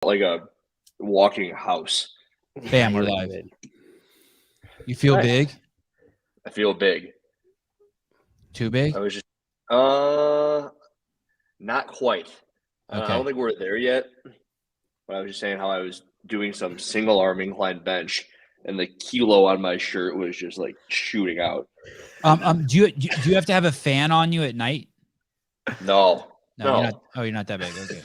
like a walking house. Bam, we're live. You feel big? I feel big. Too big? I was just not quite. Okay. I don't think we're there yet. But I was just saying how I was doing some single arm incline bench, and the kilo on my shirt was just like shooting out. Do you have to have a fan on you at night? No. You're not that big. Okay.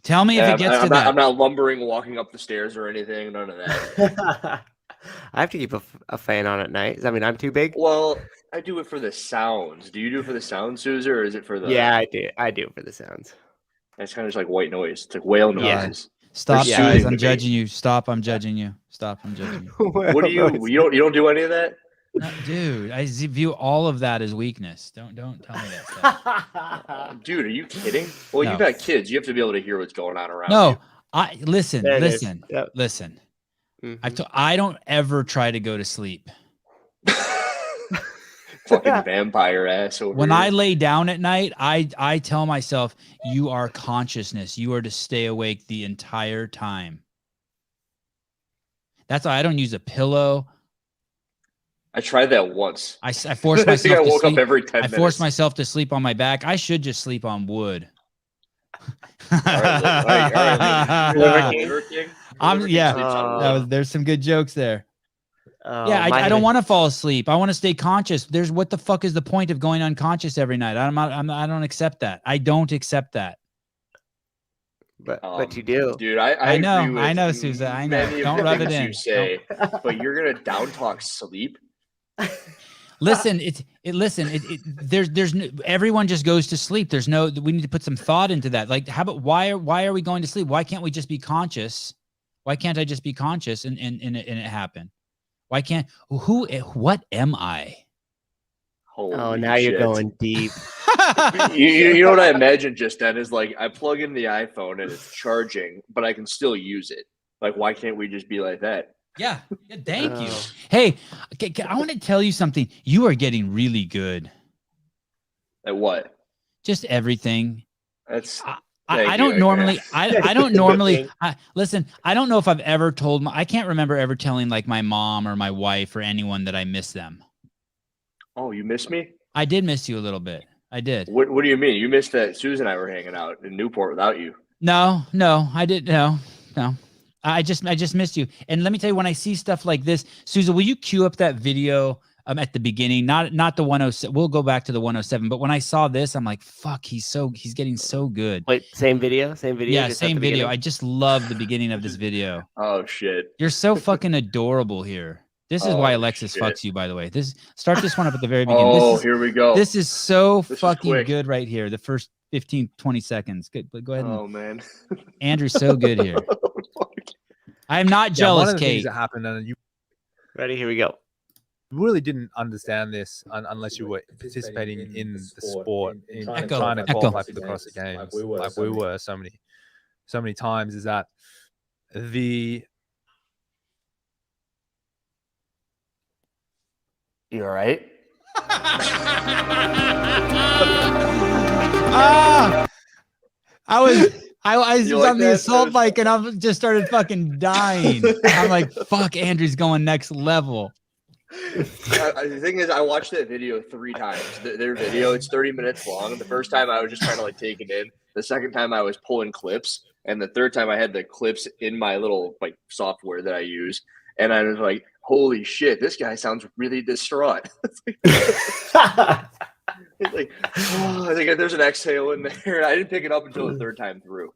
Tell me if it gets to that. I'm not lumbering walking up the stairs or anything. None of that. I have to keep a fan on at night. Does that mean I'm too big? Well, I do it for the sounds. Do you do it for the sounds, Suzer, or is it for the? Yeah, I do. I do it for the sounds. It's kind of just like white noise. It's like whale noises. Stop, guys. I'm judging you. Stop. I'm judging you. Stop. I'm judging you. What do you? You don't do any of that? No, dude, I view all of that as weakness. Don't tell me that stuff. Dude, are you kidding? Well, No. you've got kids. You have to be able to hear what's going on around No, you. listen. Yep. Listen. Mm-hmm. I don't ever try to go to sleep. Fucking vampire ass over When here. I lay down at night, I tell myself, you are consciousness. You are to stay awake the entire time. That's why I don't use a pillow. I tried that once. I forced I myself think I to woke sleep. up every 10 I minutes. forced myself to sleep on my back. I should just sleep on wood. All right, Liver King. There's some good jokes there. Yeah, I don't want to fall asleep. I want to stay conscious. What the fuck is the point of going unconscious every night? I don't accept that. I don't accept that. But you do, dude. I know. agree with I know, Susan. I know. many of Don't the rub it things in. You say, but you're gonna down talk sleep. Listen, there's everyone just goes to sleep. We need to put some thought into that. Like, how about why are we going to sleep? Why can't we just be conscious? Why can't I just be conscious and it happen? Why can't what am I? Holy now shit. You're going deep. you know what I imagine just then is like I plug in the iPhone and it's charging, but I can still use it. Like, why can't we just be like that? Yeah, thank you. Hey, I want to tell you something. You are getting really good. At what? Just everything. That's. I don't normally. I don't normally. Listen. I don't know if I've ever told. I can't remember ever telling like my mom or my wife or anyone that I miss them. Oh, you miss me? I did miss you a little bit. I did. What do you mean? You missed that Susan and I were hanging out in Newport without you. No, I didn't. No. I just missed you. And let me tell you, when I see stuff like this, Susan, will you cue up that video at the beginning? Not the 107. We'll go back to the 107. But when I saw this, I'm like, fuck, he's getting so good. Wait, same video? Yeah, same video. I just love the beginning of this video. Oh shit. You're so fucking adorable here. This is why Alexis fucks you, by the way. Start this one up at the very beginning. Here we go. This is so fucking good right here. The first 15, 20 seconds. Good, but go ahead. Oh man. Andrew's so good here. I'm not jealous, one of the Kate. things that happened, and you Ready? Here we go. really didn't understand this unless you were participating in the sport, in trying to Echo. qualify for the CrossFit Games, like we were so many times. Is that the? You all right? I was You on the that? assault bike and I just started fucking dying. I'm like, fuck, Andrew's going next level. The thing is, I watched that video 3 times. Their video, it's 30 minutes long. The first time I was just trying to like take it in. The second time I was pulling clips, and the third time I had the clips in my little like software that I use, and I was like, "Holy shit, this guy sounds really distraught." It's like, oh, I think there's an exhale in there. I didn't pick it up until the third time through.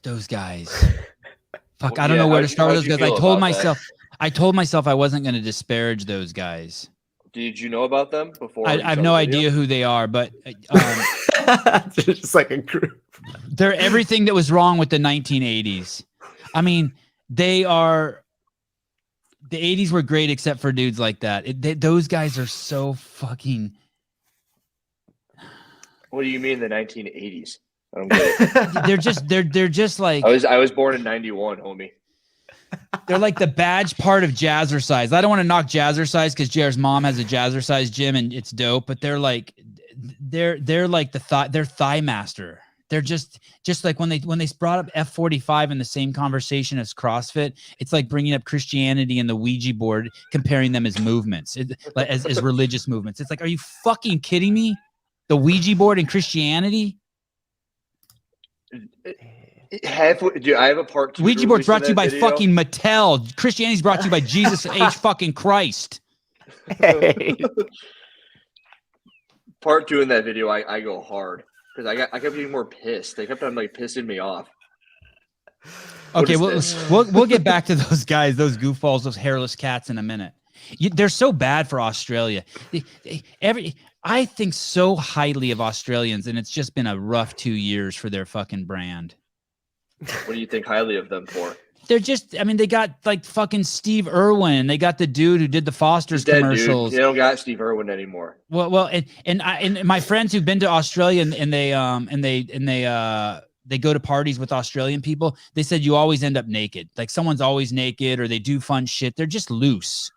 Those guys. Fuck, I don't know where to start with those guys. I told myself I wasn't going to disparage those guys. Did you know about them before? I have no idea who they are, but Just like a group. they're everything that was wrong with the 1980s. I mean, they are. The 80s were great except for dudes like that. Those guys are so fucking. What do you mean the 1980s? I don't get it. They're just like. I was born in 91, homie. They're like the badge part of Jazzercise. I don't want to knock Jazzercise because JR's mom has a Jazzercise gym and it's dope, but they're like they're thigh master. They're just like when they brought up F45 in the same conversation as CrossFit, it's like bringing up Christianity and the Ouija board, comparing them as movements, as religious movements. It's like, are you fucking kidding me? The Ouija board and Christianity? Dude, I have a part 2. Ouija board's brought to you by fucking Mattel. Christianity's brought to you by Jesus H. fucking Christ. Hey. Part 2 in that video, I go hard because I kept getting more pissed. They kept on like pissing me off. Okay, we'll get back to those guys, those goofballs, those hairless cats in a minute. They're so bad for Australia. I think so highly of Australians, and it's just been a rough 2 years for their fucking brand. What do you think highly of them for? They're just, I mean, they got like fucking Steve Irwin. They got the dude who did the Foster's commercials. Dude. They don't got Steve Irwin anymore. Well, and my friends who've been to Australia and they go to parties with Australian people, they said you always end up naked. Like someone's always naked or they do fun shit. They're just loose.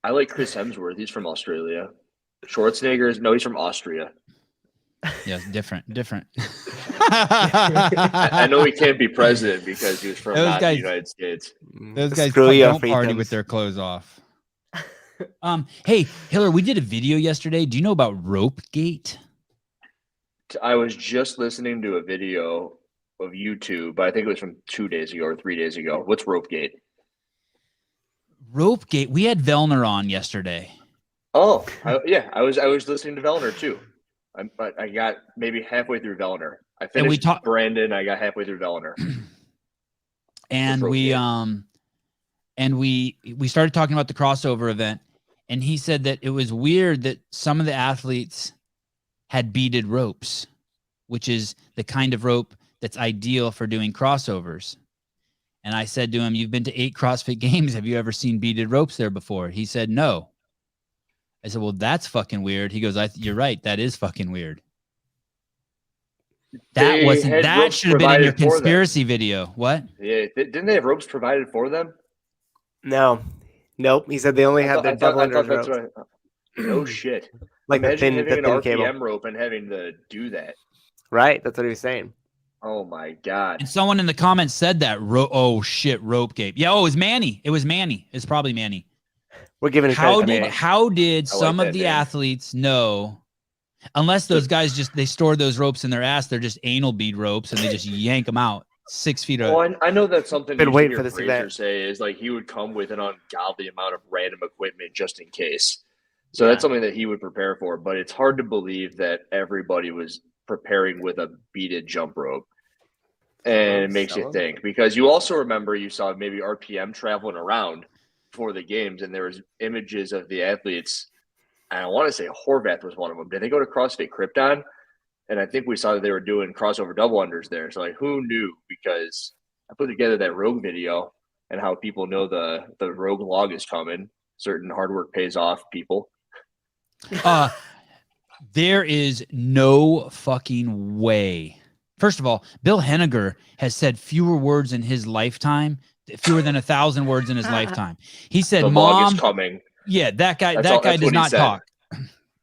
I like Chris Hemsworth. He's from Australia. Schwarzenegger, he's from Austria. Yeah, different. I know he can't be president because he was from the United States. Those guys don't party with their clothes off. Hey, Hiller, we did a video yesterday. Do you know about Ropegate? I was just listening to a video of YouTube, but I think it was from 2 days ago or 3 days ago. What's Ropegate? Ropegate. We had Vellner on yesterday. Oh, I was listening to Vellner too. I got maybe halfway through Vellner. I finished Brandon. I got halfway through Vellner. And we started talking about the crossover event, and he said that it was weird that some of the athletes had beaded ropes, which is the kind of rope that's ideal for doing crossovers. And I said to him, "You've been to 8 CrossFit Games. Have you ever seen beaded ropes there before?" He said, "No." I said, "Well, that's fucking weird." He goes, "You're right. That is fucking weird." That should have been in your conspiracy video. What? Yeah, didn't they have ropes provided for them? Nope. He said they only had the double under ropes. No shit. Like imagine having an RPM cable rope and having to do that. Right, that's what he was saying. Oh my god! And someone in the comments said that. Oh shit, Ropegate. Yeah. Oh, it was Manny. It's probably Manny. We're giving it how did some of the athletes know? Unless those guys they store those ropes in their ass, they're just anal bead ropes, and they just yank them out 6 feet. Well, I know that's something. Been waiting for this event. Say is like he would come with an ungodly amount of random equipment just in case. So that's something that he would prepare for. But it's hard to believe that everybody was preparing with a beaded jump rope, and it makes you think because you also remember you saw maybe RPM traveling around for the games, and there was images of the athletes. And I want to say Horvath was one of them. Did they go to CrossFit Krypton? And I think we saw that they were doing crossover double unders there. So like, who knew? Because I put together that Rogue video and how people know the Rogue log is coming. Certain hard work pays off, people. There is no fucking way. First of all, Bill Henniger has said fewer words in his lifetime. Fewer than 1,000 words in his lifetime. He said, "Mom, log is coming." Yeah, that guy does not talk.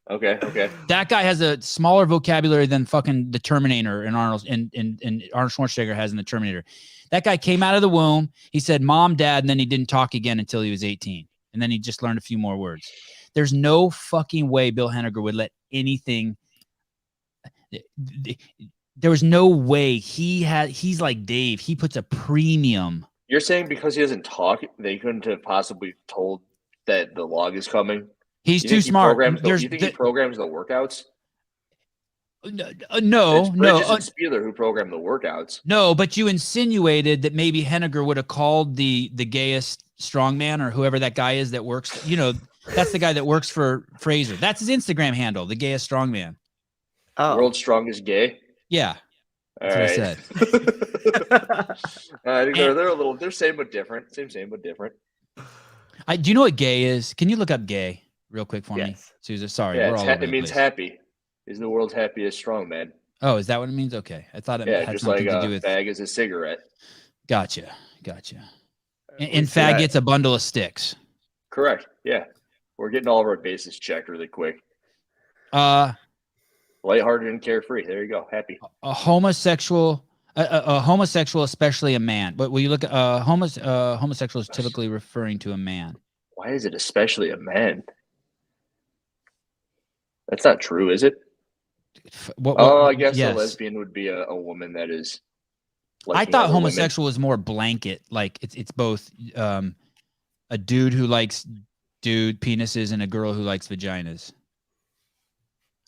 Okay. That guy has a smaller vocabulary than fucking the Terminator and Arnold Schwarzenegger has in the Terminator. That guy came out of the womb. He said, "Mom, Dad," and then he didn't talk again until he was 18, and then he just learned a few more words. There's no fucking way Bill Henniger would let anything. There was no way he's like Dave. He puts a premium. You're saying because he doesn't talk, they couldn't have possibly told that the log is coming? He's too smart. Do you think he programs the workouts? No. It's Spieler who programmed the workouts. No, but you insinuated that maybe Henniger would have called the gayest strongman or whoever that guy is that works. You know, that's the guy that works for Fraser. That's his Instagram handle, the gayest strongman. Oh. World's strongest gay? Yeah. That's what I said. I think they're same but different. Same but different. Do you know what gay is? Can you look up gay real quick for me, Susan? Sorry, yeah, it means happy. He's the world's happiest strongman. Oh, is that what it means? Okay, I thought it had just something like to do with bag is a cigarette. Gotcha. And fag gets a bundle of sticks. Correct. Yeah. We're getting all of our bases checked really quick. Lighthearted and carefree. There you go. Happy. A homosexual, especially a man. But when you look at homosexual is typically referring to a man. Why is it especially a man? That's not true, is it? I guess yes. a lesbian would be a woman that is. I thought homosexual was more blanket. Like it's both a dude who likes dude penises and a girl who likes vaginas.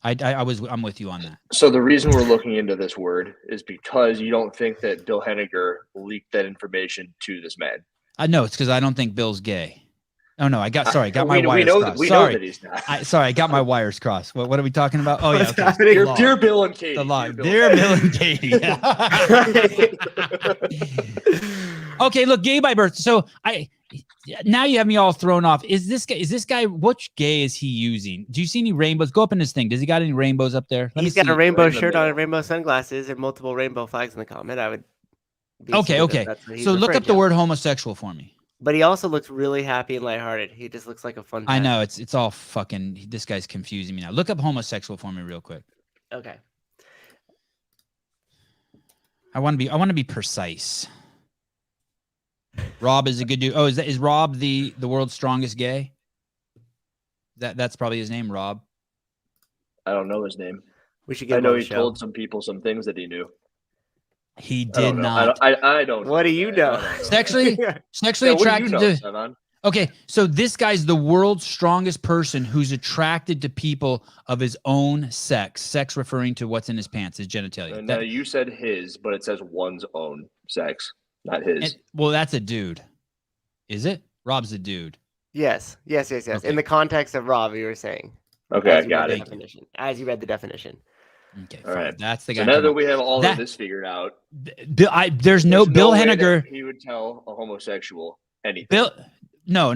I'm with you on that. So the reason we're looking into this word is because you don't think that Bill Henniger leaked that information to this man. No, it's because I don't think Bill's gay. Oh no, I got my wires crossed. We know that he's not. I got my wires crossed. What are we talking about? Oh yeah, okay. Dear Bill and Katie. Dear Bill and Katie. Okay, look, gay by birth. So now you have me all thrown off. Is this guy? Which gay is he using? Do you see any rainbows? Go up in his thing. Does he got any rainbows up there? He's got a rainbow shirt on and rainbow sunglasses and multiple rainbow flags in the comment. I would. Okay. So look up the word homosexual for me. But he also looks really happy and lighthearted. He just looks like a fun. I know it's all fucking. This guy's confusing me now. Look up homosexual for me real quick. Okay. I want to be precise. Rob is a good dude. Oh, is Rob the world's strongest gay? That's probably his name, Rob. I don't know his name. We should get. I know he told some people some things that he knew. He did not. I don't. What do you know? Sexually attracted to. Okay, so this guy's the world's strongest person who's attracted to people of his own sex. Sex referring to what's in his pants, his genitalia. No, you said his, but it says one's own sex, not his. Well, that's a dude. Is it? Rob's a dude. Yes. Okay. In the context of Rob, you were saying. Okay, I got it. As you read the definition. Okay, all right. That's the guy. So now that we have all of this figured out, there's no Bill Henniger. He would tell a homosexual anything. No.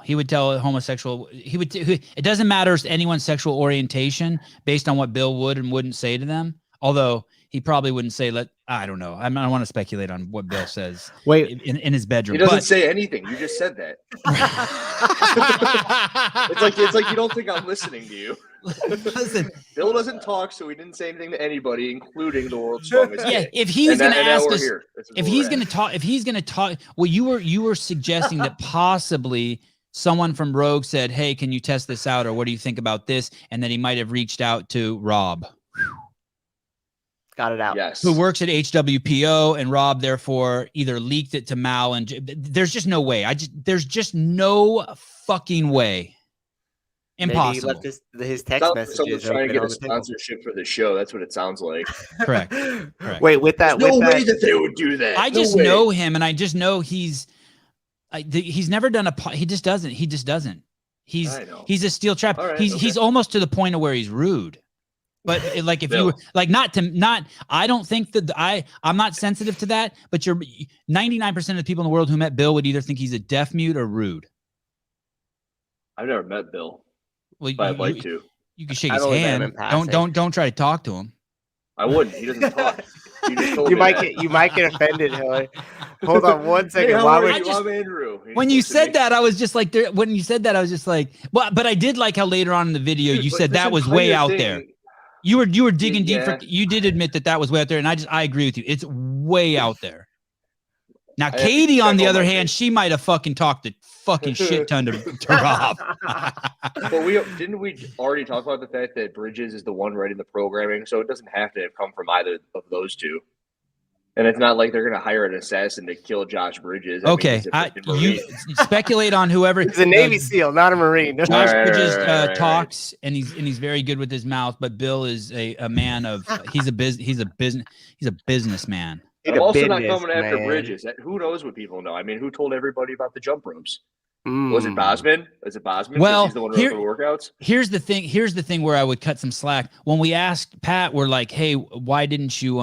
He would tell a homosexual. It doesn't matter anyone's sexual orientation based on what Bill would and wouldn't say to them. Although he probably wouldn't say. I don't know. I don't want to speculate on what Bill says. Wait, in his bedroom. He doesn't say anything. You just said that. It's like you don't think I'm listening to you. Listen, Bill doesn't talk, so he didn't say anything to anybody, including the world's strongest. Yeah, if he's going to ask us, if he's going to talk, well, you were suggesting that possibly someone from Rogue said, "Hey, can you test this out?" or "What do you think about this?" and that he might have reached out to Rob. Got it out. Yes. Who works at HWPO, and Rob therefore either leaked it to Mal, and there's just no way. There's just no fucking way. Impossible. Maybe he left his text messages. Someone's trying to get a sponsorship for the show. That's what it sounds like. Correct. Wait, with that, there's no way that they would do that. I just know him, and I just know he's never done he just doesn't. He's a steel trap. Right, he's almost to the point of where he's rude. But like if you were like I don't think that I'm not sensitive to that. But 99% of the people in the world who met Bill would either think he's a deaf mute or rude. I've never met Bill. Well, I'd like to. You can shake his hand. Don't try to talk to him. I wouldn't. He doesn't talk. You might get offended, Hiller. Hold on one second. I'm Andrew. When you said that, I was just like, well, but I did like how later on in the video you said that was way out there. You were digging deep. You did admit that was way out there, and I agree with you. It's way out there. Now, Katie, on the other hand, she might have fucking talked a fucking shit ton to Rob. Well, didn't we already talk about the fact that Bridges is the one writing the programming, so it doesn't have to have come from either of those two. And it's not like they're going to hire an assassin to kill Josh Bridges. Okay, you speculate on whoever. He's a Navy SEAL, not a Marine. Josh Bridges talks, and he's very good with his mouth. But Bill is a man of he's a businessman. I'm also not coming after Bridges. Who knows what people know? I mean, who told everybody about the jump ropes? Was it Bosman? Well, he's the one who wrote the workouts. Here's the thing where I would cut some slack. When we asked Pat, we're like, hey, why didn't you,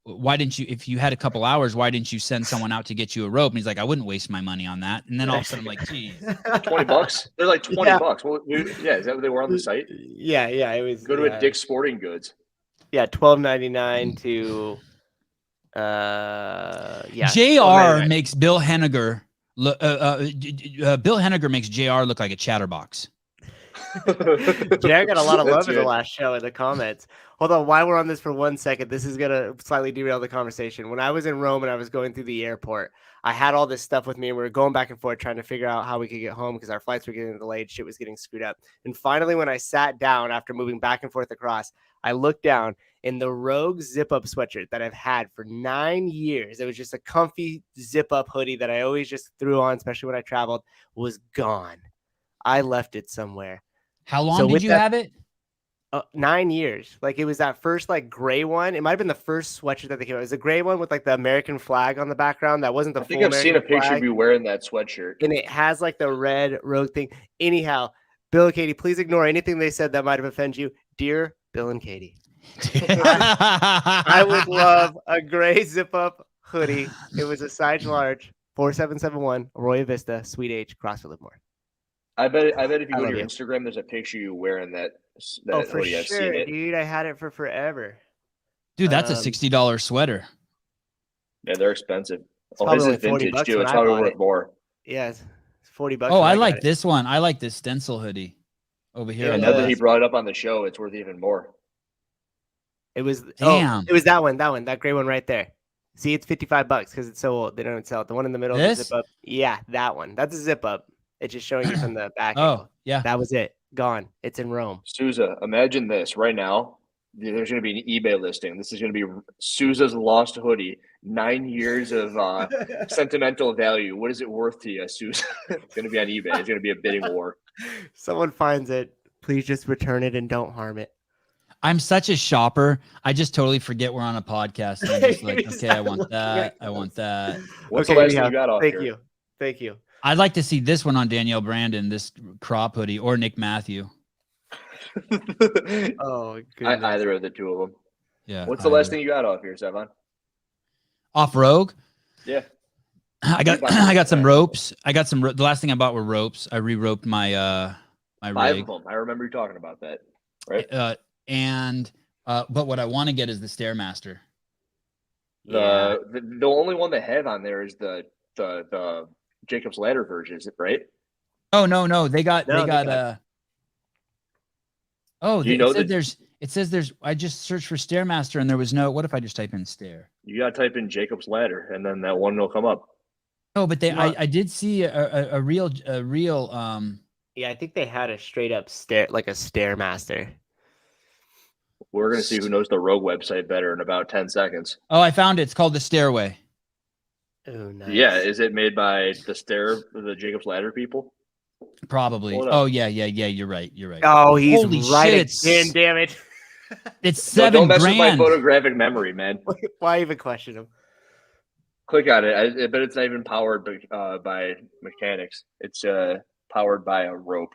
if you had a couple hours, why didn't you send someone out to get you a rope? And he's like, I wouldn't waste my money on that. And then all of a sudden I'm like, geez. $20? They're like $20. Well, is that what they were on the site? Yeah, it was. Go to a Dick's Sporting Goods. Yeah, $12.99 to. JR makes Bill Henniger Bill Henniger makes JR look like a chatterbox. Jared got a lot of That's love in the good. last show in the comments. Hold on, while we're on this for 1 second, this is gonna slightly derail the conversation. When I was in Rome and I was going through the airport, I had all this stuff with me, and we were going back and forth trying to figure out how we could get home because our flights were getting delayed, shit was getting screwed up. And finally, when I sat down after moving back and forth across, I looked down in the Rogue zip-up sweatshirt that I've had for 9 years. It was just a comfy zip-up hoodie that I always just threw on, especially when I traveled, was gone. I left it somewhere. How long So did with you that- have it? 9 years. Like it was that first like gray one. It might have been the first sweatshirt that they came out. It was a gray one with like the American flag on the background. That wasn't the I think full I've seen a American picture flag. of you wearing that sweatshirt. And it has like the red Rogue thing. Anyhow, Bill and Katie, please ignore anything they said that might have offended you. Dear Bill and Katie, I would love a gray zip up hoodie. It was a size large, 4771 Arroyo Vista, Suite H, CrossFit Livermore. I bet if you I go to love your you. Instagram, there's a picture of you wearing that Oh, for hoodie. I've sure, seen it. dude. I had it for forever. Dude, that's a Um, $60 sweater. Yeah, they're expensive. It's Oh, probably his only is 40 vintage bucks too. when It's I probably bought worth it. more. Yeah, it's 40 bucks. Oh, when I got like it. this one. I like this stencil hoodie over here. Yeah, on And now the that he left. brought it up on the show, it's worth even more. It was Damn. it was that one, that gray one right there. See, it's 55 bucks because it's so old. They don't sell it. The one in the middle is a This? zip up. Yeah, that one. That's a zip up. It's just showing you from the back Oh, angle. yeah. That was it. Gone. It's in Rome. Souza, imagine this right now. There's going to be an eBay listing. This is going to be Souza's lost hoodie. 9 years of sentimental value. What is it worth to you, Souza? It's going to be on eBay. It's going to be a bidding war. Someone finds it. Please just return it and don't harm it. I'm such a shopper. I just totally forget we're on a podcast. And I'm just like, You just okay, I start want looking that. at I want that. What's Okay, the last thing anyhow, you got off Thank here? you. Thank you. I'd like to see this one on Danielle Brandon, this crop hoodie, or Nick Matthew. Oh, goodness. Either of the two of them. Yeah. What's the last either. thing you got off here, Sevan? Off Rogue? Yeah. I got some ropes. The last thing I bought were ropes. I re-roped my my 5 rig. of them. I remember you talking about that. Right. But what I want to get is the Stairmaster. The only one they have on there is the Jacob's Ladder version, is it right? Oh no, they got No, they got- it says there's I just searched for Stairmaster and there was no. What if I just type in stair? You gotta type in Jacob's Ladder and then that one will come up. Oh, but No. I did see a real Yeah, I think they had a straight up like a Stairmaster. We're gonna see who knows the Rogue website better in about 10 seconds. Oh, I found it. It's called the Stairway. Oh, nice. Yeah, is it made by the Jacob's Ladder people? Probably. Hold up. Oh yeah. You're right. Oh, he's Holy right shit, again. Damn it. It's No, $7 don't mess with my grand. photographic memory, man. Why even question him? Click on it. I bet it's not even powered by mechanics. It's powered by a rope.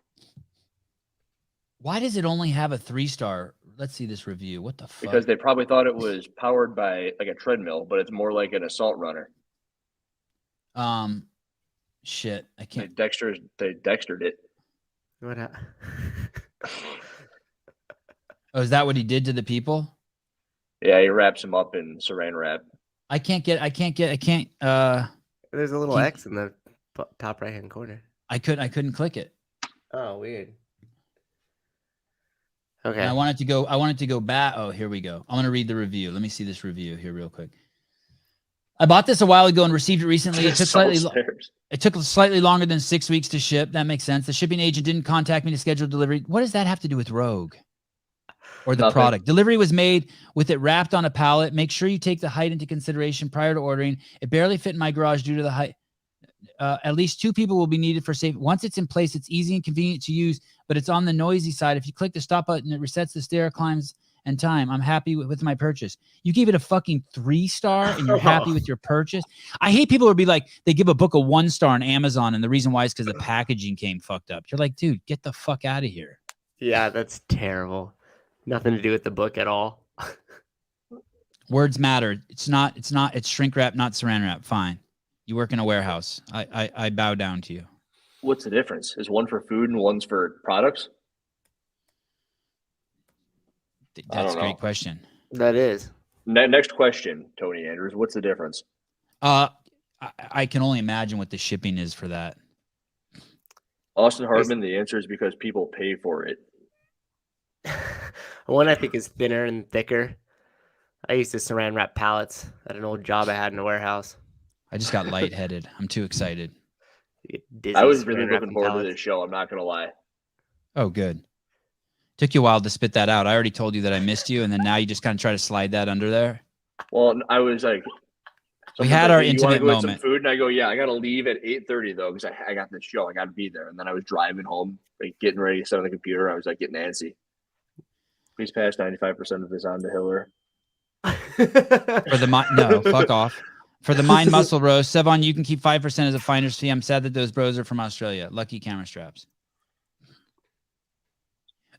Why does it only have a 3-star? Let's see this review. What the fuck? Because they probably thought it was powered by like a treadmill, but it's more like an assault runner. Shit. I They can't. dextered it. What? Oh, is that what he did to the people? Yeah, he wraps them up in saran wrap. I can't. There's a little He- X in the top right hand corner. I couldn't click it. Oh, weird. And Okay. I wanted to go back. Oh, here we go. I'm going to read the review. Let me see this review here real quick. I bought this a while ago and received it recently. It took slightly longer than 6 weeks to ship. That makes sense. The shipping agent didn't contact me to schedule delivery. What does that have to do with Rogue or the Nothing. product? Delivery was made with it wrapped on a pallet. Make sure you take the height into consideration prior to ordering. It barely fit in my garage due to the height. At least 2 people will be needed for safe. Once it's in place, it's easy and convenient to use, but it's on the noisy side. If you click the stop button, it resets the stair climbs and time. I'm happy with my purchase. You gave it a fucking 3-star and you're happy with your purchase. I hate people who be like, they give a book a 1-star on Amazon and the reason why is because the packaging came fucked up. You're like, dude, get the fuck out of here. Yeah, that's terrible. Nothing to do with the book at all. Words matter. It's shrink wrap, not saran wrap. Fine. You work in a warehouse. I bow down to you. What's the difference? Is one for food and one's for products? That's a don't great know. question. That is. Next question, Tony Andrews. What's the difference? I I can only imagine what the shipping is for that. Austin Hartman, the answer is because people pay for it. One I think is thinner and thicker. I used to saran wrap pallets at an old job I had in a warehouse. I just got lightheaded. I'm too excited. You get dizzy I was saran really wrapping looking forward to pallets. this show. I'm not gonna lie. Oh, good. Took you a while to spit that out. I already told you that I missed you, and then now you just kind of try to slide that under there. Well, I was like, We had our "Hey, you wanna intimate go get some moment. food?" And I go, "Yeah, I gotta leave at 8:30 though, because I got this show. I gotta be there." And then I was driving home, like getting ready to set on the computer. I was like getting antsy. Please pass 95% of this on to Hiller. For the mind, no, fuck off. For the mind muscle roast, Sevan, you can keep 5% as a finder's fee. I'm sad that those bros are from Australia. Lucky camera straps.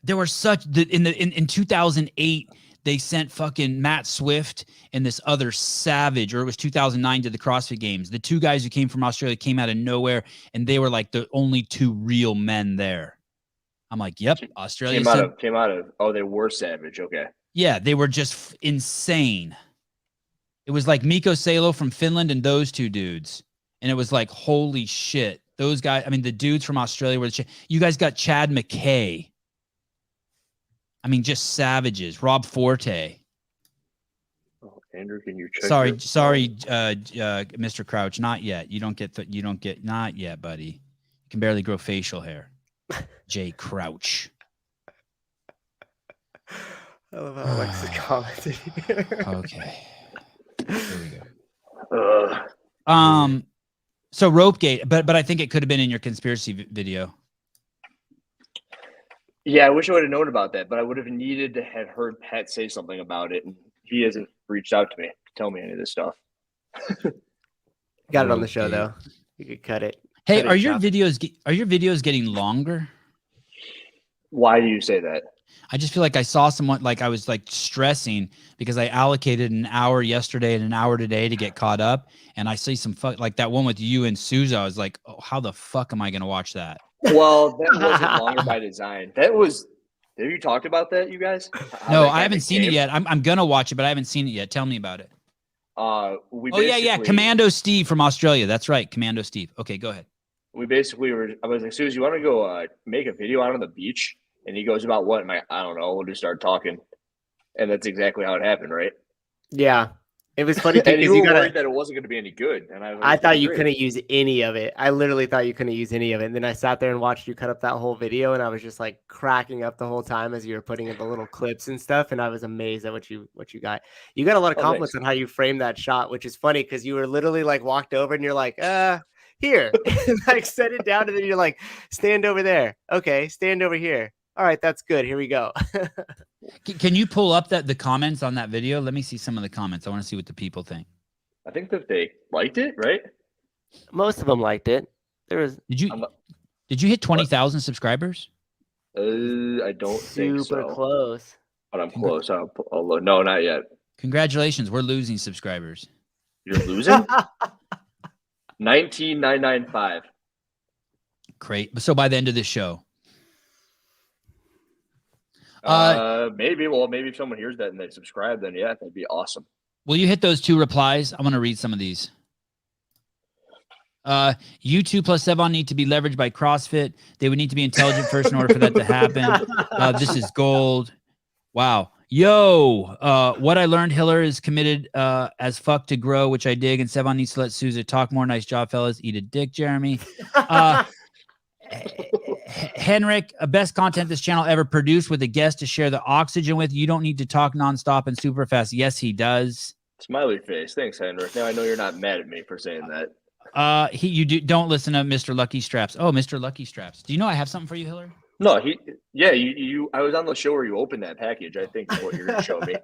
There were such in 2008. They sent fucking Matt Swift and this other savage, or it was 2009 to the CrossFit Games. The two guys who came from Australia came out of nowhere, and they were like the only two real men there. I'm like, yep, Australia Came out of. Oh, they were savage. Okay. Yeah, they were just insane. It was like Mikko Salo from Finland and those two dudes. And it was like, holy shit. Those guys, I mean, the dudes from Australia were you guys got Chad McKay. I mean, just savages. Rob Forte. Oh, Andrew, can you check? Sorry, Mr. Crouch, not yet. You don't get not yet, buddy. You can barely grow facial hair. Jay Crouch. I love how Alexis commented here. Okay. There we go. So Ropegate, but I think it could have been in your conspiracy video. Yeah, I wish I would have known about that, but I would have needed to have heard Pat say something about it, and he hasn't reached out to me to tell me any of this stuff. Got it on the show though. You could cut it. Hey, Cut are it, your chop. videos getting longer? Why do you say that? I just feel like I saw someone, like I was like stressing because I allocated an hour yesterday and an hour today to get caught up. And I see some like that one with you and Souza. I was like, oh, how the fuck am I going to watch that? Well, that wasn't longer by design. That was. Have you talked about that, you guys? No, I haven't seen it yet. I'm going to watch it, but I haven't seen it yet. Tell me about it. Yeah. Commando Steve from Australia. That's right. Commando Steve. Okay, go ahead. We basically were. I was like, Suze, you want to go make a video out on the beach? And he goes, about what? And I'm like, I don't know. We'll just start talking. And that's exactly how it happened, right? Yeah. It was funny too, And you because were worried that it wasn't going to be any good. And I thought you couldn't use any of it. I literally thought you couldn't use any of it. And then I sat there and watched you cut up that whole video, and I was just like cracking up the whole time as you were putting in the little clips and stuff. And I was amazed at what you got. You got a lot of compliments on how you framed that shot, which is funny because you were literally like walked over and you're like, here, and like set it down, and then you're like, stand over there. Okay, stand over here. All right, that's good. Here we go. Can you pull up the comments on that video? Let me see some of the comments. I want to see what the people think. I think that they liked it, right? Most of them liked it. There was. Did you hit 20,000 subscribers? I don't think so. Super close. But I'm close. I'll no, not yet. Congratulations. We're losing subscribers. You're losing? 19,995. Great. So by the end of this show. Maybe if someone hears that and they subscribe, then yeah, that'd be awesome. Will you hit those 2 replies? I want to read some of these. You 2 plus Sevan need to be leveraged by CrossFit. They would need to be intelligent first in order for that to happen. This is gold. Wow. Yo, what I learned, Hiller is committed as fuck to grow, which I dig, and Sevan needs to let Souza talk more. Nice job, fellas. Eat a dick, Jeremy. Henrik, best content this channel ever produced with a guest to share the oxygen with. You don't need to talk nonstop and super fast. Yes, he does. Smiley face. Thanks, Henrik. Now I know you're not mad at me for saying that. Don't listen to Mr. Lucky Straps. Oh, Mr. Lucky Straps. Do you know I have something for you, Hiller? No, I was on the show where you opened that package. I think is what you're gonna show me.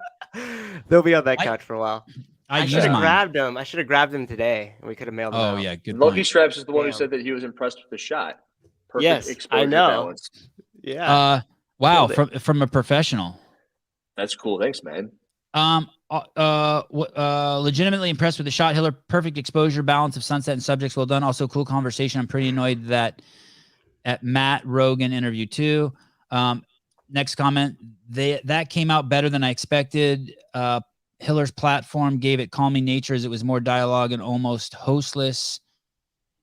They'll be on that couch for a while. I should have grabbed them. I should have grabbed them today, and we could have mailed them out. Oh yeah, good. Lucky Straps is the one who said that he was impressed with the shot. Perfect yes, I know. Balance. Yeah. Wow, from a professional. That's cool. Thanks, man. Legitimately impressed with the shot, Hiller. Perfect exposure, balance of sunset and subjects. Well done. Also, cool conversation. I'm pretty annoyed that at Matt Rogan interview too. Next comment. That came out better than I expected. Hiller's platform gave it calming nature as it was more dialogue and almost hostless.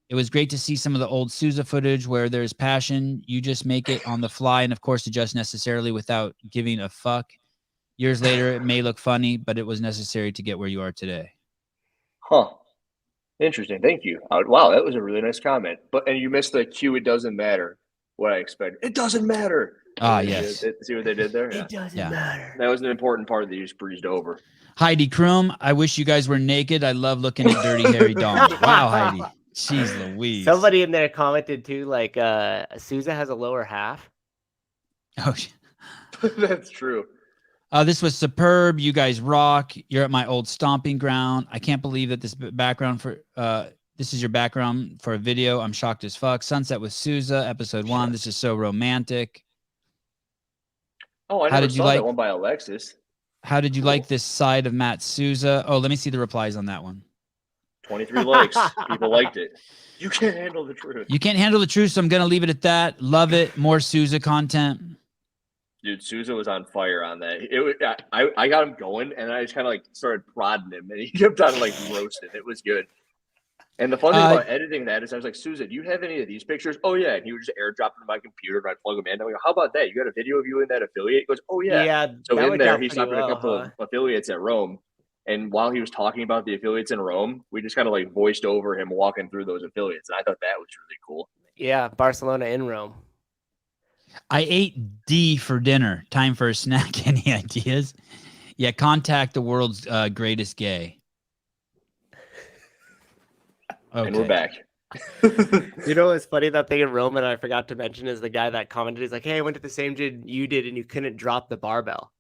It was great to see some of the old Sousa footage where there's passion. You just make it on the fly and, of course, adjust necessarily without giving a fuck. Years later, it may look funny, but it was necessary to get where you are today. Huh. Interesting. Thank you. Wow, that was a really nice comment. And you missed the cue. It doesn't matter what I expected. It doesn't matter. Yes. See what they did there? It doesn't matter. That was an important part that you just breezed over. Heidi Krum, I wish you guys were naked. I love looking at dirty, hairy dong. Wow, Heidi. Jeez Louise. Somebody in there commented too, like Sousa has a lower half. Oh, That's true. this was superb. You guys rock. You're at my old stomping ground. I can't believe that this background for this is your background for a video. I'm shocked as fuck. Sunset with Sousa, episode 1. This is so romantic. Oh, I never saw that one by Alexis. How did you like this side of Matt Sousa? Oh, let me see the replies on that one. 23 likes. People liked it. You can't handle the truth. You can't handle the truth, so I'm going to leave it at that. Love it. More Sousa content. Dude, Sousa was on fire on that. I got him going, and I just kind of like started prodding him, and he kept on like roasting. It was good. And the fun thing about editing that is I was like, Sousa, do you have any of these pictures? Oh, yeah. And he would just airdrop them to my computer, and I'd plug them in. I'm like, how about that? You got a video of you in that affiliate? He goes, oh, yeah. Yeah. So in there, he stopped at a couple of affiliates at Rome. And while he was talking about the affiliates in Rome, we just kind of like voiced over him walking through those affiliates. And I thought that was really cool. Yeah, Barcelona in Rome. I ate D for dinner. Time for a snack. Any ideas? Yeah, contact the world's greatest gay. Okay. And we're back. You know what's funny? That thing in Rome that I forgot to mention is the guy that commented. He's like, hey, I went to the same gym you did and you couldn't drop the barbell.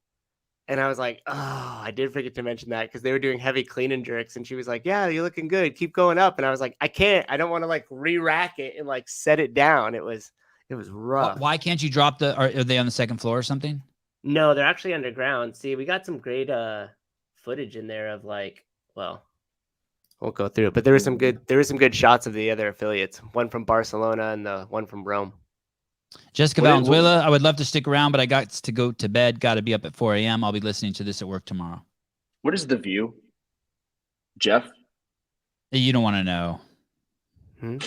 And I was like, oh, I did forget to mention that because they were doing heavy clean and jerks. And she was like, yeah, you're looking good. Keep going up. And I was like, I can't. I don't want to like re-rack it and like set it down. It was rough. Why can't you drop are they on the second floor or something? No, they're actually underground. See, we got some great footage in there of like, well, won't go through it, but there were some good shots of the other affiliates. One from Barcelona and the one from Rome. Jessica Valenzuela, I would love to stick around, but I got to go to bed. Got to be up at 4 a.m. I'll be listening to this at work tomorrow. What is The View? Jeff? You don't want to know. Hmm?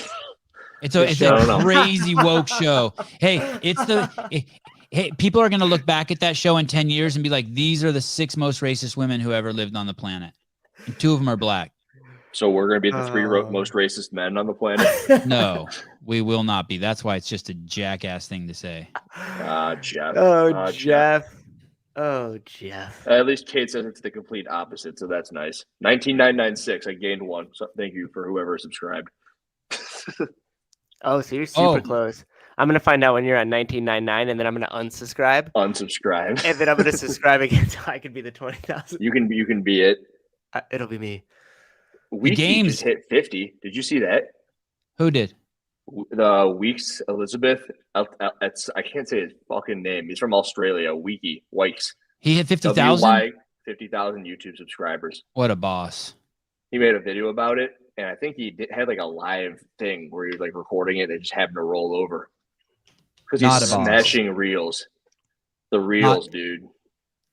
It's a crazy woke show. Hey, hey, people are going to look back at that show in 10 years and be like, these are the 6 most racist women who ever lived on the planet. And 2 of them are black. So we're going to be the 3 most racist men on the planet? No, we will not be. That's why it's just a jackass thing to say. Jeff. Jeff. Oh, Jeff. At least Kate says it's the complete opposite, so that's nice. 19996, I gained 1. So thank you for whoever subscribed. Oh, so you're super close. I'm going to find out when you're at 1999, and then I'm going to unsubscribe. Unsubscribe. And then I'm going to subscribe again so I can be the 20,000. You can be it. It'll be me. Weeky just hit 50. Did you see that? Who did? The Weeks Elizabeth. I can't say his fucking name. He's from Australia. Weeky Wikes. He hit 50,000. 50,000 YouTube subscribers. What a boss! He made a video about it, and I think he had like a live thing where he was like recording it. And it just happened to roll over because he's smashing reels. The reels, dude.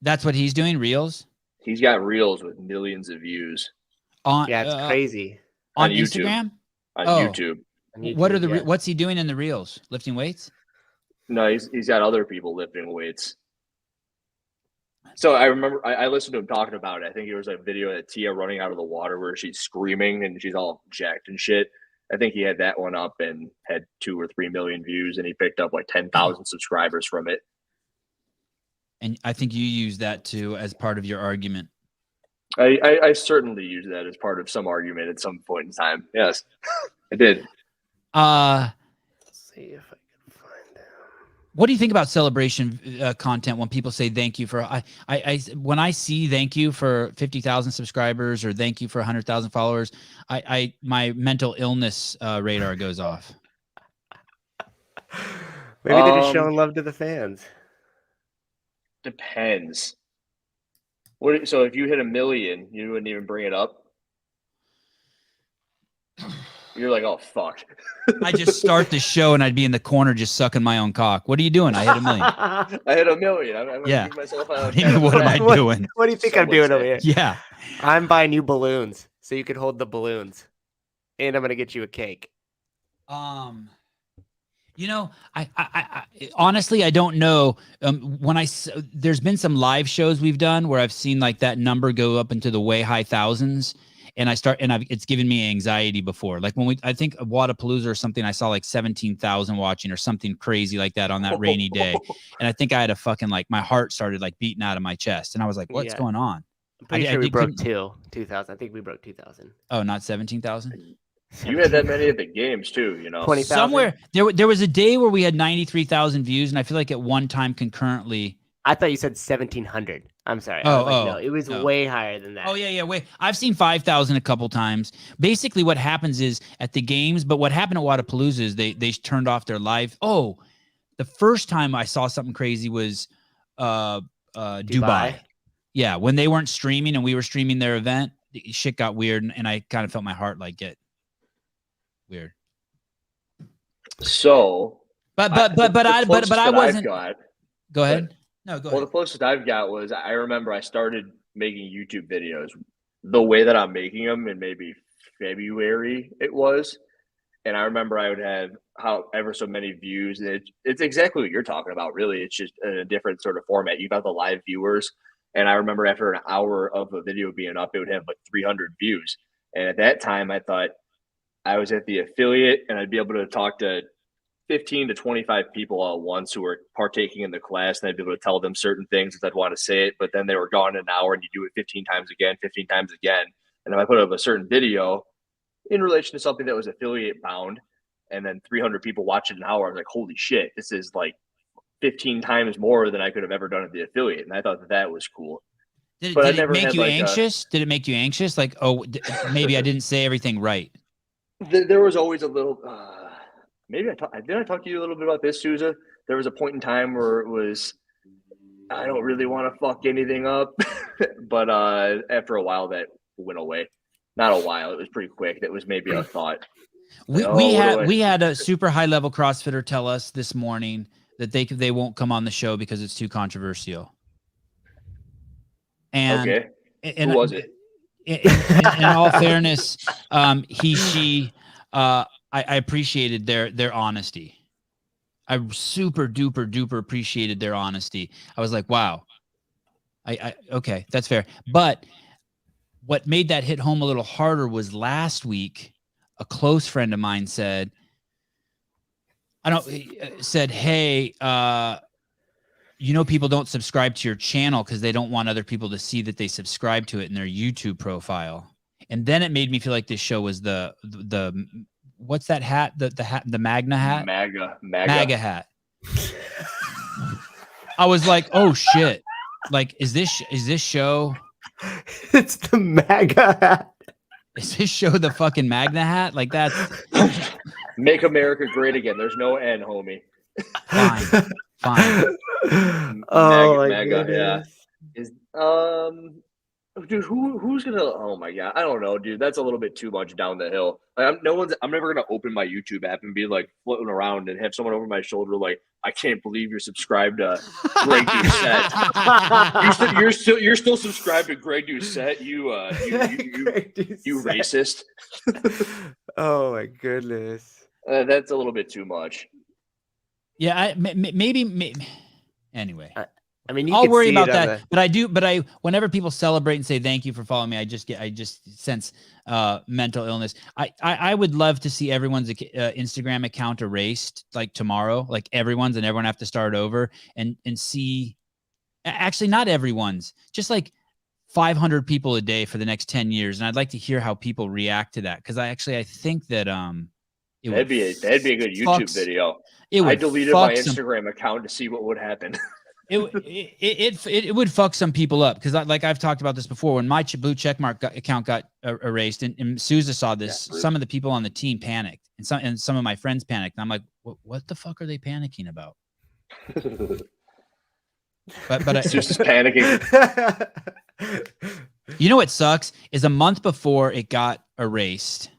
That's what he's doing. Reels. He's got reels with millions of views. It's crazy. On Instagram? On YouTube. What's he doing in the reels? Lifting weights? No, he's got other people lifting weights. So I remember I listened to him talking about it. I think it was a video of Tia running out of the water where she's screaming and she's all jacked and shit. I think he had that one up and had 2 or 3 million views, and he picked up like 10,000 subscribers from it. And I think you used that too as part of your argument. I certainly use that as part of some argument at some point in time. Yes, I did. Let's see if I can find out. What do you think about celebration content when people say thank you for when I see thank you for 50,000 subscribers or thank you for 100,000 followers, my mental illness radar goes off. Maybe they're just showing love to the fans. Depends. So if you hit 1 million, you wouldn't even bring it up? You're like, oh fuck. I just start the show and I'd be in the corner just sucking my own cock. What are you doing? I hit 1 million. I hit 1 million. I'm gonna Yeah. give myself What am I doing? What do you think I'm doing over here? Yeah. I'm buying you balloons so you can hold the balloons, and I'm gonna get you a cake. You know, I honestly, I don't know. There's been some live shows we've done where I've seen like that number go up into the way high thousands, and it's given me anxiety before. Like when I think of Wadapalooza or something, I saw like 17,000 watching or something crazy like that on that rainy day, and I think I had a fucking like my heart started like beating out of my chest, and I was like, what's going on? I'm pretty sure we broke 2,000. I think we broke 2,000. Oh, not 17,000. You had that many at the games too, you know. 20,000. Somewhere there was a day where we had 93,000 views, and I feel like at one time concurrently. I thought you said 1,700. I'm sorry. No, it was way higher than that. Oh yeah, wait. I've seen 5,000 a couple times. Basically, what happens is at the games, but what happened at Wadapalooza is they turned off their live. Oh, the first time I saw something crazy was Dubai. Yeah, when they weren't streaming and we were streaming their event, shit got weird, and I kind of felt my heart like get weird. So, but I wasn't. Go ahead. No, go ahead. Well, the closest I've got was I remember I started making YouTube videos the way that I'm making them in maybe February it was, and I remember I would have however so many views. And it's exactly what you're talking about. Really, it's just in a different sort of format. You got the live viewers, and I remember after an hour of a video being up, it would have like 300 views. And at that time, I thought I was at the affiliate and I'd be able to talk to 15 to 25 people all at once who were partaking in the class, and I'd be able to tell them certain things as I'd want to say it, but then they were gone in an hour and you do it 15 times again. And if I put up a certain video in relation to something that was affiliate bound and then 300 people watch it an hour, I was like, holy shit, this is like 15 times more than I could have ever done at the affiliate. And I thought that was cool. Did it make you anxious? Did it make you anxious? Like, oh, maybe I didn't say everything right. There was always a little, maybe did I talk to you a little bit about this, Souza? There was a point in time where it was, I don't really want to fuck anything up. But after a while that went away. Not a while. It was pretty quick. That was maybe a thought. We had a super high level CrossFitter tell us this morning that they won't come on the show because it's too controversial. And okay. Who was it? In all fairness, she, I appreciated their honesty. I super duper appreciated their honesty. I was like, wow. Okay, that's fair. But what made that hit home a little harder was last week, a close friend of mine said, hey, people don't subscribe to your channel because they don't want other people to see that they subscribe to it in their YouTube profile. And then it made me feel like this show was the what's that hat? The hat, the Magna hat? MAGA hat. I was like, oh shit. Like, is this show? It's the MAGA hat. Is this show the fucking Magna hat? Like that's Make America Great Again. There's no N, homie. Fine. Oh MAGA, yeah. Dude, who's gonna? Oh my god, I don't know, dude. That's a little bit too much down the hill. Like, I'm never gonna open my YouTube app and be like floating around and have someone over my shoulder like, I can't believe you're subscribed to Greg Doucette. You're still subscribed to Greg Doucette. You racist. Oh my goodness. That's a little bit too much. Yeah, maybe. Anyway. I mean, I'll worry about that, but whenever people celebrate and say thank you for following me, I just sense mental illness. I would love to see everyone's Instagram account erased like tomorrow, like everyone's, and everyone have to start over and see. Actually, not everyone's, just like 500 people a day for the next 10 years, and I'd like to hear how people react to that because I think that that'd be a good YouTube video. I deleted my Instagram account to see what would happen. It would fuck some people up because like I've talked about this before. When my blue checkmark account got erased, and Souza saw this, some of the people on the team panicked, and some of my friends panicked. And I'm like, what the fuck are they panicking about? but Souza's panicking. You know what sucks is a month before it got erased,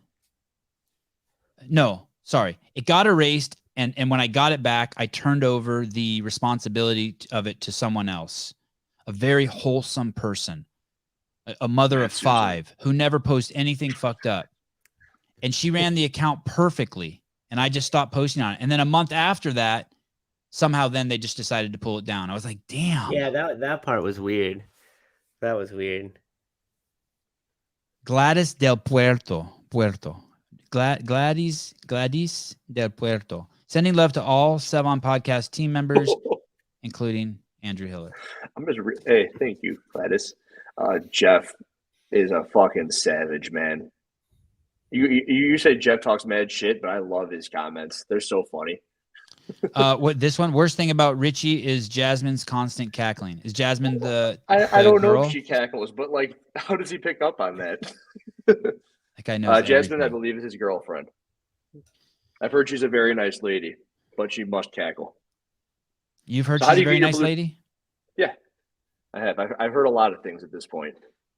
No, sorry. It got erased. And when I got it back, I turned over the responsibility of it to someone else, a very wholesome person, a mother of 5 who never posts anything fucked up. And she ran the account perfectly. And I just stopped posting on it. And then a month after that, somehow then they just decided to pull it down. I was like, damn. Yeah, that part was weird. That was weird. Gladys del Puerto. Gladys del Puerto. Sending love to all Sevan Podcast team members, including Andrew Hiller. Hey, thank you, Gladys. Jeff is a fucking savage, man. You say Jeff talks mad shit, but I love his comments. They're so funny. What this one? Worst thing about Richie is Jasmine's constant cackling. Is Jasmine the I don't know girl? if she cackles, but like, how does he pick up on that? Like I know. Jasmine, I believe, is his girlfriend. I've heard she's a very nice lady, but she must cackle. You've heard she's a very nice lady? Yeah, I have. I've heard a lot of things at this point.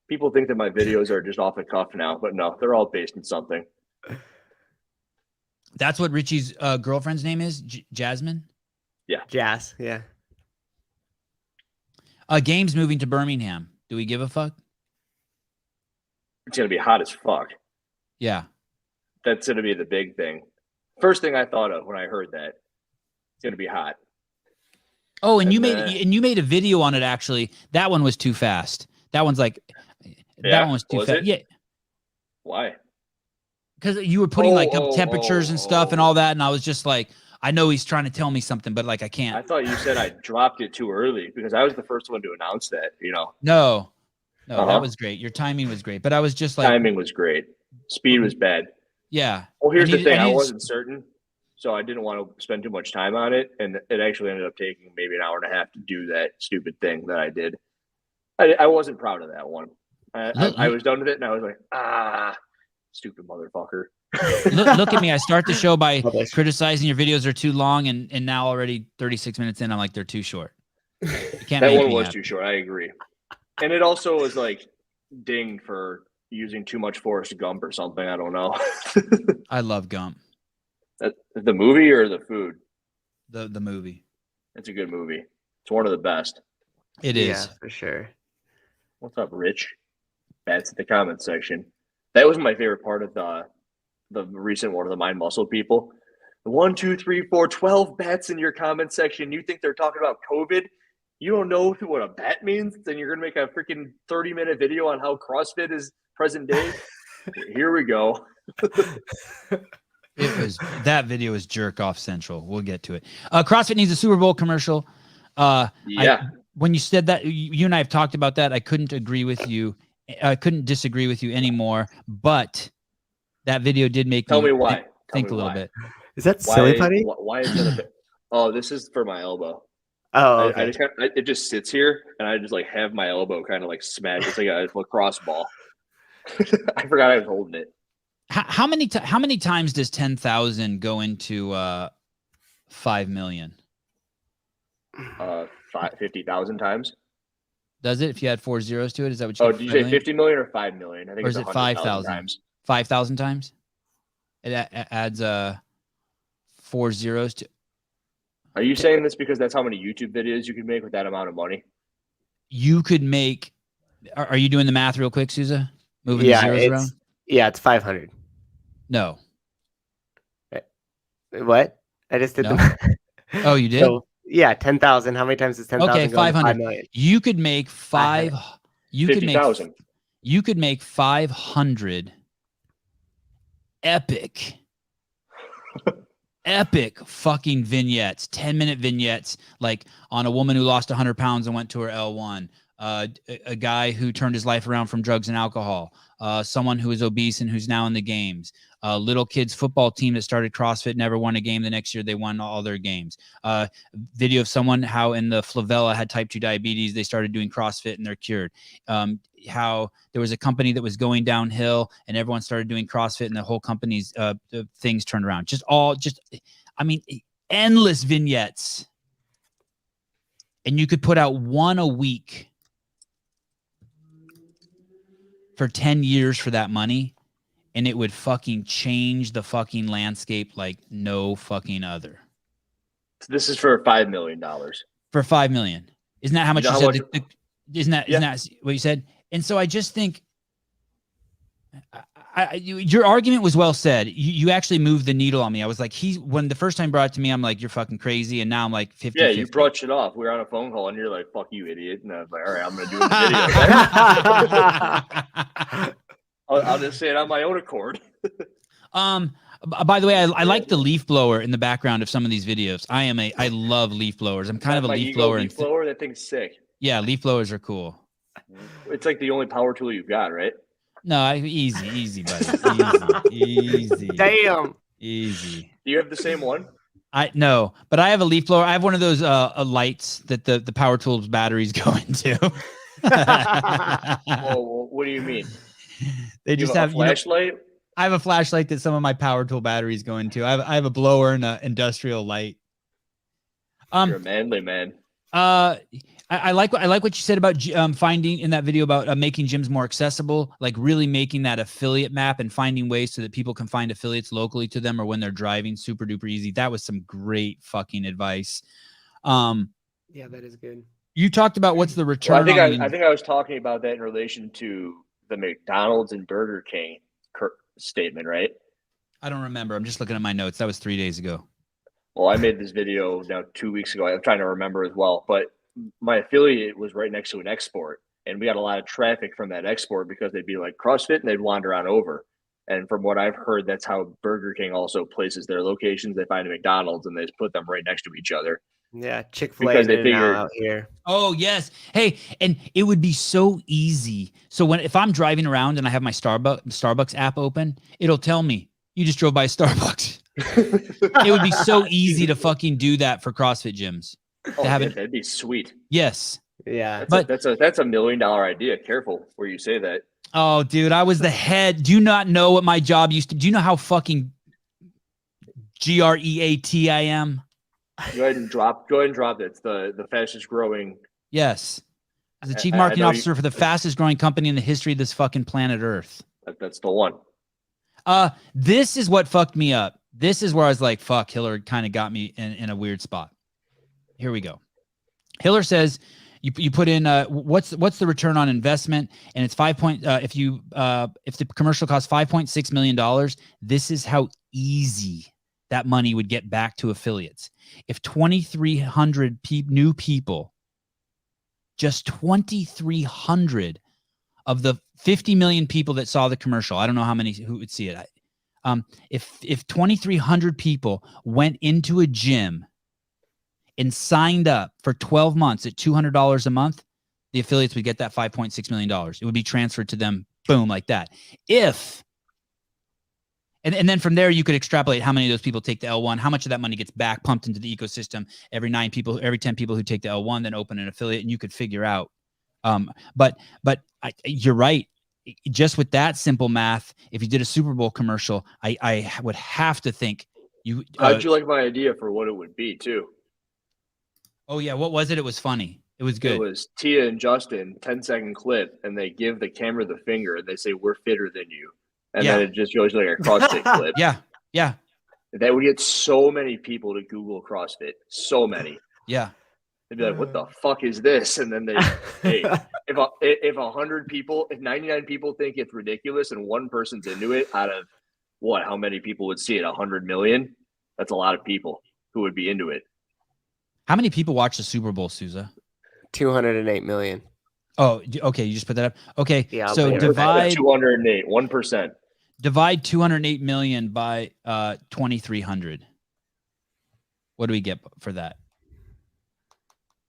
People think that my videos are just off the cuff now, but no, they're all based in something. That's what Richie's girlfriend's name is? Jasmine? Yeah. Jazz, yeah. Game's moving to Birmingham. Do we give a fuck? It's going to be hot as fuck. Yeah. That's going to be the big thing. First thing I thought of when I heard that, it's going to be hot. Oh, and you made a video on it, actually. That one was too fast. That one's like, that one was too fast. Yeah. Why? Because you were putting up temperatures and stuff and all that, and I was just like, I know he's trying to tell me something, but like I can't. I thought you said I dropped it too early because I was the first one to announce that. No, that was great. Your timing was great, but I was just like, timing was great. Speed was bad. Yeah. Well, here's the thing: I wasn't certain, so I didn't want to spend too much time on it, and it actually ended up taking maybe an hour and a half to do that stupid thing that I did. I wasn't proud of that one. I was done with it, and I was like, stupid motherfucker. look at me. I start the show by criticizing your videos are too long, and now already 36 minutes in, I'm like, they're too short. You can't that make one me was happy. too short. I agree. And it also was like dinged for using too much Forrest Gump or something. I don't know. I love Gump. The movie or the food? The movie. It's a good movie. It's one of the best. It is. Yeah, for sure. What's up, Rich? That's in the comment section. That was my favorite part of the recent one of the Mind Muscle people. 1, 2, 3, 4, 12 bats in your comment section. You think they're talking about COVID? You don't know what a bat means? Then you're gonna make a freaking 30-minute video on how CrossFit is present day. Here we go. That video is jerk off central. We'll get to it. CrossFit needs a Super Bowl commercial. Yeah. When you said that, you and I have talked about that. I couldn't agree with you. I couldn't disagree with you anymore. But that video did make me why. Think a little bit. Is that silly putty? Why is it a bit? Oh, this is for my elbow. Oh, okay. It just sits here, and I just like have my elbow kind of like smashed. It's like a lacrosse ball. I forgot I was holding it. How many times does 10,000 go into 5 million? 50,000 times. Does it? If you add 4 zeros to it, is that what you? Oh, did you say 50 million or 5 million? I think or it's is it 5,000 times. 5,000 times. It adds 4 zeros to. Are you saying this because that's how many YouTube videos you could make with that amount of money? You could make. Are you doing the math real quick, Souza? Moving the zeros around? Yeah, it's 500. No. What? I just did No? the. Oh, you did? So, yeah, 10,000. How many times is 10,000? Okay, 500. 5 million. You could make 5. You could make 50,000. You could make 500 epic fucking vignettes, 10-minute vignettes, like on a woman who lost 100 pounds and went to her L1, a guy who turned his life around from drugs and alcohol, someone who is obese and who's now in the games, a little kids football team that started CrossFit, never won a game. The next year they won all their games. Video of someone how in the favela had type 2 diabetes. They started doing CrossFit and they're cured. How there was a company that was going downhill and everyone started doing CrossFit and the whole company's things turned around. I mean, endless vignettes. And you could put out one a week for 10 years for that money. and it would fucking change the fucking landscape like no fucking other. This is for $5 million. For $5 million. Isn't that how much You know you how said? much- Isn't that what you said? And so I just think your argument was well said. You actually moved the needle on me. I was like, when the first time brought it to me, I'm like, you're fucking crazy. And now I'm like 50. Yeah, you brushed it off. We were on a phone call, and you're like, "Fuck you, idiot!" And I was like, "All right, I'm gonna do the video. I'll just say it on my own accord." By the way, I like the leaf blower in the background of some of these videos. I love leaf blowers. I'm kind of a My leaf Ego blower. leaf blower, that thing's sick. Yeah, leaf blowers are cool. It's like the only power tool you've got, right? No, easy, buddy. Easy. Damn. Easy. Do you have the same one? No, but I have a leaf blower. I have one of those lights that the power tools batteries go into. Well, what do you mean? They just have a flashlight. I have a flashlight that some of my power tool batteries go into. I have a blower and an industrial light. You're a manly man. I like what you said about finding in that video about making gyms more accessible, like really making that affiliate map and finding ways so that people can find affiliates locally to them or when they're driving super duper easy. That was some great fucking advice. Yeah, that is good. You talked about what's the return. Well, I think I was talking about that in relation to the McDonald's and Burger King statement, right? I don't remember. I'm just looking at my notes. That was 3 days ago. Well, I made this video now 2 weeks ago. I'm trying to remember as well, but my affiliate was right next to an export, and we got a lot of traffic from that export because they'd be like CrossFit and they'd wander on over. And from what I've heard, that's how Burger King also places their locations. They find a McDonald's and they just put them right next to each other. Yeah, Chick-fil-A Because they figure out here. Oh yes. Hey, and it would be so easy. So if I'm driving around and I have my Starbucks app open, it'll tell me you just drove by a Starbucks. It would be so easy to fucking do that for CrossFit gyms. Oh, have yeah, it. that'd be sweet. Yes. Yeah. That's a $1 million idea. Careful where you say that. Oh, dude, I was the head. Do you not know what my job used to? Do you know how fucking GREAT I am? Go ahead and drop it. It's the fastest growing. Yes. As the chief I marketing know officer for the fastest growing company in the history of this fucking planet Earth. That's the one. This is what fucked me up. This is where I was like, fuck, Hiller kind of got me in a weird spot. Here we go. Hiller says you put in what's the return on investment, and it's if the commercial costs $5.6 million, this is how easy that money would get back to affiliates. If 2,300 new people, just 2,300 of the 50 million people that saw the commercial, I don't know how many who would see it. If 2,300 people went into a gym and signed up for 12 months at $200 a month, the affiliates would get that $5.6 million. It would be transferred to them, boom, like that. And then from there, you could extrapolate how many of those people take the L1, how much of that money gets back pumped into the ecosystem. Every 10 people who take the L1 then open an affiliate, and you could figure out. But you're right. Just with that simple math, if you did a Super Bowl commercial, I would have to think you. How'd you like my idea for what it would be too? Oh yeah, what was it? It was funny. It was good. It was Tia and Justin, 10-second clip, and they give the camera the finger and they say, "We're fitter than you," and then it just goes like a CrossFit clip. Yeah. That would get so many people to Google CrossFit. So many. Yeah. They'd be like, "What the fuck is this?" And then hey, if 100 people, if 99 people think it's ridiculous and one person's into it, out of what? How many people would see it? 100 million? That's a lot of people who would be into it. How many people watch the Super Bowl, Souza? 208 million. Oh, okay. You just put that up. Okay. Yeah. So divide 208, 1%. Divide 208 million by 2,300. What do we get for that?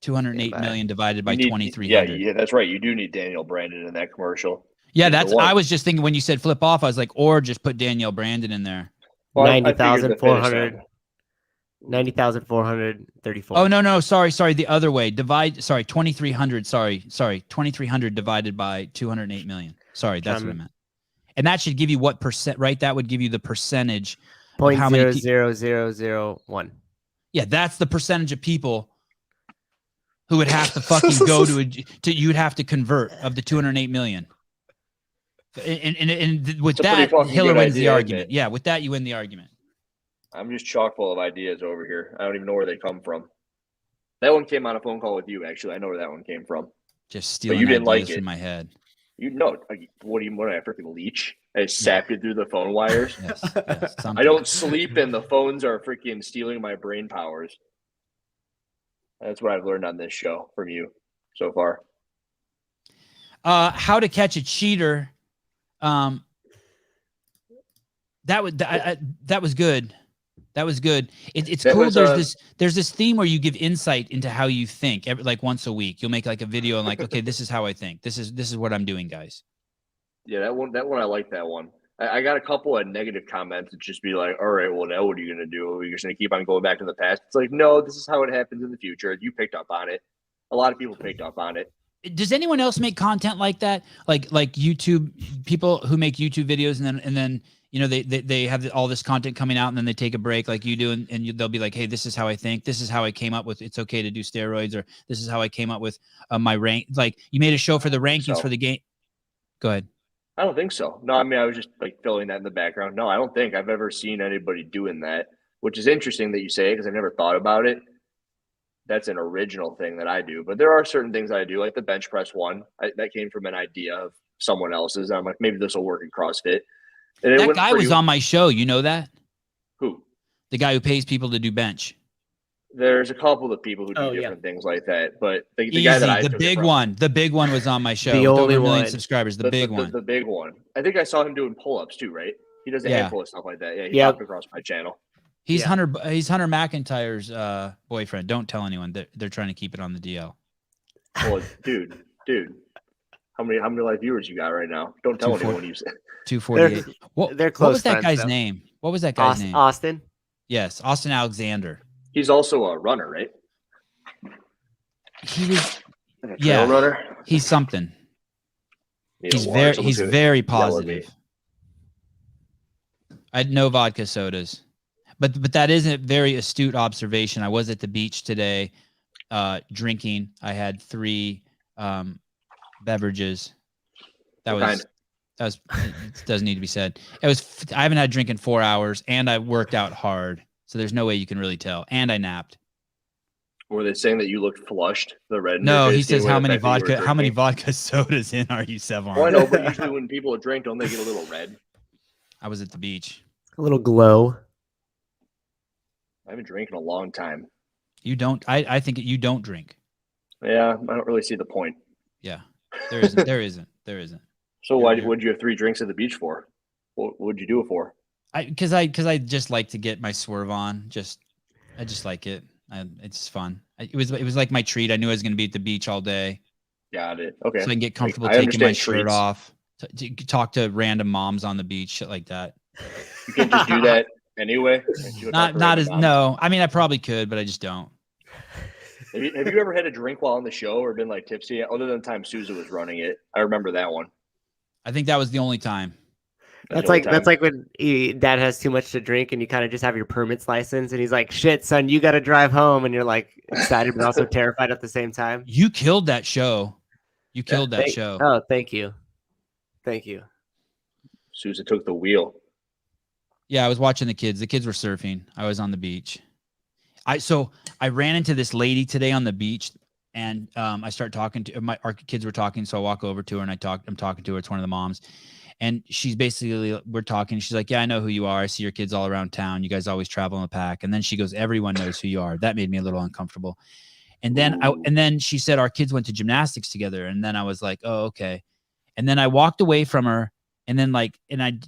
208 million divided by 2,300. Yeah, that's right. You do need Danielle Brandon in that commercial. Yeah, I was just thinking when you said flip off, I was like, or just put Danielle Brandon in there. Well, 90,400. 90,434. Oh no, sorry, the other way. 2,300. Sorry, 2,300 divided by 208 million. Sorry, that's what I meant. And that should give you what percent, right? That would give you the percentage. 0.00001. Yeah, that's the percentage of people who would have to fucking go to you'd have to convert of the 208 million. And with It's a pretty that, fucking Hiller good wins the idea, isn't argument. it? Yeah, with that, you win the argument. I'm just chock full of ideas over here. I don't even know where they come from. That one came on a phone call with you, actually. I know where that one came from. Just But stealing you didn't ideas like from it. my head. You know, what am I, freaking leech? I sapped it through the phone wires. Yes, I something. don't sleep, and the phones are freaking stealing my brain powers. That's what I've learned on this show from you so far. How to catch a cheater. That was good. That was good. It's That cool. was, There's this theme where you give insight into how you think. Like once a week, you'll make like a video and like, okay, this is how I think. This is what I'm doing, guys. Yeah, that one I like that one. I got a couple of negative comments that just be like, all right, well, now what are you going to do? You're just going to keep on going back to the past. It's like, no, this is how it happens in the future. You picked up on it. A lot of people picked up on it. Does anyone else make content like that? Like YouTube people who make YouTube videos and then you know they have all this content coming out and then they take a break like you do and they'll be like, hey, this is how I think. This is how I came up with it's okay to do steroids, or this is how I came up with my rank. Like you made a show for the rankings for the game. Go ahead. I don't think so. No, I mean, I was just like filling that in the background. No, I don't think I've ever seen anybody doing that, which is interesting that you say because I never thought about it. That's an original thing that I do. But there are certain things I do, like the bench press one. That came from an idea of someone else's. I'm like, maybe this will work in CrossFit. And that guy was on my show. You know that? Who? The guy who pays people to do bench. There's a couple of people who do different things like that. But the guy that I the big one was on my show. The only over 1 million one. subscribers. The big one. The big one. I think I saw him doing pull-ups too, right? He does a handful of stuff like that. Yeah, he popped across my channel. He's Hunter McIntyre's boyfriend. Don't tell anyone. They're trying to keep it on the DL. Well, dude, how many live viewers you got right now? Don't tell anyone you said. 248. They're close. What was that friends, guy's though. name? What was that guy's name? Austin. Yes, Austin Alexander. He's also a runner, right? He was. A trail runner. He's something. He's very positive. I had no vodka sodas, but that is a very astute observation. I was at the beach today, drinking. I had 3 beverages. It doesn't need to be said. I haven't had a drink in 4 hours, and I worked out hard, so there's no way you can really tell. And I napped. Were they saying that you looked flushed? The red. No, he says how many vodka sodas in are you, Sevan? Well, I know, but usually when people drink, don't they get a little red? I was at the beach. A little glow. I haven't drank in a long time. You don't. I think you don't drink. Yeah, I don't really see the point. Yeah, there isn't. So why would you have 3 drinks at the beach for? What would you do it for? Because I just like to get my swerve on. I just like it. It's fun. It was like my treat. I knew I was going to be at the beach all day. Got it. Okay. So I can get comfortable taking my shirt off, to talk to random moms on the beach, shit like that. You can just do that anyway. No. I mean, I probably could, but I just don't. Have you ever had a drink while on the show or been like tipsy? Other than the time Sousa was running it, I remember that one. I think that was the only time. That's like when dad has too much to drink and you kind of just have your permits license and he's like, shit, son, you got to drive home. And you're like excited, but also terrified at the same time. You killed that show. Show. Oh, thank you. Thank you. Sousa took the wheel. Yeah, I was watching the kids. The kids were surfing. I was on the beach. I ran into this lady today on the beach, and I start talking to our kids were talking. So I walk over to her and I'm talking to her. It's one of the moms. And she's basically, we're talking. She's like, yeah, I know who you are. I see your kids all around town. You guys always travel in a pack. And then she goes, everyone knows who you are. That made me a little uncomfortable. And then she said, our kids went to gymnastics together. And then I was like, oh, okay. And then I walked away from her and I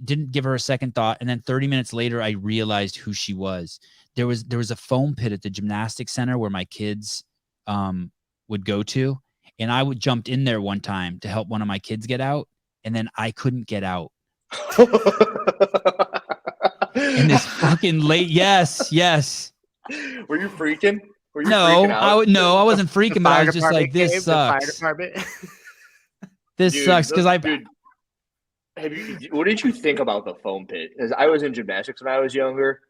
didn't give her a second thought. And then 30 minutes later, I realized who she was. There was a foam pit at the gymnastics center where my kids would go to. And I jumped in there one time to help one of my kids get out. And then I couldn't get out. And this fucking late, yes. Were you freaking? No, I wasn't freaking, but I was just like, this sucks. The fire department. This sucks because what did you think about the foam pit? Because I was in gymnastics when I was younger,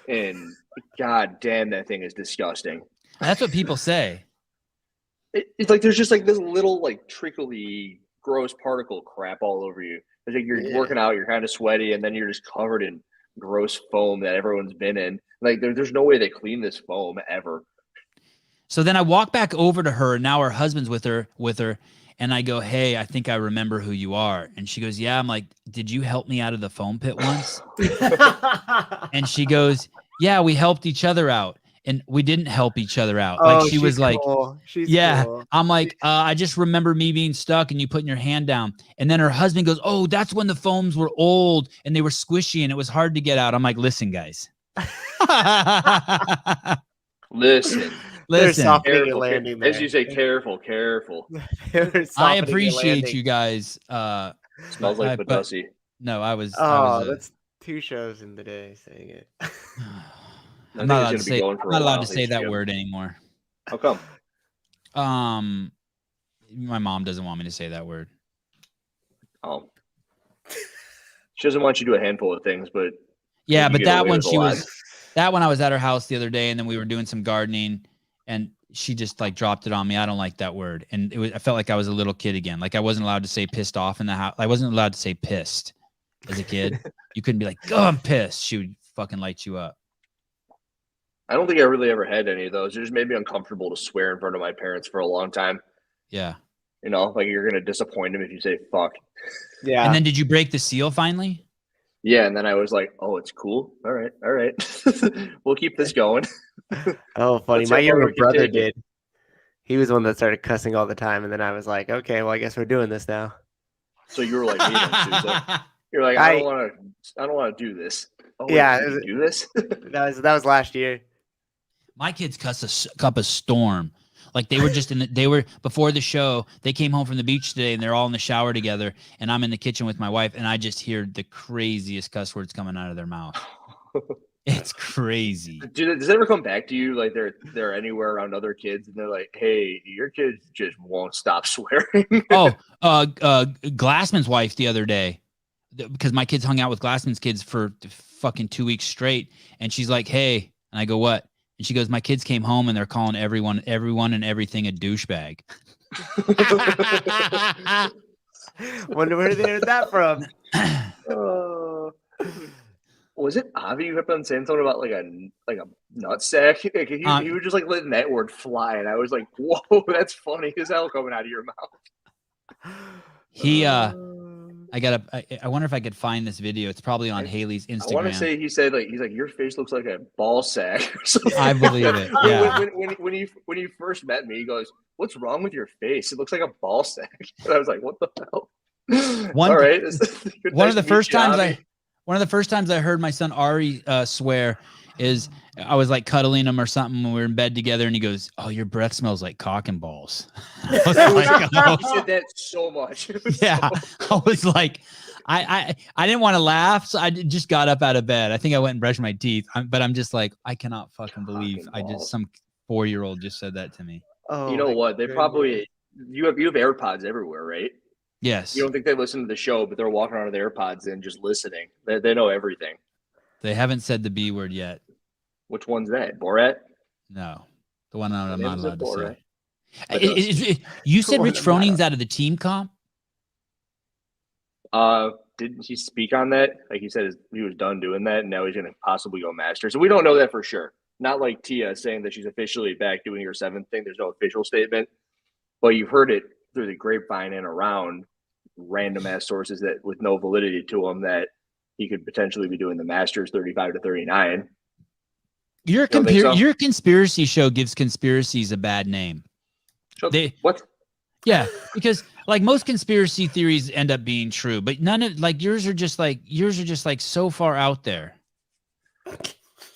and god damn, that thing is disgusting. That's what people say. It's like there's just like this little like trickly gross particle crap all over you. It's like you're working out, you're kind of sweaty, and then you're just covered in gross foam that everyone's been in. Like there's no way they clean this foam ever. So then I walk back over to her, and now her husband's with her, and I go, "Hey, I think I remember who you are." And she goes, "Yeah." I'm like, "Did you help me out of the foam pit once?" And she goes, "Yeah, we helped each other out." And we didn't help each other out. Like she was like, cool. She's yeah. cool. I'm like, I just remember me being stuck and you putting your hand down. And then her husband goes, "Oh, that's when the foams were old and they were squishy and it was hard to get out." I'm like, "Listen, guys." Listen. Careful, landing there. As you say, careful. I appreciate you guys. Smells like Badussi. No, I was. That's 2 shows in the day saying it. I'm not allowed to say that word anymore. How come? My mom doesn't want me to say that word. Oh. She doesn't want you to do a handful of things, but yeah, but that one I was at her house the other day, and then we were doing some gardening, and she just like dropped it on me. I don't like that word, and I felt like I was a little kid again. Like I wasn't allowed to say pissed off in the house. I wasn't allowed to say pissed as a kid. You couldn't be like, "Oh, I'm pissed." She would fucking light you up. I don't think I really ever had any of those. It just made me uncomfortable to swear in front of my parents for a long time. Yeah. You know, like you're going to disappoint them if you say fuck. Yeah. And then did you break the seal finally? Yeah. And then I was like, "Oh, it's cool. All right. We'll keep this going." Oh, funny. That's My how far younger we can brother take it. did. He was the one that started cussing all the time. And then I was like, "Okay, well, I guess we're doing this now." So you were like, me then, Tuesday. You're like, I don't want to do this. Oh, wait, Yeah, you do this. that was last year. My kids cuss up a storm. Like they were just before the show, they came home from the beach today and they're all in the shower together. And I'm in the kitchen with my wife and I just hear the craziest cuss words coming out of their mouth. It's crazy. Does it ever come back to you? Like they're anywhere around other kids and they're like, "Hey, your kids just won't stop swearing." Glassman's wife the other day, because my kids hung out with Glassman's kids for fucking 2 weeks straight. And she's like, "Hey," and I go, "What?" And she goes, "My kids came home and they're calling everyone and everything a douchebag." Wonder where they heard that from. Was it Avi who kept on saying something about like a nutsack? He was just like letting that word fly, and I was like, "Whoa, that's funny as hell coming out of your mouth." I wonder if I could find this video. It's probably on Haley's Instagram. I want to say he's like your face looks like a ball sack or something. I believe it. Yeah. When you first met me, he goes, "What's wrong with your face? It looks like a ball sack." And I was like, "What the hell?" All right. One of the first times I heard my son Ari swear is I was like cuddling him or something when we were in bed together, and he goes, "Oh, your breath smells like cock and balls." I was like, "Oh." He said that so much. Yeah, I was like, I didn't want to laugh, so I just got up out of bed. I think I went and brushed my teeth, but I'm just like, I cannot fucking believe some 4-year-old just said that to me. Oh, you know what? They probably you have AirPods everywhere, right? Yes. You don't think they listen to the show, but they're walking around with AirPods and just listening. They know everything. They haven't said the B word yet. Which one's that? Borat? No, the one I'm not allowed to say. You said Rich Froning's out of the team comp? Didn't he speak on that? Like he said he was done doing that, and now he's going to possibly go Masters. So we don't know that for sure. Not like Tia saying that she's officially back doing her 7th thing. There's no official statement, but you've heard it through the grapevine and around random ass sources that with no validity to them that he could potentially be doing the Masters 35 to 39. Your conspiracy show gives conspiracies a bad name. What? Yeah, because like most conspiracy theories end up being true, but none of like yours are just like so far out there.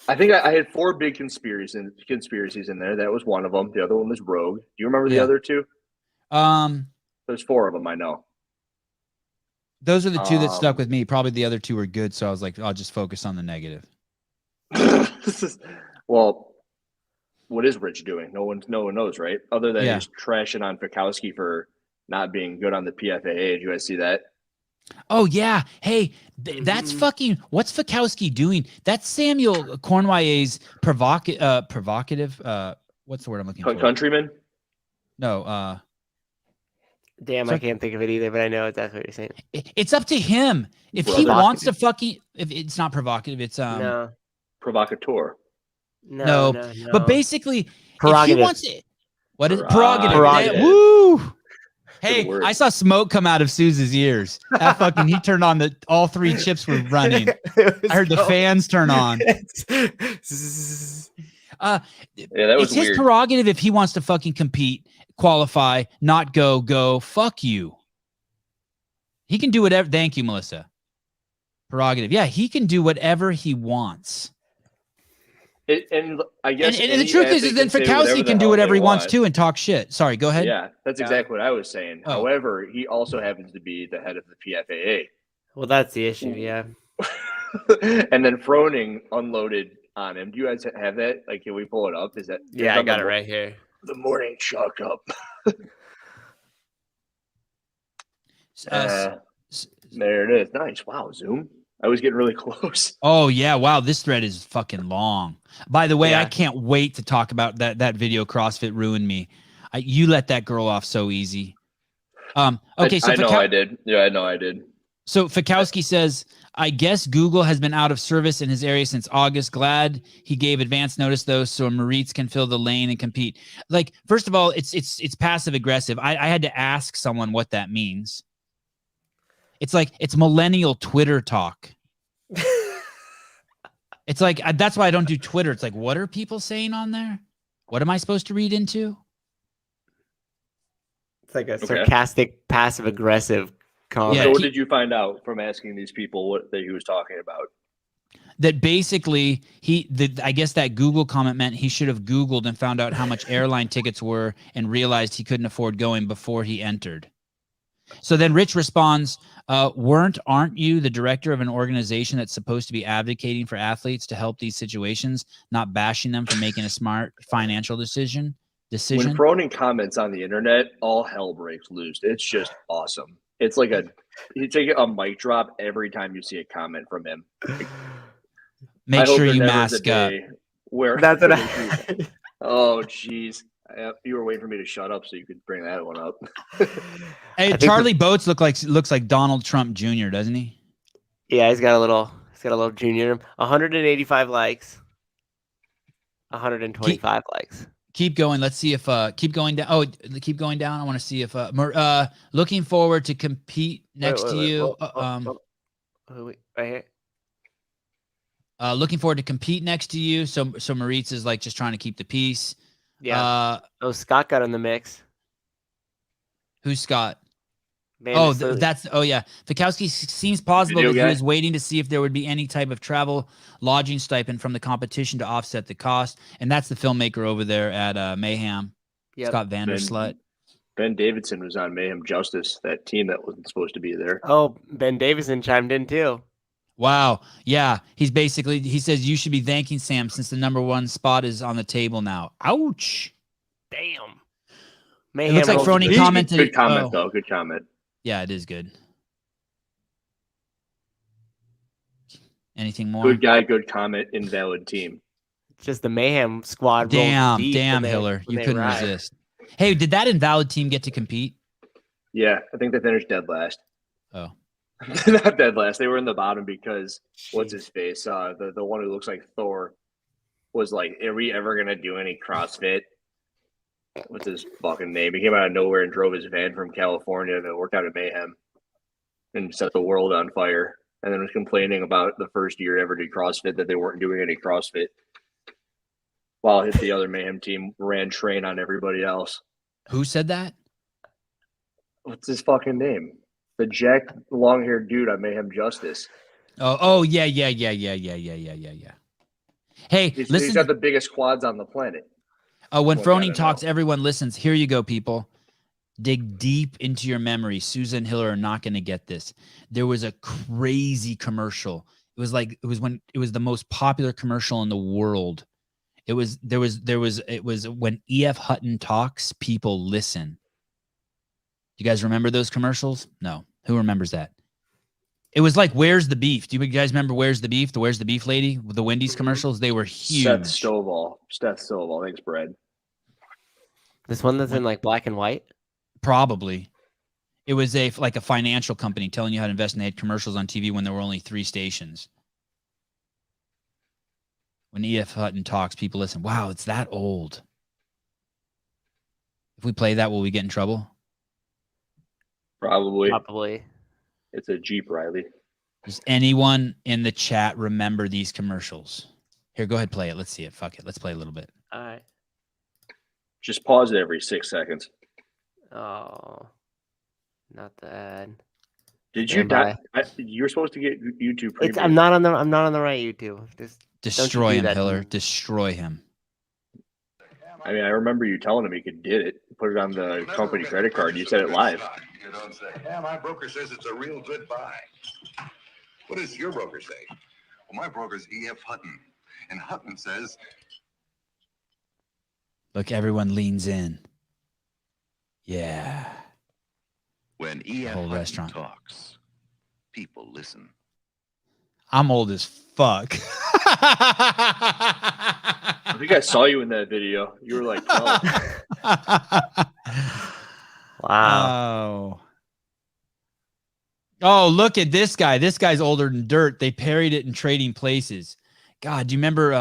I think I had 4 big conspiracies in there. That was one of them. The other one was Rogue. Do you remember the other 2? There's 4 of them. I know. Those are the 2 that stuck with me. Probably the other 2 were good, so I was like, I'll just focus on the negative. Well, what is Rich doing? No one knows, right? Other than he's trashing on Fikowski for not being good on the PFAA. Did you guys see that? Oh yeah. Hey, that's fucking. What's Fikowski doing? That's Samuel Cornway's provocative. What's the word I'm looking for? Countryman. No. Damn, So- I can't think of it either, but I know exactly what you're saying. It's up to him. If he Brother. wants to fucking, if it's not provocative, it's No, Provocateur. no, No. no. But basically, if he Prerogative. wants to, what is Prerogative. prerogative? Woo! Hey, word. I saw smoke come out of Sousa's ears. That fucking he turned on all 3 chips were running. I heard the fans turn on. Yeah, that It's was his weird. prerogative if he wants to fucking compete, qualify, not go. Fuck you. He can do whatever. Thank you, Melissa. Prerogative. Yeah, he can do whatever he wants. And I guess And the any truth is athlete then can say whatever Fikowski the can do hell whatever they he wants want. to and talk shit. Sorry, go ahead. Yeah, that's Yeah. exactly what I was saying. Oh. However, he also happens to be the head of the PFAA. Well, that's the issue. Yeah. And then Froning unloaded on him. Do you guys have that? Like, can we pull it up? Is that? Yeah, I got it right here. The morning chalk up. Uh, There it is. Nice. Wow, Zoom. I was getting really close. Oh yeah, wow, this thread is fucking long. By the way, Yeah. I can't wait to talk about that video. CrossFit ruined me. You let that girl off so easy. Okay, so I know I did. Yeah, I know I did. So Fikowski says, I guess Google has been out of service in his area since August. Glad he gave advance notice though, so Moritz can fill the lane and compete. Like, first of all, it's passive aggressive. I had to ask someone what that means. It's like it's millennial Twitter talk. It's like that's why I don't do Twitter. It's like, what are people saying on there? What am I supposed to read into? It's like a sarcastic, passive aggressive comment. Yeah, So what did you find out from asking these people what that he was talking about? That basically I guess that Google comment meant he should have Googled and found out how much airline tickets were and realized he couldn't afford going before he entered. So then Rich responds, aren't you the director of an organization that's supposed to be advocating for athletes to help these situations, not bashing them for making a smart financial decision? When Froning comments on the internet, all hell breaks loose. It's just awesome. It's like a mic drop every time you see a comment from him. Make sure you mask up. Where That's what I. Oh, jeez. You were waiting for me to shut up so you could bring that one up. Hey, Charlie Boats looks like Donald Trump Jr., doesn't he? Yeah, he's got a little junior. 185 likes. 125 likes. Keep going. Let's see if keep going down. Oh, keep going down. I want to see if looking forward to compete next to you. Wait, right here. Looking forward to compete next to you. So Moritz is like just trying to keep the peace. Yeah. Scott got in the mix. Who's Scott? Man, yeah. Fikowski seems plausible Video that he guy? was waiting to see if there would be any type of travel lodging stipend from the competition to offset the cost. And that's the filmmaker over there at Mayhem, Scott Vanderslut. Ben Davidson was on Mayhem Justice, that team that wasn't supposed to be there. Oh, Ben Davison chimed in too. Wow. Yeah. He says you should be thanking Sam since the #1 spot is on the table now. Ouch. Damn. It looks like Froning commented. Good comment, though. Good comment. Yeah, it is good. Anything more? Good guy, good comment, invalid team. Just the Mayhem squad. Damn, Hiller. You couldn't resist. Hey, did that invalid team get to compete? Yeah, I think they finished dead last. Oh. Not dead last. They were in the bottom because what's his face? The one who looks like Thor was like, "Are we ever gonna do any CrossFit?" What's his fucking name? He came out of nowhere and drove his van from California to work out at Mayhem and set the world on fire. And then was complaining about the first year ever did CrossFit that they weren't doing any CrossFit. While the other Mayhem team ran train on everybody else. Who said that? What's his fucking name? The Jack long-haired dude on Mayhem Justice. Oh yeah. Hey, He's listen. got the biggest quads on the planet. When Well, Froning I don't talks, know. everyone listens. Here you go, people. Dig deep into your memory. Sousa and Hiller are not going to get this. There was a crazy commercial. It was when it was the most popular commercial in the world. It was when E.F. Hutton talks, people listen. You guys remember those commercials? No. Who remembers that? It was like, Where's the Beef? Do you guys remember Where's the Beef? The Where's the Beef lady? The Wendy's commercials? They were huge. Seth Stovall. Thanks, Brad. This one that's in like black and white. Probably. It was like a financial company telling you how to invest, and they had commercials on TV when there were only 3 stations. When E.F. Hutton talks, people listen. Wow, it's that old. If we play that, will we get in trouble? Probably. It's a Jeep, Riley. Does anyone in the chat remember these commercials? Here, go ahead, play it. Let's see it. Fuck it. Let's play a little bit. All right. Just pause it every 6 seconds. Oh, not the ad. Did you die? You're supposed to get YouTube Premium. I'm not on the right YouTube. Just destroy him, Hiller. Destroy him. I mean, I remember you telling him he could get it. Put it on the company credit card. You said it live. You don't say. Yeah, my broker says it's a real good buy. What does your broker say? Well, my broker's E.F. Hutton, and Hutton says. Look, everyone leans in. Yeah. When E.F. Hutton talks, people listen. I'm old as fuck. I think I saw you in that video. You were like, 12. Wow. Oh, look at this guy. This guy's older than dirt. They parried it in Trading Places. God, do you remember?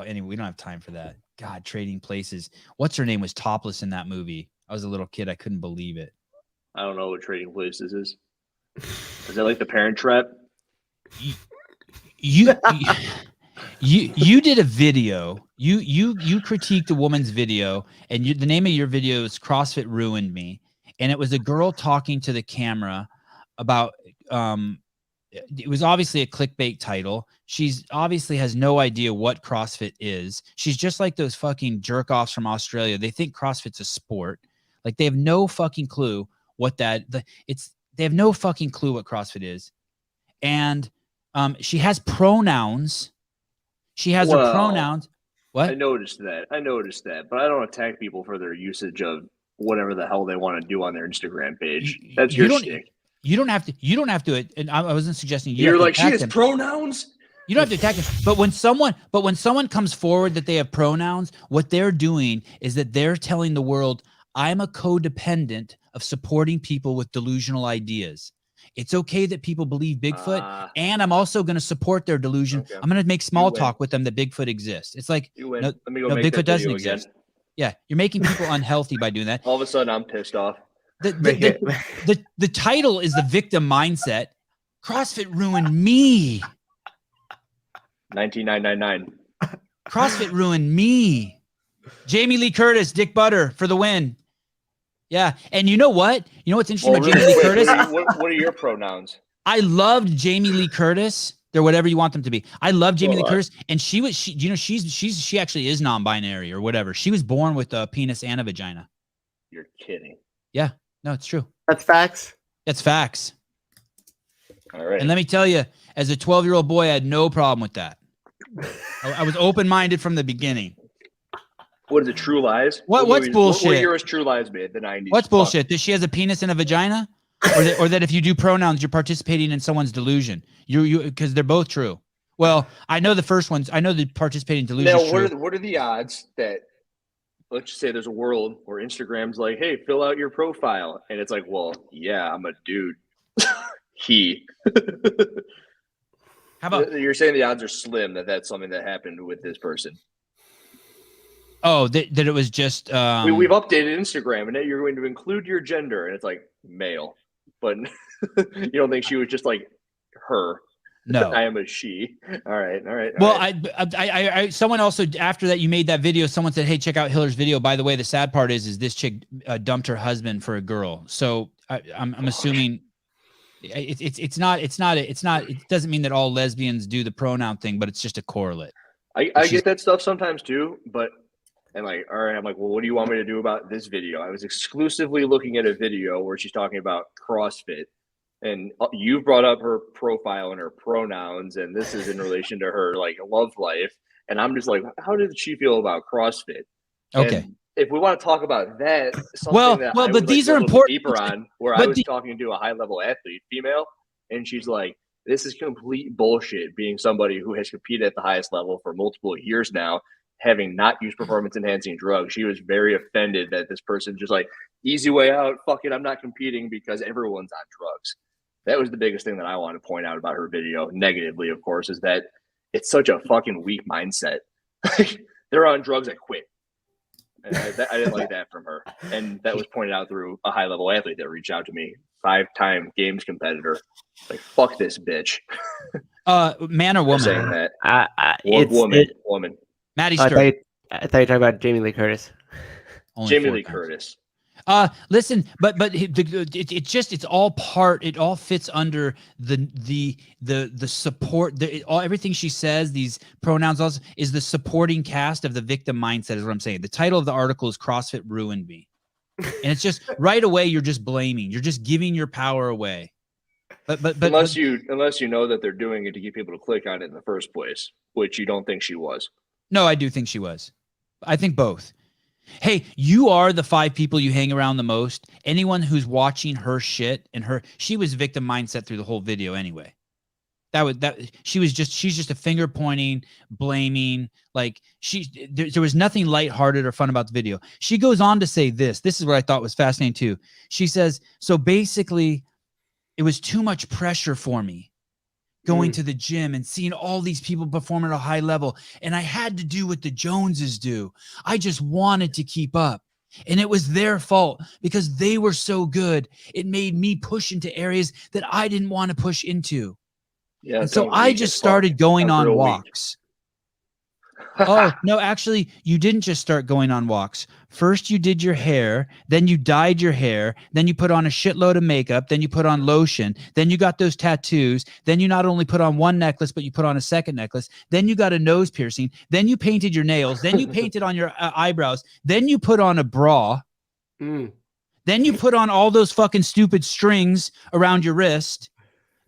Anyway, we don't have time for that. God, Trading Places. What's her name was topless in that movie. I was a little kid. I couldn't believe it. I don't know what Trading Places is. Is that like the Parent Trap? You did a video. You critiqued a woman's video, and the name of your video is CrossFit Ruined Me, and it was a girl talking to the camera about it was obviously a clickbait title. She's obviously has no idea what CrossFit is. She's just like those fucking jerk offs from Australia. They think CrossFit's a sport. Like they have no fucking clue what they have no fucking clue what CrossFit is. And she has pronouns. She has her pronouns. What? I noticed that, but I don't attack people for their usage of whatever the hell they want to do on their Instagram page. That's your shtick. You don't have to. And I wasn't suggesting you're like, she has pronouns. You don't have to attack them. But when someone comes forward that they have pronouns, what they're doing is that they're telling the world, I'm a codependent of supporting people with delusional ideas. It's okay that people believe Bigfoot, and I'm also going to support their delusion. Okay. I'm going to make small talk with them that Bigfoot exists. It's like, no, let me go make Bigfoot doesn't exist. Again. Yeah, you're making people unhealthy by doing that. All of a sudden, I'm pissed off. The title is the victim mindset. CrossFit ruined me. 19999. CrossFit ruined me. Jamie Lee Curtis, Dick Butter for the win. Yeah, and you know what? You know what's interesting about Jamie Lee Curtis? What are your pronouns? I loved Jamie Lee Curtis. They're whatever you want them to be. I love Jamie Lee Curtis, and she actually is non-binary or whatever. She was born with a penis and a vagina. You're kidding. Yeah, no, it's true. That's facts. That's facts. All right. And let me tell you, as a 12-year-old boy, I had no problem with that. I was open-minded from the beginning. What is it, True Lies? What's bullshit? What year was True Lies made? The 90s. What's bullshit? That she has a penis and a vagina? or that if you do pronouns, you're participating in someone's delusion. Because they're both true. Well, I know the first ones. I know the participating delusion. Now, what are the odds that, let's just say there's a world where Instagram's like, hey, fill out your profile. And it's like, well, yeah, I'm a dude. He. How about you're saying the odds are slim that that's something that happened with this person? Oh, that it was just we've updated Instagram, and that you're going to include your gender, and it's like male, but you don't think she was just like her? No, I am a she. All right. Well, I someone also after that you made that video. Someone said, "Hey, check out Hiller's video." By the way, the sad part is this chick dumped her husband for a girl. So I'm assuming it's not. It doesn't mean that all lesbians do the pronoun thing, but it's just a correlate. I get that stuff sometimes too, but. And like, all right, I'm like, well, what do you want me to do about this video? I was exclusively looking at a video where she's talking about CrossFit, and you brought up her profile and her pronouns, and this is in relation to her like love life. And I'm just like, how did she feel about CrossFit? Okay. And if we want to talk about that, but these are important. Deeper on where I was talking to a high level athlete, female, and she's like, this is complete bullshit. Being somebody who has competed at the highest level for multiple years now. having not used performance enhancing drugs. She was very offended that this person just like, easy way out, fuck it, I'm not competing because everyone's on drugs. That was the biggest thing that I want to point out about her video, negatively, of course, is that it's such a fucking weak mindset. They're on drugs, I quit. And I didn't like that from her. And that was pointed out through a high-level athlete that reached out to me, 5-time games competitor. Like, fuck this bitch. Man or woman? Saying that. Woman. Maddie I Stewart. thought you were talking about Jamie Lee Curtis. Only Jamie 4 Lee times. Curtis. Listen, but it's all part. It all fits under the support. Everything she says, these pronouns, also is the supporting cast of the victim mindset. Is what I'm saying. The title of the article is "CrossFit Ruined Me," and it's just right away. You're just blaming. You're just giving your power away. But unless you know that they're doing it to get people to click on it in the first place, which you don't think she was. No, I do think she was. I think both. Hey, you are the 5 people you hang around the most. Anyone who's watching her shit and she was victim mindset through the whole video anyway. She's just a finger pointing, blaming. Like there was nothing lighthearted or fun about the video. She goes on to say this. This is what I thought was fascinating too. She says, so basically it was too much pressure for me going to the gym and seeing all these people perform at a high level. And I had to do what the Joneses do. I just wanted to keep up. And it was their fault because they were so good. It made me push into areas that I didn't want to push into. Yeah. And so I just started going on walks. Oh, no, actually, you didn't just start going on walks. First, you did your hair, then you dyed your hair, then you put on a shitload of makeup, then you put on lotion, then you got those tattoos, then you not only put on one necklace, but you put on a second necklace, then you got a nose piercing, then you painted your nails, then you painted on your eyebrows, then you put on a bra, then you put on all those fucking stupid strings around your wrist.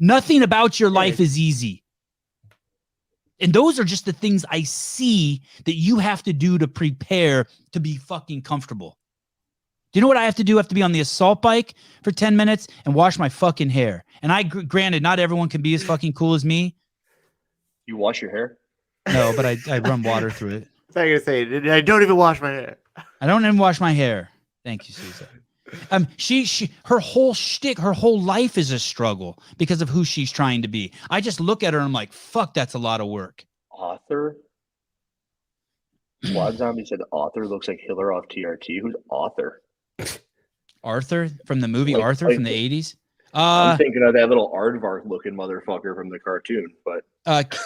Nothing about your life is easy. And those are just the things I see that you have to do to prepare to be fucking comfortable. Do you know what I have to do? I have to be on the assault bike for 10 minutes and wash my fucking hair. And granted, not everyone can be as fucking cool as me. You wash your hair? No, but I run water through it. I thought you were going to say, I don't even wash my hair. I don't even wash my hair. Thank you, Susan. Her whole shtick, her whole life is a struggle because of who she's trying to be. I just look at her and I'm like, fuck, that's a lot of work. Author? Squad Zombie said author looks like Hiller off TRT. Who's author? Arthur from the movie Arthur from the 80s? I'm thinking of that little aardvark looking motherfucker from the cartoon, but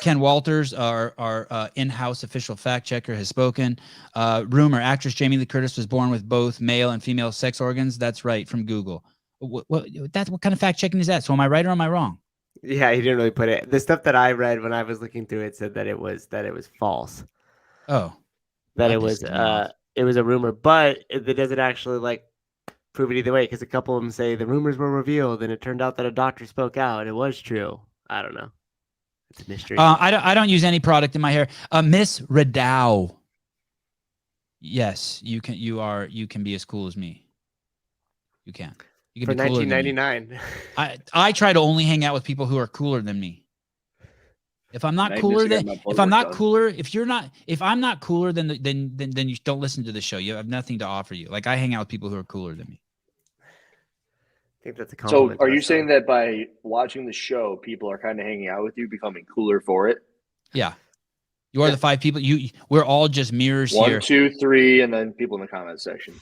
Ken Walters, our in-house official fact checker, has spoken. Rumor: actress Jamie Lee Curtis was born with both male and female sex organs. That's right, from Google. What kind of fact checking is that? So am I right or am I wrong? Yeah, he didn't really put it. The stuff that I read when I was looking through it said that it was false. Oh, that it was a rumor, but it doesn't actually prove it either way, because a couple of them say the rumors were revealed and it turned out that a doctor spoke out. It was true. I don't know. It's a mystery. I don't use any product in my hair. Miss Redow. Yes, you can be as cool as me. You can. You can for be cooler $19.99. I try to only hang out with people who are cooler than me. If I'm not cooler than, if I'm not cooler, if I'm not cooler then you don't listen to the show. You have nothing to offer you. Like, I hang out with people who are cooler than me. I think that's a compliment. So are you saying that by watching the show, people are kind of hanging out with you, becoming cooler for it? Yeah. You are the 5 people. We're all just mirrors 1, here. 2, 3, and then people in the comment section.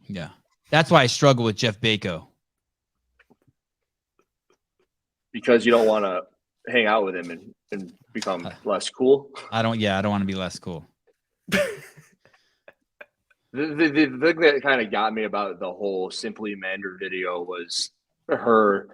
Yeah. That's why I struggle with Jeff Bako. Because you don't want to hang out with him and become less cool. I don't want to be less cool. The thing that kind of got me about the whole Simply Mander video was her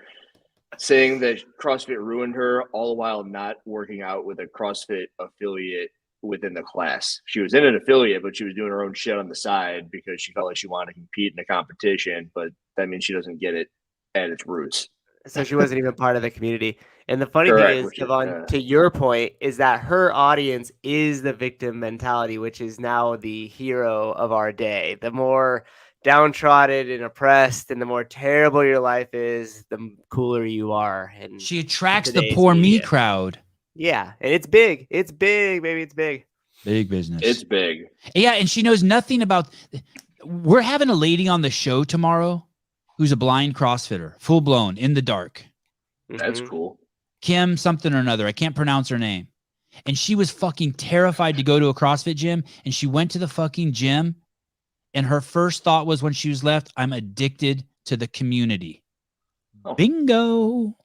saying that CrossFit ruined her, all the while not working out with a CrossFit affiliate within the class. She was in an affiliate, but she was doing her own shit on the side because she felt like she wanted to compete in a competition, but that means she doesn't get it at its roots. So she wasn't even part of the community. And the funny thing is, Sevan, to your point, is that her audience is the victim mentality, which is now the hero of our day. The more downtrodden and oppressed and the more terrible your life is, the cooler you are. And she attracts the poor me crowd. Yeah, and it's big. It's big, baby. It's big. Big business. It's big. Yeah, and she knows nothing about. We're having a lady on the show tomorrow who's a blind CrossFitter, full blown in the dark. That's cool. Kim something or another. I can't pronounce her name. And she was fucking terrified to go to a CrossFit gym. And she went to the fucking gym. And her first thought was when she was left, I'm addicted to the community. Oh. Bingo.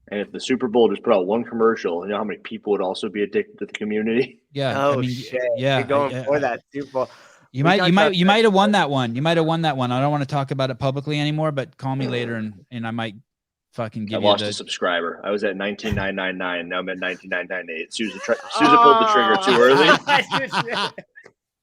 And if the Super Bowl just put out one commercial, you know how many people would also be addicted to the community? Yeah. Oh, I mean, shit. yeah. You're going for that Super Bowl. You might have won that one. You might have won that one. I don't want to talk about it publicly anymore, but call me later and I might fucking give I you lost a subscriber. I was at 19,999. Now I'm at 19,998. Susan pulled the trigger too early.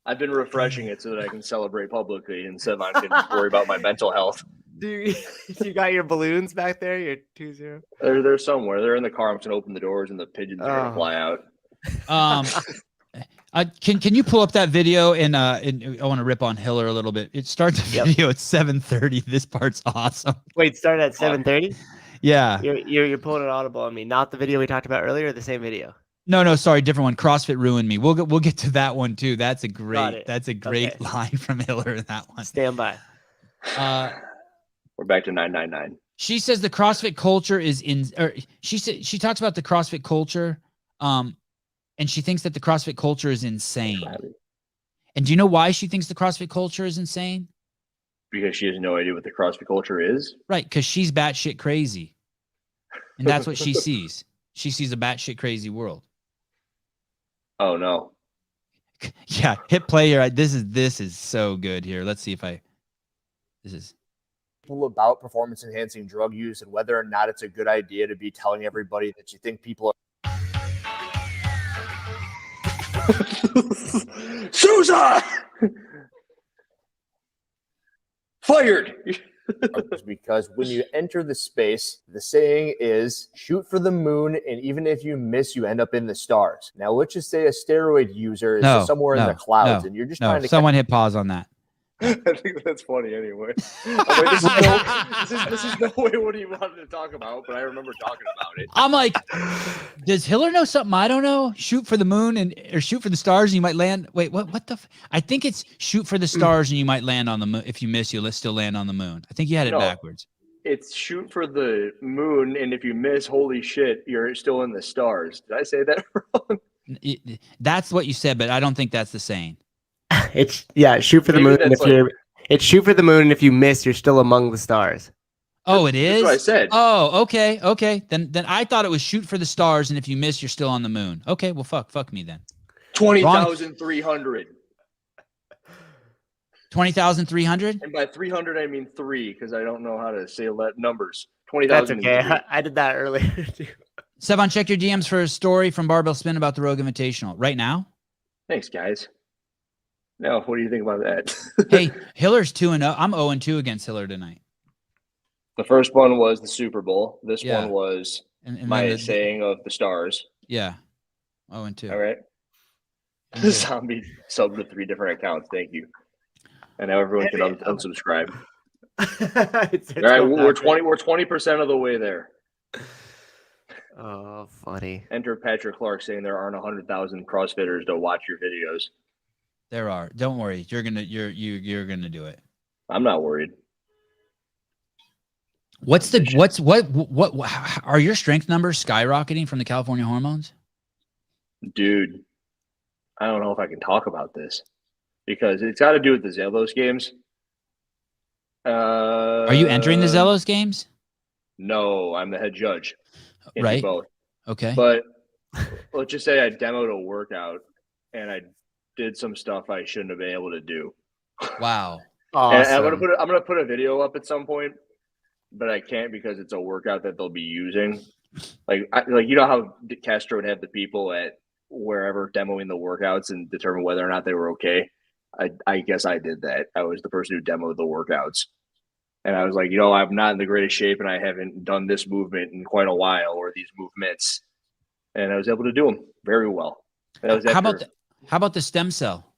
I've been refreshing it so that I can celebrate publicly and Sevan can worry about my mental health. Dude, you got your balloons back there? Your 2-0? They're somewhere. They're in the car. I'm just gonna open the doors and the pigeons are gonna fly out. Can you pull up that video and I want to rip on Hiller a little bit. It starts the video at 7:30. This part's awesome. Wait, start at 7:30? Yeah. You're pulling an audible on me. Not the video we talked about earlier, or the same video? No, sorry, different one. CrossFit ruined me. We'll get to that one too. That's a great Okay. line from Hiller in that one. Stand by. We're back to 999. She says the CrossFit culture is she talks about the CrossFit culture, and she thinks that the CrossFit culture is insane. And do you know why she thinks the CrossFit culture is insane? Because she has no idea what the CrossFit culture is. Right, because she's batshit crazy, and that's what she sees. She sees a batshit crazy world. Oh no. Yeah, hit play here. This is so good here. Let's see if this is about performance enhancing drug use and whether or not it's a good idea to be telling everybody that you think people are Sousa fired. because when you enter the space, the saying is shoot for the moon, and even if you miss, you end up in the stars. Now, let's just say a steroid user is somewhere in the clouds, and you're just trying to. Someone hit pause on that. I think that's funny anyway. I'm like, this is no way what he wanted to talk about, but I remember talking about it. I'm like, does Hiller know something I don't know? Shoot for the moon or shoot for the stars and you might land. Wait, what the? I think it's shoot for the stars and you might land on the moon. If you miss, you'll still land on the moon. I think you had it backwards. It's shoot for the moon, and if you miss, holy shit, you're still in the stars. Did I say that wrong? That's what you said, but I don't think that's the saying. It's shoot for the moon. And it's shoot for the moon, and if you miss, you're still among the stars. Oh, it is? That's what I said. Oh, okay. Then I thought it was shoot for the stars, and if you miss, you're still on the moon. Okay, well, fuck me then. 20,300. 20,300? And by 300, I mean 3, because I don't know how to say numbers. 20,000. That's okay. I did that earlier too. Sevan, check your DMs for a story from Barbell Spin about the Rogue Invitational. Right now? Thanks, guys. Now, what do you think about that? Hey, Hiller's 2-0. I'm 0-2 against Hiller tonight. The first one was the Super Bowl. This Yeah. one was And my saying of the stars. Yeah. 0-2. All right. Okay. Zombie subbed to 3 different accounts. Thank you. And now everyone can unsubscribe. All right, we're 20% of the way there. Oh, funny. Enter Patrick Clark saying there aren't 100,000 CrossFitters to watch your videos. There are. Don't worry. You're gonna do it. I'm not worried. What are your strength numbers skyrocketing from the California hormones? Dude, I don't know if I can talk about this because it's got to do with the Zelos games. Are you entering the Zelos games? No, I'm the head judge. Can't do Right. both. Okay. But let's just say I demoed a workout and I did some stuff I shouldn't have been able to do. Wow. Awesome. And I'm gonna put a video up at some point, but I can't because it's a workout that they'll be using. Like you know how Castro would have the people at wherever demoing the workouts and determine whether or not they were okay. I guess I did that. I was the person who demoed the workouts. And I was like, I'm not in the greatest shape and I haven't done this movement in quite a while or these movements. And I was able to do them very well. How about the stem cell?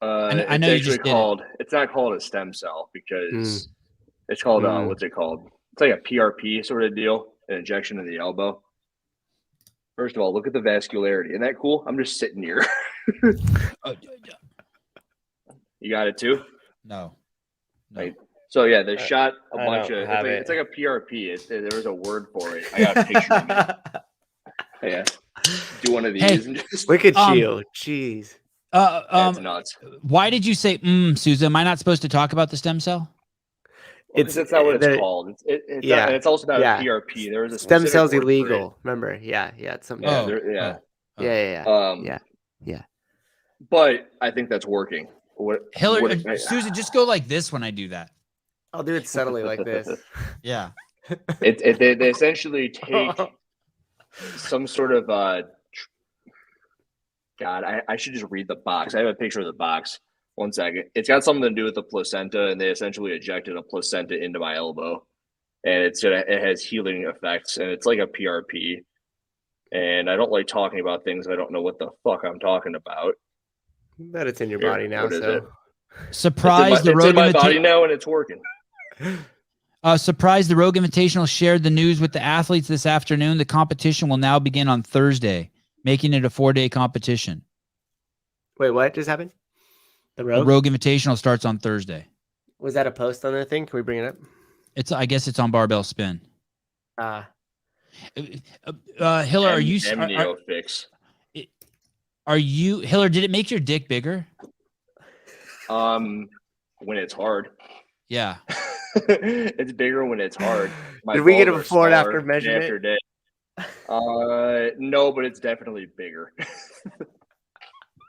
I know you just did it's not called a stem cell because it's called what's it called? It's like a PRP sort of deal, an injection in the elbow. First of all, look at the vascularity. Isn't that cool? I'm just sitting here. You got it too? No. Right. So yeah, they shot a bunch of. It's like a PRP. There was a word for it. I got a picture of it. Yeah. Do one of these. Hey, and just, Look at you. Jeez. that's nuts. Why did you say, Susan? Am I not supposed to talk about the stem cell? That's not what it's called. It's also not a PRP. There was a stem cells illegal. Remember? Yeah. It's something. Yeah. But I think that's working. Susan, just go like this when I do that. I'll do it subtly like this. Yeah. They essentially take some sort of God, I should just read the box. I have a picture of the box. 1 second. It's got something to do with the placenta, and they essentially ejected a placenta into my elbow, and it has healing effects, and it's like a PRP. And I don't like talking about things I don't know what the fuck I'm talking about. But it's in your body now, so. Surprise! It's in my body now, and it's working. Surprise! The Rogue Invitational shared the news with the athletes this afternoon. The competition will now begin on Thursday, making it a 4-day competition. Wait, what just happened? The Rogue Invitational starts on Thursday. Was that a post on the thing? Can we bring it up? I guess it's on Barbell Spin. Hiller, are you fix? Are you Hiller? Did it make your dick bigger? When it's hard. Yeah. It's bigger when it's hard. Did we get a before and after measurement? After day. No, but it's definitely bigger.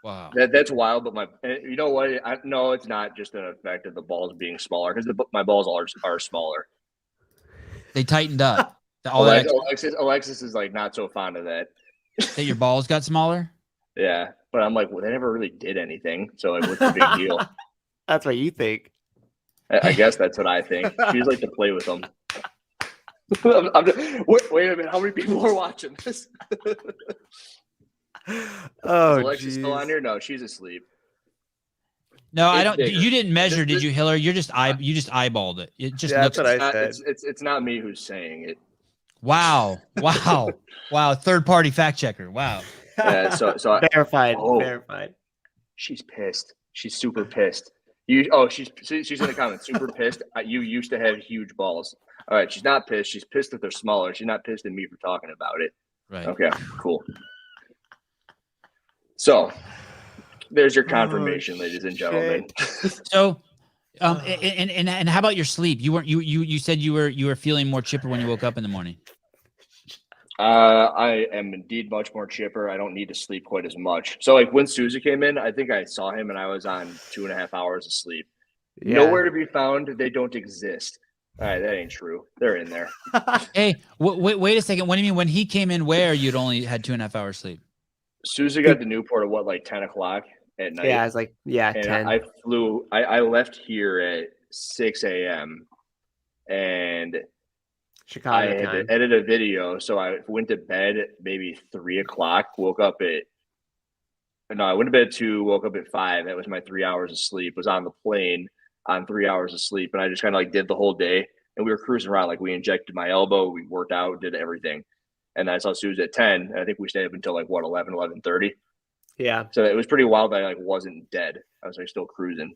Wow. That's wild, but you know what? No, it's not just an effect of the balls being smaller because my balls are smaller. They tightened up. Alexis is like not so fond of that. That your balls got smaller? Yeah, but I'm like, well, they never really did anything, so like, what's the big deal? That's what you think. I guess that's what I think. She just like to play with them. Wait a minute, how many people are watching this? Oh, is Alexis still on here? No, she's asleep. No, I don't. Bigger. You didn't measure, did you, Hiller? You just eyeballed it. It just looks. That's what I said. It's not me who's saying it. Wow! Third party fact checker. Wow. Yeah. So verified. Verified. She's pissed. She's super pissed. She's in the comments. Super pissed. You used to have huge balls. All right. She's not pissed. She's pissed that they're smaller. She's not pissed at me for talking about it. Right. Okay. Cool. So there's your confirmation, ladies and gentlemen. So, and how about your sleep? You said you were feeling more chipper when you woke up in the morning. I am indeed much more chipper. I don't need to sleep quite as much. So like when Susie came in, I think I saw him and I was on 2.5 hours of sleep. Yeah. Nowhere to be found. They don't exist. All right, that ain't true. They're in there. Hey, wait a second. What do you mean when he came in where you'd only had 2.5 hours sleep? Susie got to Newport at like 10 o'clock at night. Yeah, it's like 10. I left here at 6 a.m. and Chicago I had to edit a video, so I went to bed at maybe 3 o'clock. I went to bed at 2, woke up at 5. That was my 3 hours of sleep. Was on the plane on 3 hours of sleep, and I just kind of like did the whole day. And we were cruising around, like we injected my elbow, we worked out, did everything. And I saw Suze at 10. And I think we stayed up until like 11:30. Yeah. So it was pretty wild that I like wasn't dead. I was like still cruising.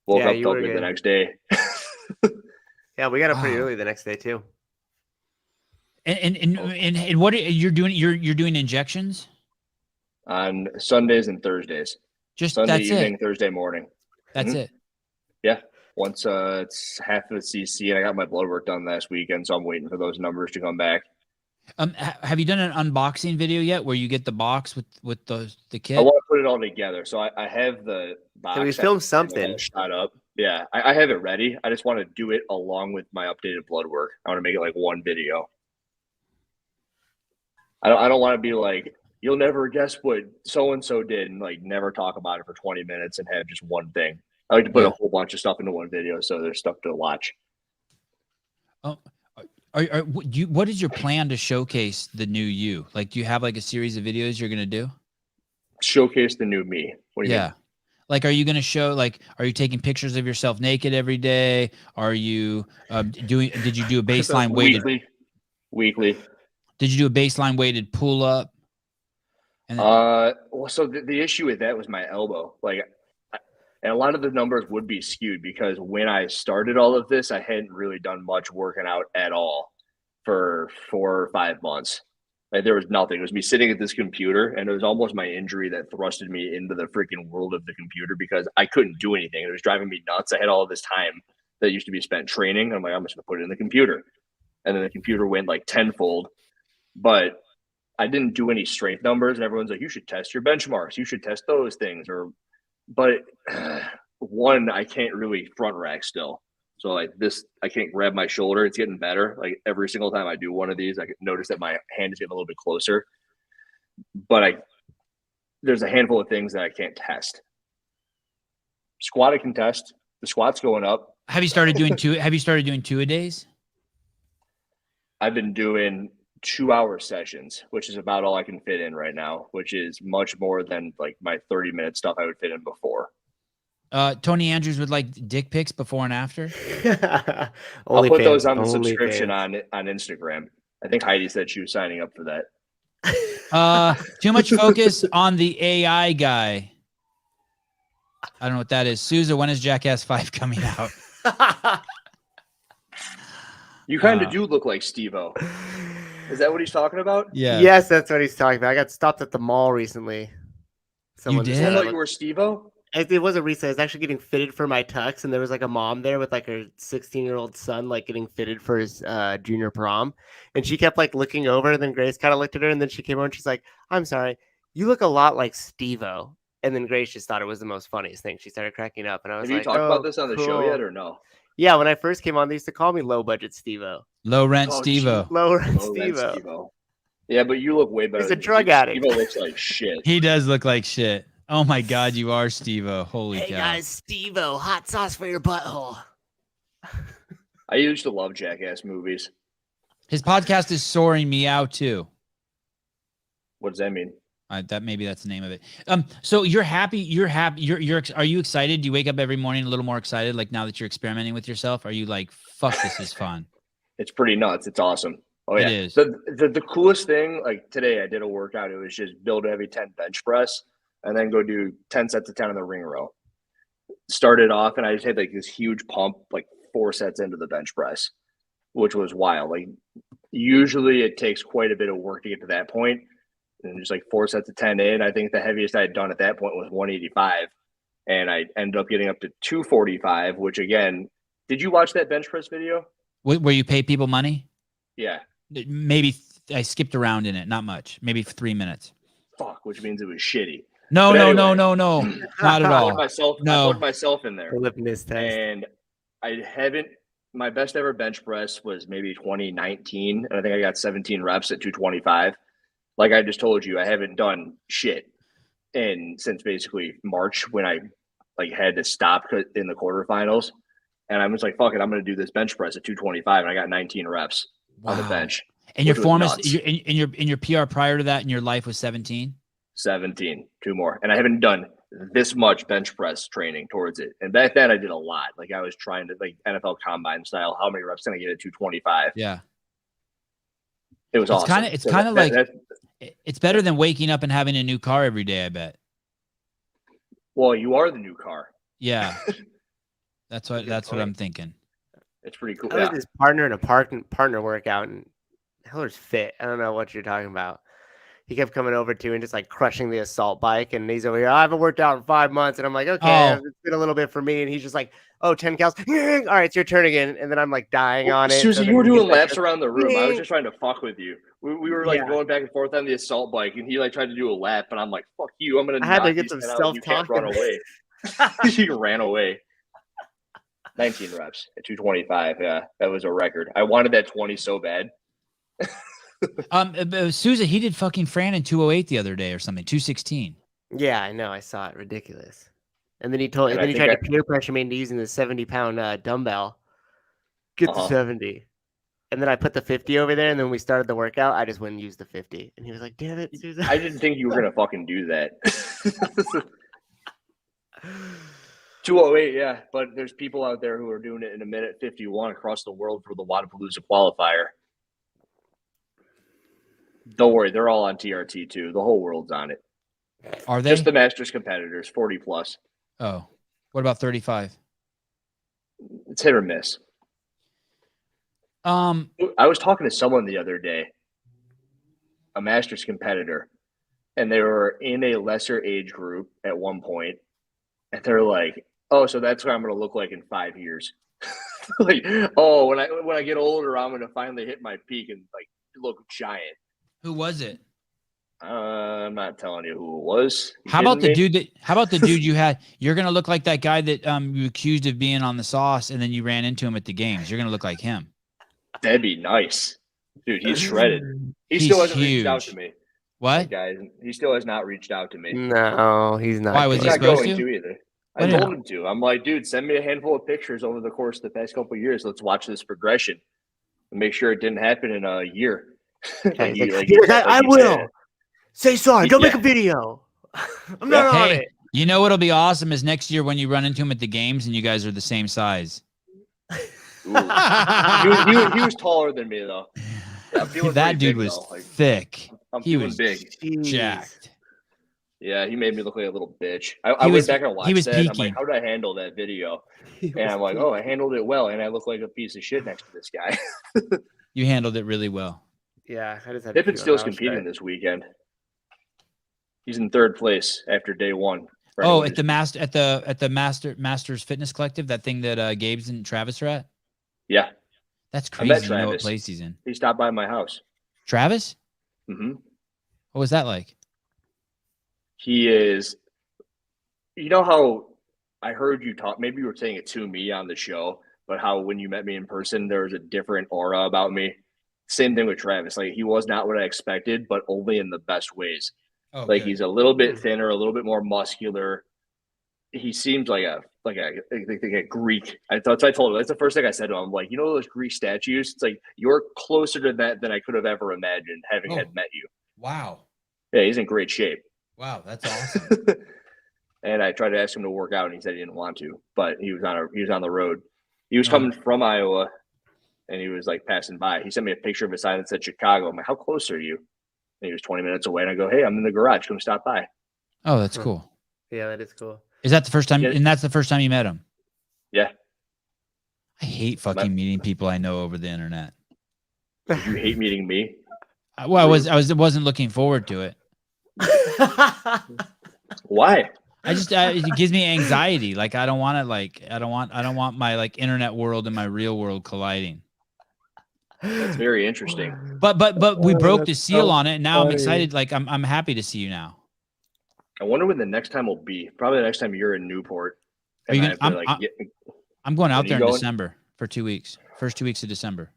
Woke up felt good the next day. Yeah, we got up pretty early the next day too. And what you're doing? You're doing injections on Sundays and Thursdays. Just Sunday that's evening, it. Thursday morning. That's it. Yeah. Once it's half of the CC, and I got my blood work done last weekend, so I'm waiting for those numbers to come back. Have you done an unboxing video yet where you get the box with the kit? I want to put it all together. So I have the box. Can we film something? Shot up. Yeah, I have it ready. I just want to do it along with my updated blood work. I want to make it like one video. I don't want to be like, you'll never guess what so-and-so did and like never talk about it for 20 minutes and have just one thing. I like to put a whole bunch of stuff into one video so there's stuff to watch. Oh. What is your plan to showcase the new you? Like, do you have like a series of videos you're going to do? Showcase the new me. What do you mean? Like, are you going to show, like, are you taking pictures of yourself naked every day? Are you did you do a baseline weighted? Weekly. Did you do a baseline weighted pull up? And then, well, so the issue with that was my elbow. And a lot of the numbers would be skewed because when I started all of this, I hadn't really done much working out at all for 4 or 5 months. Like there was nothing. It was me sitting at this computer, and it was almost my injury that thrusted me into the freaking world of the computer because I couldn't do anything. It was driving me nuts. I had all this time that used to be spent training. And I'm like, I'm just gonna put it in the computer. And then the computer went like tenfold. But I didn't do any strength numbers, and everyone's like, you should test your benchmarks. You should test those things. But one, I can't really front rack still. So like this, I can't grab my shoulder. It's getting better. Like every single time I do one of these, I can notice that my hand is getting a little bit closer. But there's a handful of things that I can't test. Squat I can test. The squat's going up. have you started doing 2-a-days? I've been doing 2-hour sessions, which is about all I can fit in right now, which is much more than like my 30-minute stuff I would fit in before. Tony Andrews would like dick pics before and after. I'll put those on the subscription on Instagram. I think Heidi said she was signing up for that. Too much focus on the AI guy. I don't know what that is. Souza, when is Jackass 5 coming out? You kind of do look like Steve-O. Is that what he's talking about? Yeah. Yes, that's what he's talking about. I got stopped at the mall recently. You did? I thought you were Steve-O. It wasn't recently. I was actually getting fitted for my tux, and there was like a mom there with like her 16-year-old son, like getting fitted for his junior prom. And she kept like looking over, and then Grace kind of looked at her, and then she came over and she's like, I'm sorry, you look a lot like Steve-O. And then Grace just thought it was the most funniest thing. She started cracking up, and I was Have like, you talked about this on the show yet or no? Yeah, when I first came on, they used to call me low budget Steve-O. Low rent Steve-O. Low rent Oh, that's Steve-O. Steve-O. Yeah, but you look way better. He's a than drug Steve. addict. Steve-O looks like shit. He does look like shit. Oh my God, you are Steve-O. Holy Hey cow. guys, Steve-O, hot sauce for your butthole. I used to love Jackass movies. His podcast is soaring me out too. What does that mean? Maybe that's the name of it. So you're happy. Are you excited? Do you wake up every morning a little more excited? Like now that you're experimenting with yourself, are you like, fuck, this is fun? It's pretty nuts. It's awesome. Oh yeah. It is. The coolest thing, like today I did a workout. It was just build a heavy 10 bench press and then go do 10 sets of 10 on the ring row. Started off and I just had like this huge pump, like 4 sets into the bench press, which was wild. Like usually it takes quite a bit of work to get to that point. And just like 4 sets of 10 in. I think the heaviest I had done at that point was 185. And I ended up getting up to 245, which again, did you watch that bench press video? Where you pay people money? Yeah. Maybe I skipped around in it. Not much. Maybe 3 minutes. Fuck, which means it was shitty. No, But no, anyway. no. Not at I all. put myself in there. Litmus test. And I haven't, my best ever bench press was maybe 2019. And I think I got 17 reps at 225. Like I just told you, I haven't done shit since basically March when I like had to stop in the quarterfinals. And I was like, fuck it, I'm going to do this bench press at 225. And I got 19 reps on the bench. And your which was form nuts. is in your PR prior to that in your life was 17? 17, 2 more. And I haven't done this much bench press training towards it. And back then I did a lot. Like I was trying to like NFL combine style. How many reps can I get at 225? Yeah. It was awesome. It's kind of like it's better than waking up and having a new car every day, I bet. Well, you are the new car. Yeah. That's what I'm thinking. It's pretty cool. I was his partner in a partner workout, and Hiller's fit. I don't know what you're talking about. He kept coming over to and just like crushing the assault bike, and he's over here. I haven't worked out in 5 months, and I'm like, okay, it's been a little bit for me, and he's just like, oh, 10 cows. All right, it's your turn again, and then I'm like dying on it. Susie, So you were then doing he's laps like, around the room. I was just trying to fuck with you. We were like going back and forth on the assault bike, and he like tried to do a lap, and I'm like, fuck you. I'm gonna. I had to knock get these some 10 out and you can't self-talk. run away. You ran away. 19 reps at 225. Yeah, that was a record. I wanted that 20 so bad. Souza, he did fucking Fran in 208 the other day or something, 216. Yeah, I know. I saw it. Ridiculous. And then he tried to peer pressure me into using the 70-pound dumbbell. Get the 70. And then I put the 50 over there, and then when we started the workout, I just went and used the 50. And he was like, damn it, Susan. I didn't think you were gonna fucking do that. 208, yeah, but there's people out there who are doing it in a minute 51 across the world for the Wadapalooza qualifier. Don't worry, they're all on TRT too. The whole world's on it. Are they? Just the Masters competitors, 40 plus. Oh, what about 35? It's hit or miss. I was talking to someone the other day, a Masters competitor, and they were in a lesser age group at one point, and they're like, "Oh, so that's what I'm going to look like in 5 years." Like, oh, when I get older, I'm going to finally hit my peak and like look giant. Who was it? I'm not telling you who it was. How about the dude you had? You're gonna look like that guy that you accused of being on the sauce, and then you ran into him at the games. You're gonna look like him. That'd be nice, dude. He's shredded. He's still hasn't reached out to me. What? Guys, he still has not reached out to me. No, he's not. Why was He's he not supposed going to? either. I told him to. I'm like, dude, send me a handful of pictures over the course of the past couple of years. Let's watch this progression and make sure it didn't happen in a year. I will. Say sorry. Don't make a video. I'm not on it. You know what'll be awesome is next year when you run into him at the games and you guys are the same size. He was taller than me though. Yeah, that dude was thick. He was big, jacked. Yeah, he made me look like a little bitch. I went back and watched that. I'm like, how did I handle that video? And I'm like, oh, I handled it well, and I look like a piece of shit next to this guy. You handled it really well. Yeah, I just had Pippen's still competing this weekend. He's in third place after day one. Oh, at the Masters Fitness Collective, that thing that Gabe's and Travis are at. Yeah, that's crazy. You know what place he's in? He stopped by my house. Travis? Mm-hmm. What was that like? He is. You know how I heard you talk? Maybe you were saying it to me on the show, but how when you met me in person, there was a different aura about me. Same thing with Travis. Like he was not what I expected, but only in the best ways. Oh, like good. He's a little bit thinner, a little bit more muscular. He seems like a Greek. I told him that's the first thing I said to him. I'm like, you know those Greek statues? It's like you're closer to that than I could have ever imagined having had met you. Wow. Yeah, he's in great shape. Wow, that's awesome. And I tried to ask him to work out, and he said he didn't want to. But he was on the road. He was coming from Iowa, and he was like passing by. He sent me a picture of a sign that said Chicago. I'm like, how close are you? And he was 20 minutes away, and I go, hey, I'm in the garage. Come stop by. Oh, that's cool. Yeah, that is cool. Is that the first time? Yeah. And that's the first time you met him? Yeah. I hate fucking meeting people I know over the internet. Did you hate meeting me? Well, I wasn't looking forward to it. Why? I just it gives me anxiety. Like I don't want it. I don't want my like internet world and my real world colliding. That's very interesting. But we broke the seal on it. And now I'm excited. Like I'm happy to see you now. I wonder when the next time will be. Probably the next time you're in Newport. Are you I'm going out there in December for 2 weeks. First 2 weeks of December.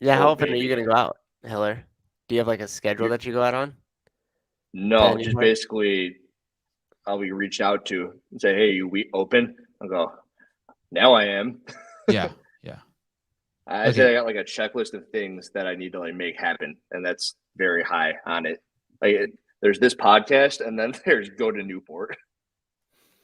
Yeah, how often are you going to go out, Hiller? Do you have like a schedule that you go out on? No, just basically I'll be reached out to and say, hey, we open? I'll go, now I am. Yeah. I say I got like a checklist of things that I need to like make happen. And that's very high on it. Like there's this podcast and then there's go to Newport.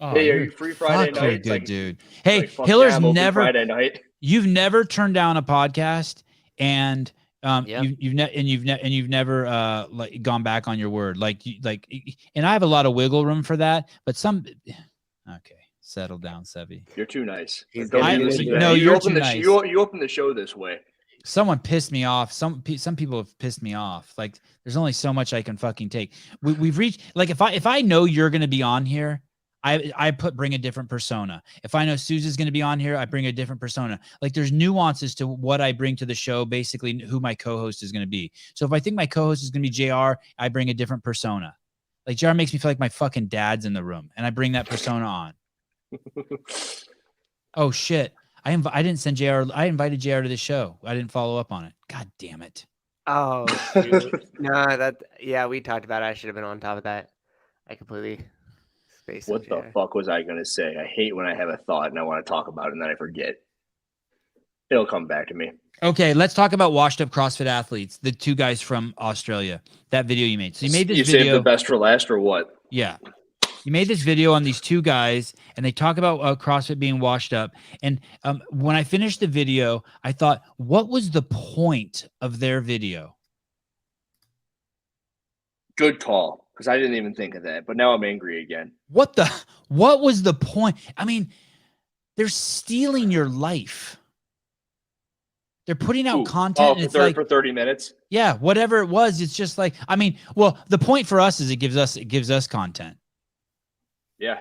Oh, hey, are you free Friday night? You're good, dude. Hey, Hiller's never Friday night. You've never turned down a podcast and you've never like gone back on your word. And I have a lot of wiggle room for that, but okay. Settle down, Sevy. You're too nice. You're too nice. You open the show this way. Someone pissed me off. Some people have pissed me off. Like there's only so much I can fucking take. We've reached like if I know you're going to be on here, I bring a different persona. If I know Susan's going to be on here, I bring a different persona. Like there's nuances to what I bring to the show, basically who my co-host is going to be. So if I think my co-host is going to be JR, I bring a different persona. Like JR makes me feel like my fucking dad's in the room and I bring that persona on. Oh shit. I didn't send JR. I invited JR to the show. I didn't follow up on it. God damn it. Oh, we talked about it. I should have been on top of that. I completely spaced. What the fuck was I going to say? I hate when I have a thought and I want to talk about it and then I forget. It'll come back to me. Okay, let's talk about washed up CrossFit athletes, the two guys from Australia. That video you made. So you made this video. You saved the best for last or what? Yeah. You made this video on these two guys, and they talk about CrossFit being washed up. And when I finished the video, I thought, what was the point of their video? Good call, because I didn't even think of that. But now I'm angry again. What was the point? I mean, they're stealing your life. They're putting out content. And for 30 minutes. Yeah, whatever it was. It's just like, I mean, well, the point for us is it gives us content. Yeah,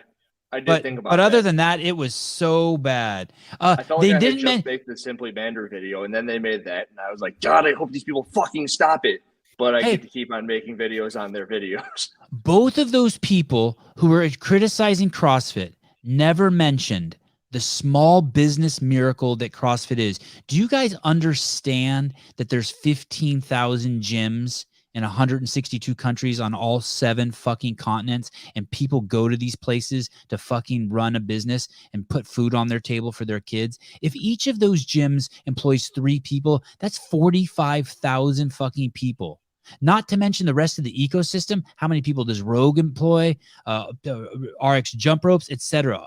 I did think about that. But other than that, it was so bad. I felt like I had just make the Simply Bander video, and then they made that, and I was like, God, I hope these people fucking stop it. But I get to keep on making videos on their videos. Both of those people who were criticizing CrossFit never mentioned the small business miracle that CrossFit is. Do you guys understand that there's 15,000 gyms in 162 countries on all 7 fucking continents, and people go to these places to fucking run a business and put food on their table for their kids? If each of those gyms employs 3 people, that's 45,000 fucking people. Not to mention the rest of the ecosystem. How many people does Rogue employ? RX Jump Ropes, etc.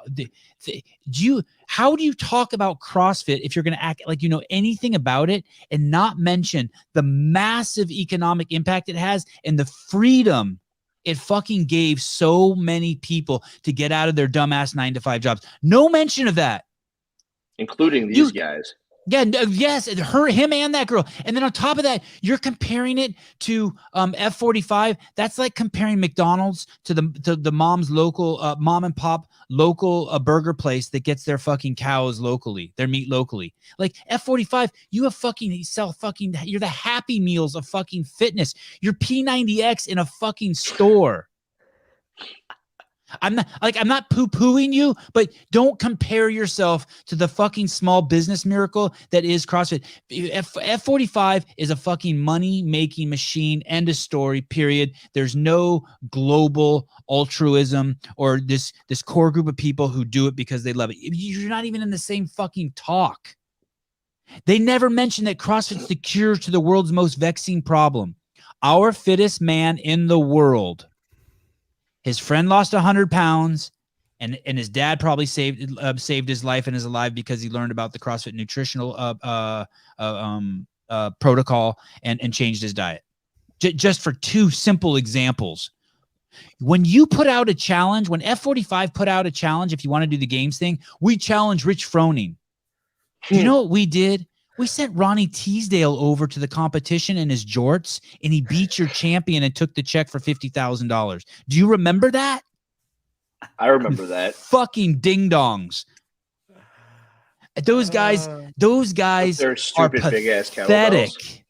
How do you talk about CrossFit if you're going to act like you know anything about it and not mention the massive economic impact it has and the freedom it fucking gave so many people to get out of their dumbass 9-to-5 jobs? No mention of that, including these guys. Yeah, yes, him and that girl. And then on top of that, you're comparing it to F45. That's like comparing McDonald's to the mom's local mom and pop local burger place that gets their fucking cows locally, their meat locally. Like F45, you have you're the Happy Meals of fucking fitness. You're P90X in a fucking store. I'm not poo-pooing you, but don't compare yourself to the fucking small business miracle that is CrossFit. F45 is a fucking money-making machine. End of story, period. There's no global altruism or this core group of people who do it because they love it. You're not even in the same fucking talk. They never mention that CrossFit's the cure to the world's most vexing problem. Our fittest man in the world, his friend lost 100 pounds, and his dad probably saved his life and is alive because he learned about the CrossFit nutritional protocol and changed his diet. Just for 2 simple examples. When you put out a challenge, when F45 put out a challenge, if you want to do the games thing, we challenged Rich Froning. Do you know what we did? We sent Ronnie Teasdale over to the competition in his jorts, and he beat your champion and took the check for $50,000. Do you remember that? I remember that. Fucking ding-dongs. Those guys They're stupid, are big-ass pathetic. kettlebells.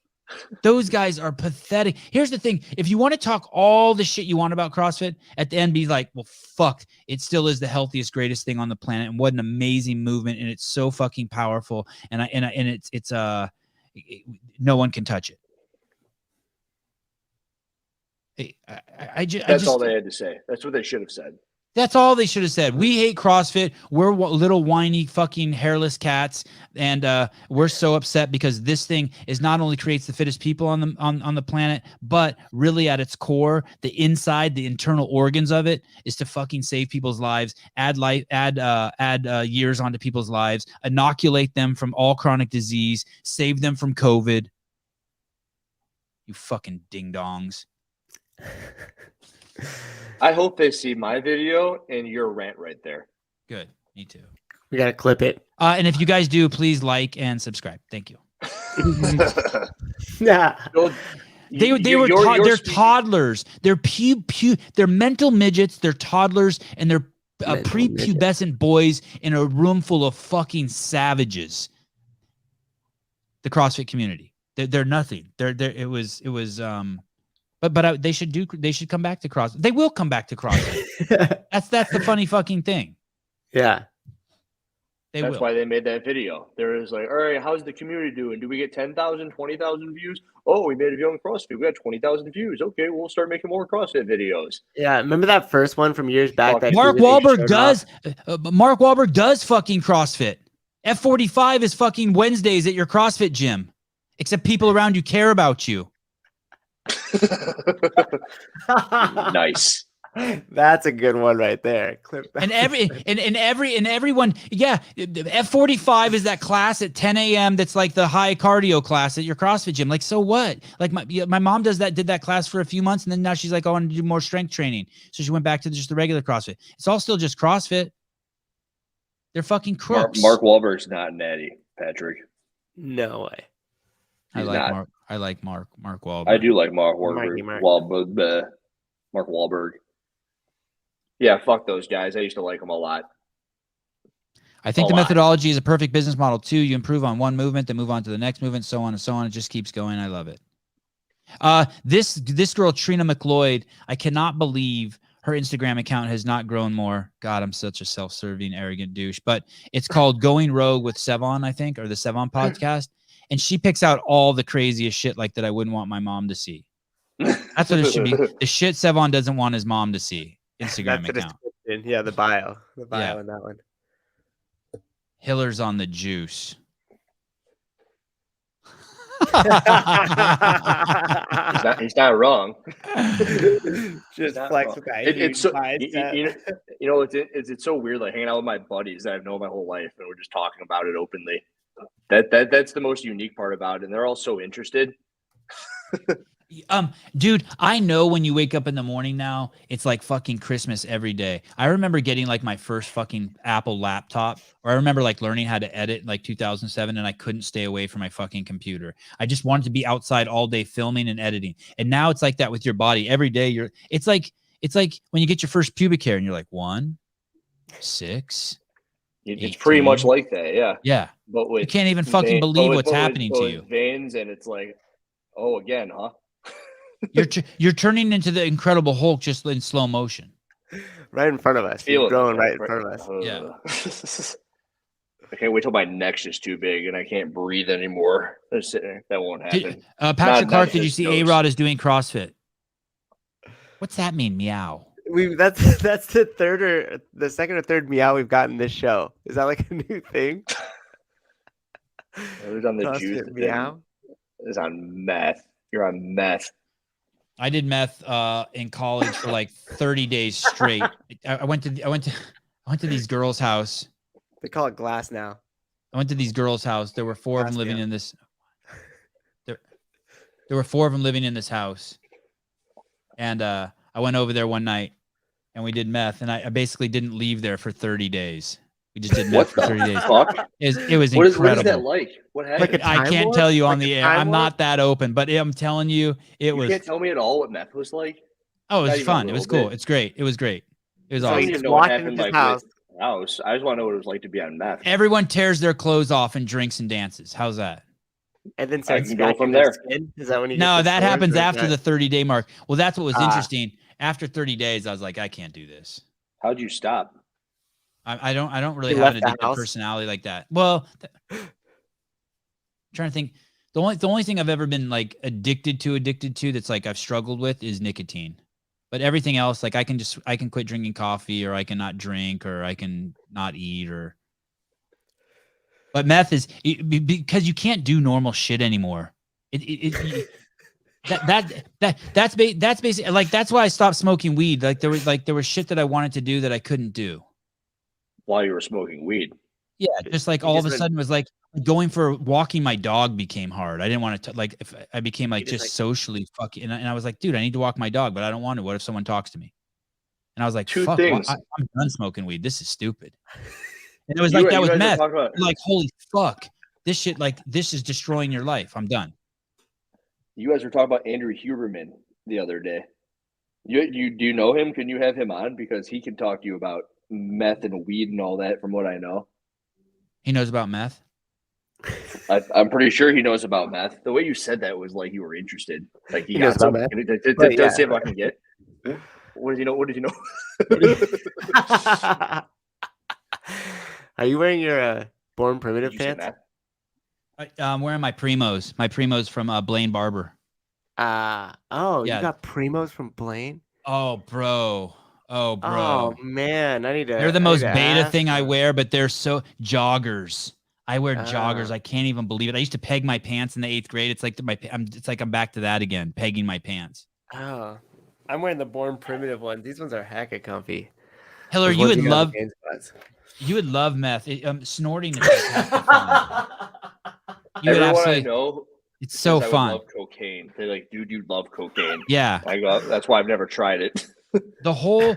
Those guys are pathetic. Here's the thing. If you want to talk all the shit you want about CrossFit, at the end be like, well, fuck, it still is the healthiest, greatest thing on the planet. And what an amazing movement. And it's so fucking powerful. And it's no one can touch it. That's all they had to say. That's what they should have said. That's all they should have said. We hate CrossFit. We're little whiny fucking hairless cats, and we're so upset because this thing is not only creates the fittest people on the planet, but really at its core, the internal organs of it is to fucking save people's lives, add years onto people's lives, inoculate them from all chronic disease, save them from COVID. You fucking ding-dongs. I hope they see my video and your rant right there. Good. Me too. We got to clip it. And if you guys do, please like and subscribe. Thank you. Yeah. They're toddlers. They're mental midgets. They're toddlers, and they're prepubescent boys in a room full of fucking savages. The CrossFit community. They're nothing. It was. But they should come back to CrossFit. They will come back to CrossFit. That's the funny fucking thing. Yeah. That's why they made that video. There was like, all right, how's the community doing? Do we get 10,000, 20,000 views? Oh, we made a video on CrossFit. We got 20,000 views. Okay, we'll start making more CrossFit videos. Yeah, remember that first one from years back? That Mark Wahlberg does. Mark Wahlberg does fucking CrossFit. F45 is fucking Wednesdays at your CrossFit gym, except people around you care about you. Nice. That's a good one right there. Clip that. And everyone, yeah, F45 is that class at 10 a.m. that's like the high cardio class at your CrossFit gym. Like, so what? Like my mom did that class for a few months, and then now she's like, I want to do more strength training. So she went back to just the regular CrossFit. It's all still just CrossFit. They're fucking crooks. Mark Wahlberg's not natty, Patrick. No way. I like Mark Wahlberg. I do like Mark Wahlberg. Mark Wahlberg. Yeah, fuck those guys. I used to like them a lot. I think the methodology is a perfect business model too. You improve on one movement, then move on to the next movement, so on and so on. It just keeps going. I love it. This girl, Trina McLeod, I cannot believe her Instagram account has not grown more. God, I'm such a self-serving, arrogant douche. But it's called Going Rogue with Sevan, I think, or the Sevan Podcast. And she picks out all the craziest shit like that I wouldn't want my mom to see. That's what it should be. The shit Sevan doesn't want his mom to see. Instagram account. Yeah, the bio in that one. Hiller's on the juice. He's not wrong. Just flex with that. It's so, you know, it's so weird, like hanging out with my buddies that I've known my whole life, and we're just talking about it openly. That's the most unique part about it, and they're all so interested. Dude, I know when you wake up in the morning now, it's like fucking Christmas every day. I remember getting like my first fucking Apple laptop, or I remember like learning how to edit in like 2007, and I couldn't stay away from my fucking computer. I just wanted to be outside all day filming and editing. And now it's like that with your body. Every day it's like when you get your first pubic hair and you're like 1, 6. It's pretty much like that, yeah. Yeah. But you can't even fucking believe what's happening to you. Veins, and it's like, oh, again, huh? You're turning into the Incredible Hulk just in slow motion. Right in front of us. You're growing right in front of us. Yeah. I can't wait till my neck's just too big and I can't breathe anymore. That won't happen. Patrick Clark, did you see A-Rod is doing CrossFit? What's that mean, meow? That's the second or third meow we've gotten this show. Is that like a new thing? It was on the juice. Meow. It was on meth. You're on meth. I did meth in college for like 30 days straight. I went to these girls' house. They call it glass now. I went to these girls' house. There were four of them living in this. There were 4 of them living in this house, and I went over there one night, and we did meth. And I basically didn't leave there for 30 days. We just did meth for 30 days. Fuck? It was incredible. What is that like? What happened? Like I can't tell you on the air. I'm not that open, but I'm telling you, it was. You can't tell me at all what meth was like? Oh, it was fun. It was cool. It's great. It was great. It was I awesome. don't even know what happened like house. I just want to know what it was like to be on meth. Everyone tears their clothes off and drinks and dances. How's that? And then I can go from there. Is that when you? No, that happens after the 30-day mark. Well, that's what was interesting. After 30 days, I was like, I can't do this. How'd you stop? I don't really have an addictive personality like that. Well, I'm trying to think. The only thing I've ever been like addicted to that's like I've struggled with is nicotine. But everything else, like I can quit drinking coffee, or I can not drink, or I can not eat, or. But meth is because you can't do normal shit anymore. That's basically like that's why I stopped smoking weed. Like there was shit that I wanted to do that I couldn't do while you were smoking weed. Yeah, just like all of a sudden it was like going for walking my dog became hard. I didn't want to like if I became like just socially fucking, and I was like, dude, I need to walk my dog, but I don't want to. What if someone talks to me? And I was like, Two fuck, things. I'm done smoking weed. This is stupid. And it was like that with meth. Like, holy fuck, this shit, like this is destroying your life. I'm done. You guys were talking about Andrew Huberman the other day. You do you know him? Can you have him on, because he can talk to you about meth and weed and all that, from what I know. He knows about meth? I'm pretty sure he knows about meth. The way you said that was like you were interested. Like he knows about meth. Let's see if I can get. What does he know? What does he know? Are you wearing your Born Primitive pants? I'm wearing my Primos. My Primos from Blaine Barber. You got Primos from Blaine? Oh, bro. Oh man, They're the most beta thing I wear, but they're so joggers. I wear joggers. I can't even believe it. I used to peg my pants in the 8th grade. It's like I'm back to that again, pegging my pants. Oh, I'm wearing the Born Primitive ones. These ones are hecka comfy. Hiller, Those you ones would got the love pain spots. you would love meth. Snorting is like half the fun. You would Everyone I absolutely. know, It's so says I would fun. love cocaine. They're like, dude, you love cocaine. Yeah. I go, that's why I've never tried it. The whole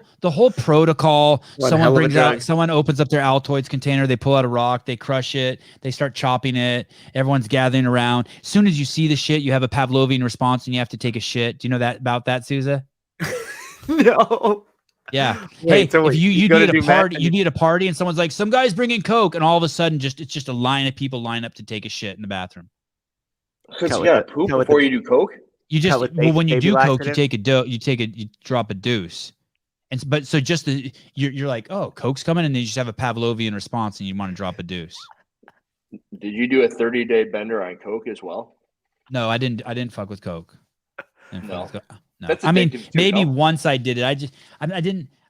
protocol. One hell of a drug. Someone opens up their Altoids container, they pull out a rock, they crush it, they start chopping it. Everyone's gathering around. As soon as you see the shit, you have a Pavlovian response and you have to take a shit. Do you know that about that, Souza? No. Yeah. Wait, hey, so if you go be to at a do party, meth you be at a party and someone's like, some guy's bringing Coke, and all of a sudden it's just a line of people line up to take a shit in the bathroom. Because you gotta poop before you do coke. You just with when you baby do Coke, laxative? you drop a deuce. And but so just you're like, oh, Coke's coming, and then you just have a Pavlovian response and you want to drop a deuce. Did you do a 30-day bender on coke as well? No, I didn't fuck with Coke. No. No. That's I mean, addictive too, maybe no? once I did it.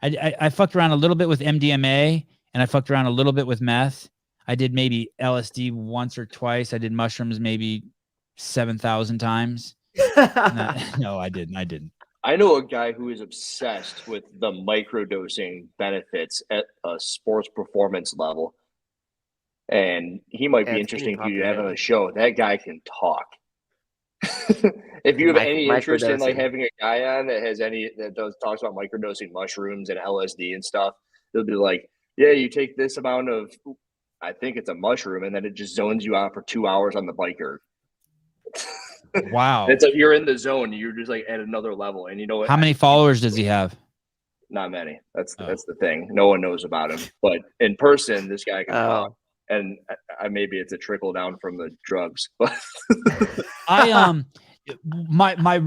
I fucked around a little bit with MDMA and I fucked around a little bit with meth. I did maybe LSD once or twice. I did mushrooms maybe 7,000 times. No, I didn't. I know a guy who is obsessed with the microdosing benefits at a sports performance level. And he might be interesting for you to have on the show. That guy can talk. If you have any interest in like having a guy on that talks about microdosing mushrooms and LSD and stuff, they'll be like, yeah, you take this amount of, I think it's a mushroom, and then it just zones you out for 2 hours on the biker. Wow. It's like you're in the zone. You're just like at another level. And you know what? How many followers does he have? Not many. That's the thing. No one knows about him. But in person, this guy can talk. And maybe it's a trickle down from the drugs. But my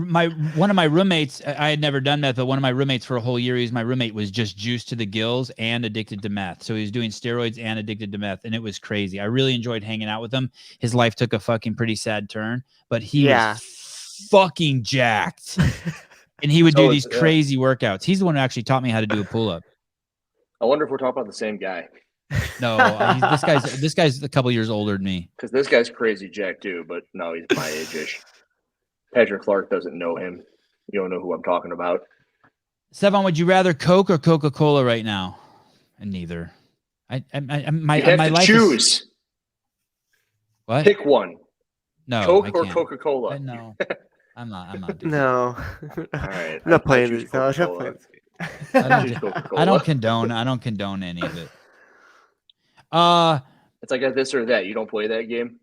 one of my roommates, I had never done meth, but one of my roommates for a whole year, my roommate was just juiced to the gills and addicted to meth. So he was doing steroids and addicted to meth, and it was crazy. I really enjoyed hanging out with him. His life took a fucking pretty sad turn, but he was fucking jacked. And he would do these crazy workouts. He's the one who actually taught me how to do a pull-up. I wonder if we're talking about the same guy. No, this guy's a couple years older than me. Because this guy's crazy jack too, but no, he's my age-ish. Patrick Clark doesn't know him. You don't know who I'm talking about. Sevan, would you rather Coke or Coca-Cola right now? And neither. You have to choose. What? Pick one. No, Coke or Coca-Cola. No, I'm not doing No. All right. I'm not playing this. No, I'm not playing this. I don't condone any of it. It's like a this or that. You don't play that game.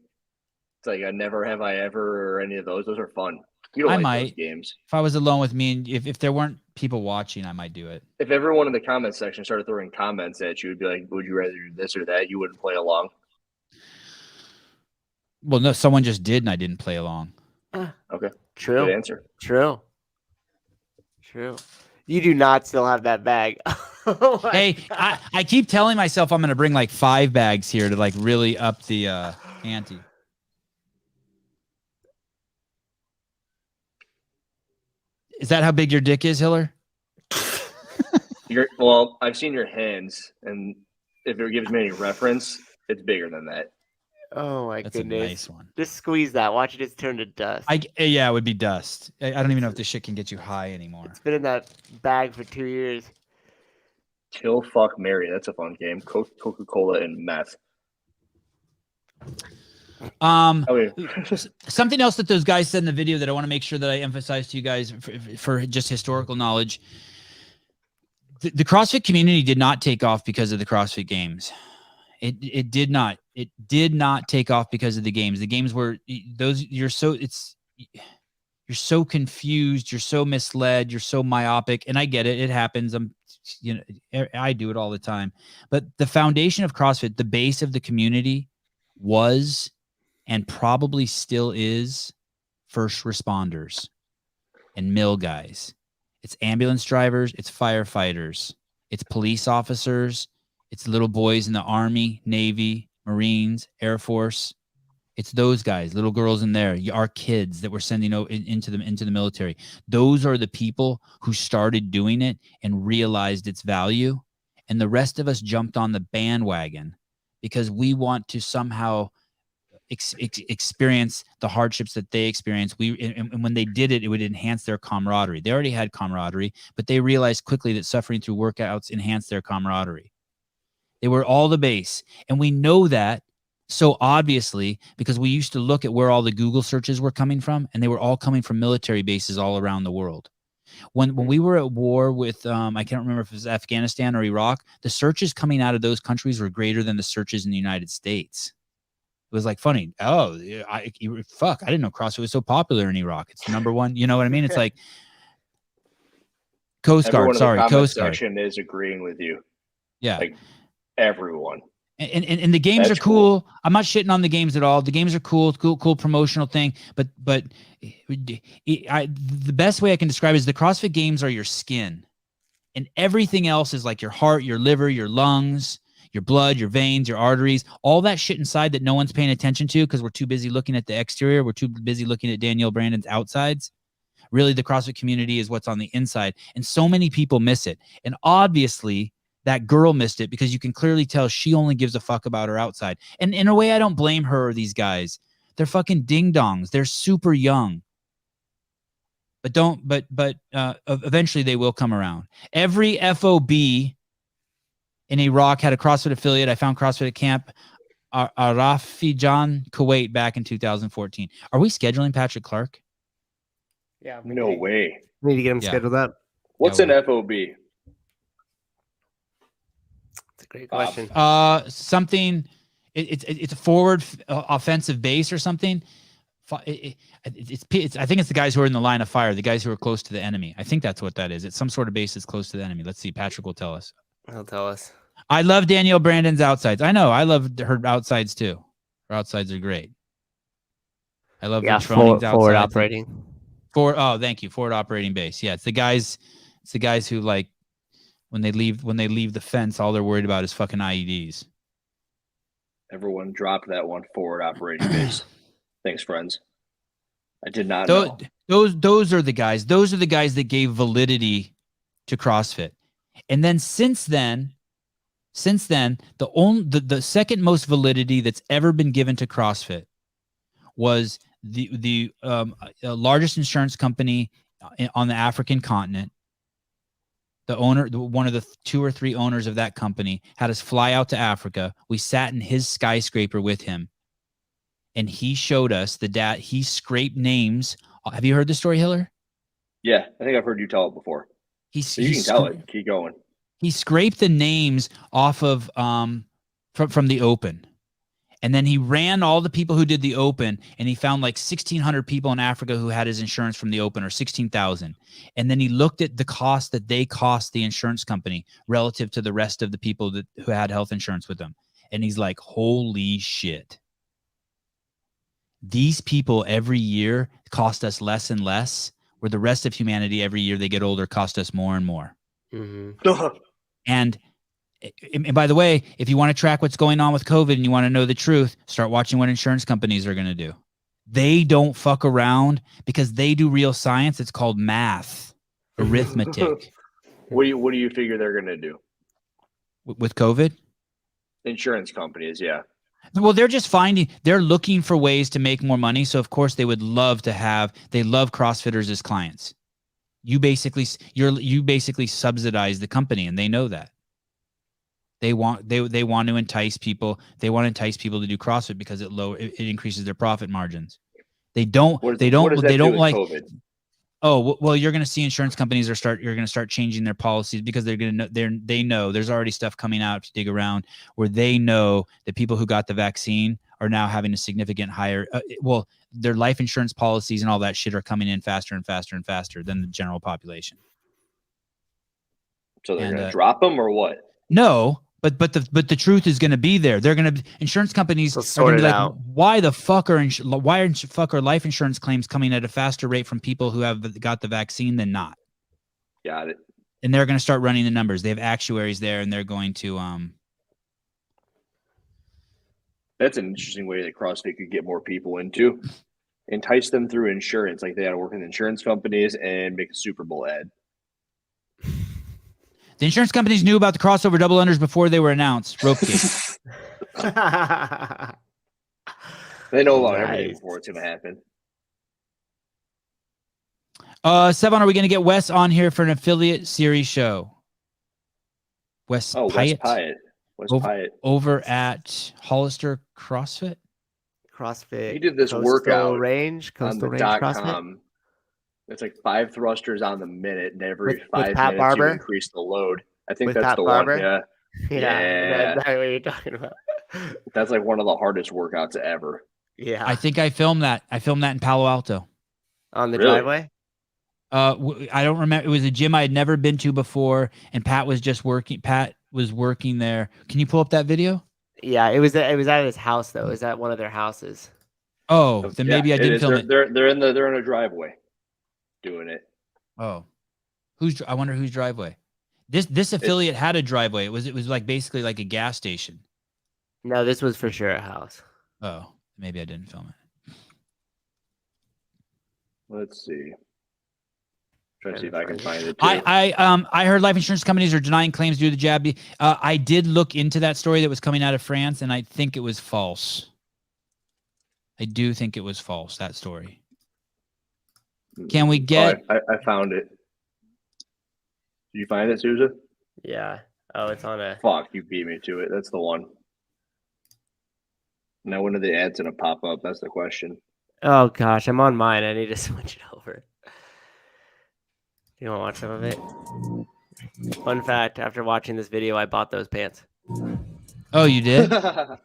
It's like a never have I ever or any of those. Those are fun. You don't like those games. If I was alone with me, and if there weren't people watching, I might do it. If everyone in the comment section started throwing comments at you, would be like, "Would you rather do this or that?" You wouldn't play along. Well, no, someone just did, and I didn't play along. Okay. True. Good answer. True. You do not still have that bag. Hey, I keep telling myself I'm going to bring like 5 bags here to like really up the ante. Is that how big your dick is, Hiller? Well, I've seen your hands, and if it gives me any reference, it's bigger than that. Oh my That's goodness! a nice one. Just squeeze that. Watch it just turn to dust. Yeah, it would be dust. I don't even know if this shit can get you high anymore. It's been in that bag for 2 years. Kill, fuck, marry. That's a fun game. Coca-Cola and meth. Something else that those guys said in the video that I want to make sure that I emphasize to you guys for just historical knowledge. The CrossFit community did not take off because of the CrossFit Games. It did not. It did not take off because of the games. The games were you're so confused, you're so misled, you're so myopic, and I get it. It happens. I do it all the time. But the foundation of CrossFit, the base of the community was and probably still is first responders and mill guys. It's ambulance drivers, it's firefighters, it's police officers, it's little boys in the Army, Navy, Marines, Air Force. It's those guys, little girls in there, our kids that we're sending into the military. Those are the people who started doing it and realized its value. And the rest of us jumped on the bandwagon because we want to somehow experience the hardships that they experienced. And when they did it, it would enhance their camaraderie. They already had camaraderie, but they realized quickly that suffering through workouts enhanced their camaraderie. They were all the base. And we know that so obviously because we used to look at where all the Google searches were coming from, and they were all coming from military bases all around the world. When we were at war with, I can't remember if it was Afghanistan or Iraq, the searches coming out of those countries were greater than the searches in the United States. It was like funny. Oh, I didn't know CrossFit was so popular in Iraq. It's number one. You know what I mean? It's like Coast Guard. Sorry, Coast Guard. Section is agreeing with you. Yeah, like everyone. And the games are cool. I'm not shitting on the games at all. The games are cool promotional thing. But the best way I can describe it is the CrossFit games are your skin, and everything else is like your heart, your liver, your lungs, your blood, your veins, your arteries, all that shit inside that no one's paying attention to because we're too busy looking at the exterior. We're too busy looking at Danielle Brandon's outsides. Really, the CrossFit community is what's on the inside. And so many people miss it. And obviously, that girl missed it because you can clearly tell she only gives a fuck about her outside. And in a way, I don't blame her or these guys. They're fucking ding-dongs. They're super young. But eventually they will come around. Every FOB in Iraq had a CrossFit affiliate. I found CrossFit at Camp Arafijan, Kuwait back in 2014. Are we scheduling Patrick Clark? Yeah. No way. We need to get him scheduled up. What's an FOB? That's a great question. Something. It's a forward offensive base or something. I think it's the guys who are in the line of fire, the guys who are close to the enemy. I think that's what that is. It's some sort of base that's close to the enemy. Let's see. Patrick will tell us. He'll tell us. I love Danielle Brandon's outsides. I know. I love her outsides too. Her outsides are great. I love forward operating. Thank you. Forward operating base. Yeah, it's the guys who like when they leave the fence, all they're worried about is fucking IEDs. Everyone dropped that one, forward operating base. Thanks, friends. I did not know. Those are the guys. Those are the guys that gave validity to CrossFit. And then since then, the second most validity that's ever been given to CrossFit was the largest insurance company on the African continent. The owner, one of the 2 or 3 owners of that company, had us fly out to Africa. We sat in his skyscraper with him, and he showed us he scraped names. Have you heard the story, Hiller? Yeah, I think I've heard you tell it before. You can tell it. Keep going. He scraped the names off of from the Open. And then he ran all the people who did the Open, and he found like 1,600 people in Africa who had his insurance from the Open, or 16,000. And then he looked at the cost that they cost the insurance company relative to the rest of the people who had health insurance with them. And he's like, holy shit. These people every year cost us less and less, where the rest of humanity every year they get older cost us more and more. Mm-hmm. And by the way, if you want to track what's going on with COVID and you want to know the truth, start watching what insurance companies are going to do. They don't fuck around because they do real science. It's called math, arithmetic. What do you figure they're going to do with COVID? Insurance companies, yeah. Well, they're looking for ways to make more money. So of course they would love they love CrossFitters as clients. You basically subsidize the company, and they know that. They want to entice people. They want to entice people to do CrossFit because it increases their profit margins. They don't like COVID? Oh, well, you're going to see insurance companies you're going to start changing their policies because they know there's already stuff coming out to dig around where they know that people who got the vaccine are now having a significant higher, their life insurance policies and all that shit are coming in faster and faster and faster than the general population. So they're going to drop them or what? No. But the truth is going to be there. Insurance companies are going to be like, why the fuck are life insurance claims coming at a faster rate from people who have got the vaccine than not? Got it. And they're going to start running the numbers. They have actuaries there, and they're going to. That's an interesting way that CrossFit could get more people into. Entice them through insurance, like they had to work with insurance companies and make a Super Bowl ad. The insurance companies knew about the crossover double unders before they were announced. Rope kick. They know about everything before it's going to happen. Sevan, are we going to get Wes on here for an affiliate series show? Wes Pyatt over at Hollister CrossFit. CrossFit. He did this Coastal workout Range, on the Range .com. It's like 5 thrusters on the minute, and every with 5 Pat minutes Barber? you increase the load. I think With that's Pat the Barber? one. Yeah. Yeah, that's what you're talking about. That's like one of the hardest workouts ever. Yeah, I think I filmed that. I filmed that in Palo Alto. on the Really? driveway. I don't remember. It was a gym I had never been to before, and Pat was working there. Can you pull up that video? Yeah, it was at his house though. It was at one of their houses. Oh, then maybe I didn't film it. They're in a driveway doing it. Oh, I wonder whose driveway. This affiliate had a driveway. It was like basically like a gas station. No, this was for sure a house. Oh, maybe I didn't film it. Let's see. Try to see if I can find it. I heard life insurance companies are denying claims due to the jab. I did look into that story that was coming out of France, and I think it was false. I do think it was false, that story. Can we get... I found it. Did you find it, Souza? Yeah. Oh, it's on a... Fuck, you beat me to it. That's the one. Now, when are the ads going to pop up? That's the question. Oh, gosh. I'm on mine. I need to switch it over. You want to watch some of it? Fun fact, after watching this video, I bought those pants. Oh, you did?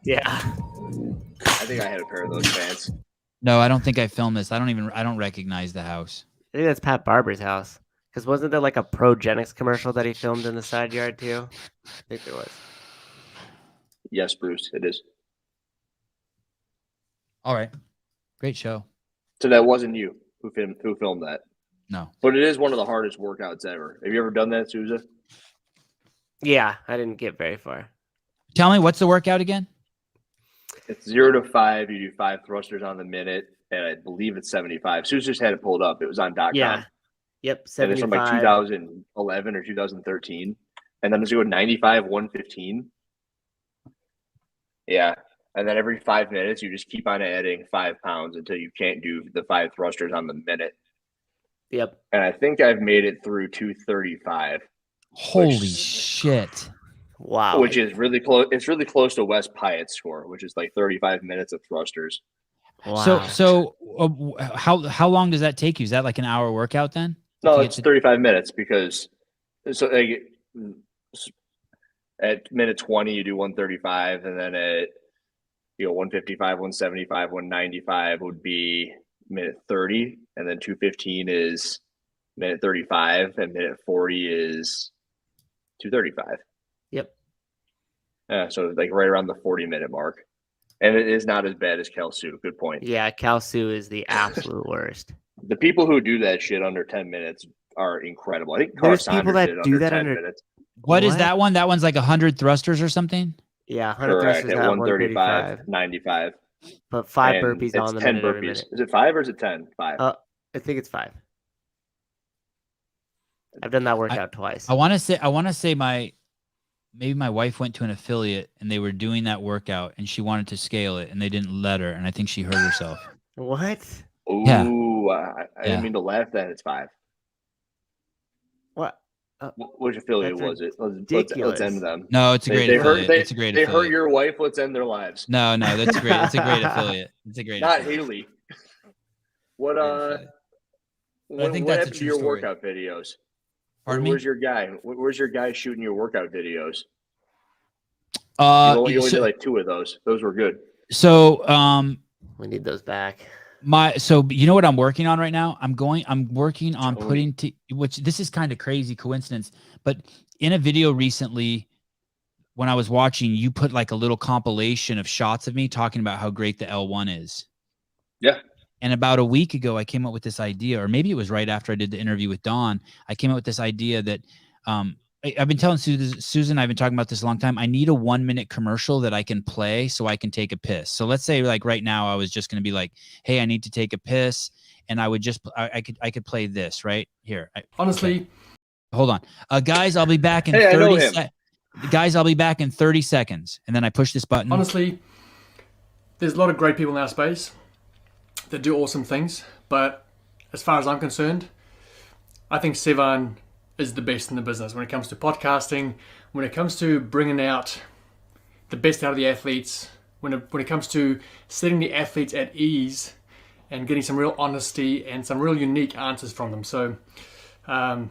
Yeah. I think I had a pair of those pants. No, I don't think I filmed this. I don't recognize the house. I think that's Pat Barber's house. Because wasn't there like a Progenics commercial that he filmed in the side yard too? I think there was. Yes, Bruce, it is. All right. Great show. So that wasn't you who filmed that? No. But it is one of the hardest workouts ever. Have you ever done that, Souza? Yeah, I didn't get very far. Tell me, what's the workout again? It's 0 to 5. You do 5 thrusters on the minute, and I believe it's 75. Souza just had it pulled up. It was on .com. Yeah. Yep, 75. And it's from like 2011 or 2013. And then it's going 95, 115. Yeah. And then every 5 minutes, you just keep on adding 5 pounds until you can't do the 5 thrusters on the minute. Yep. And I think I've made it through 235. Holy shit. Wow. Which is really close. It's really close to Wes Pyatt's score, which is like 35 minutes of thrusters. Wow. So how long does that take you? Is that like an hour workout then? No, it's 35 minutes because at minute 20 you do 135, and then at 155, 175, 195 would be minute 30, and then 215 is minute 35, and minute 40 is 235. Yep. So like right around the 40-minute mark. And it is not as bad as Kalsu. Good point. Yeah, Kalsu is the absolute worst. The people who do that shit under 10 minutes are incredible. I think there's people that do that under 10 minutes. What is that one? That one's like 100 thrusters or something? Yeah, 100 Correct. thrusters At at 135, 95. But 5 And burpees it's on the 10 minute every burpees. minute. Is it 5 or is it 10? 5. I think it's 5. I've done that workout twice. I want to say maybe my wife went to an affiliate and they were doing that workout and she wanted to scale it and they didn't let her, and I think she hurt herself. What? Ooh, Yeah. I didn't mean to laugh. That it's 5. What? Which affiliate That's was it? ridiculous. Let's end them. No, it's a great affiliate. It's a great They affiliate. hurt your wife. Let's end their lives. No, that's great. It's a great affiliate. It's a great Not affiliate. Haley. What affiliate. I think what that's a happened to true your story. workout videos? Pardon me? Where's your guy? Where's your guy shooting your workout videos? You only did like 2 of those. Those were good. So We need those back. So you know what I'm working on right now? I'm working on putting which this is kind of crazy coincidence, but in a video recently when I was watching, you put like a little compilation of shots of me talking about how great the L1 is. Yeah. And about a week ago, I came up with this idea, or maybe it was right after I did the interview with Dawn. I came up with this idea that I've been telling Susan, I've been talking about this a long time. I need a 1-minute commercial that I can play so I can take a piss. So let's say like right now, I was just going to be like, hey, I need to take a piss. And I would just, I could play this right here. Honestly. Okay. Hold on. Guys, I'll be back in 30 seconds. Guys, I'll be back in 30 seconds. And then I push this button. Honestly, there's a lot of great people in our space that do awesome things, but as far as I'm concerned, I think Sevan is the best in the business when it comes to podcasting, when it comes to bringing out the best out of the athletes, when it comes to setting the athletes at ease and getting some real honesty and some real unique answers from them. So, man,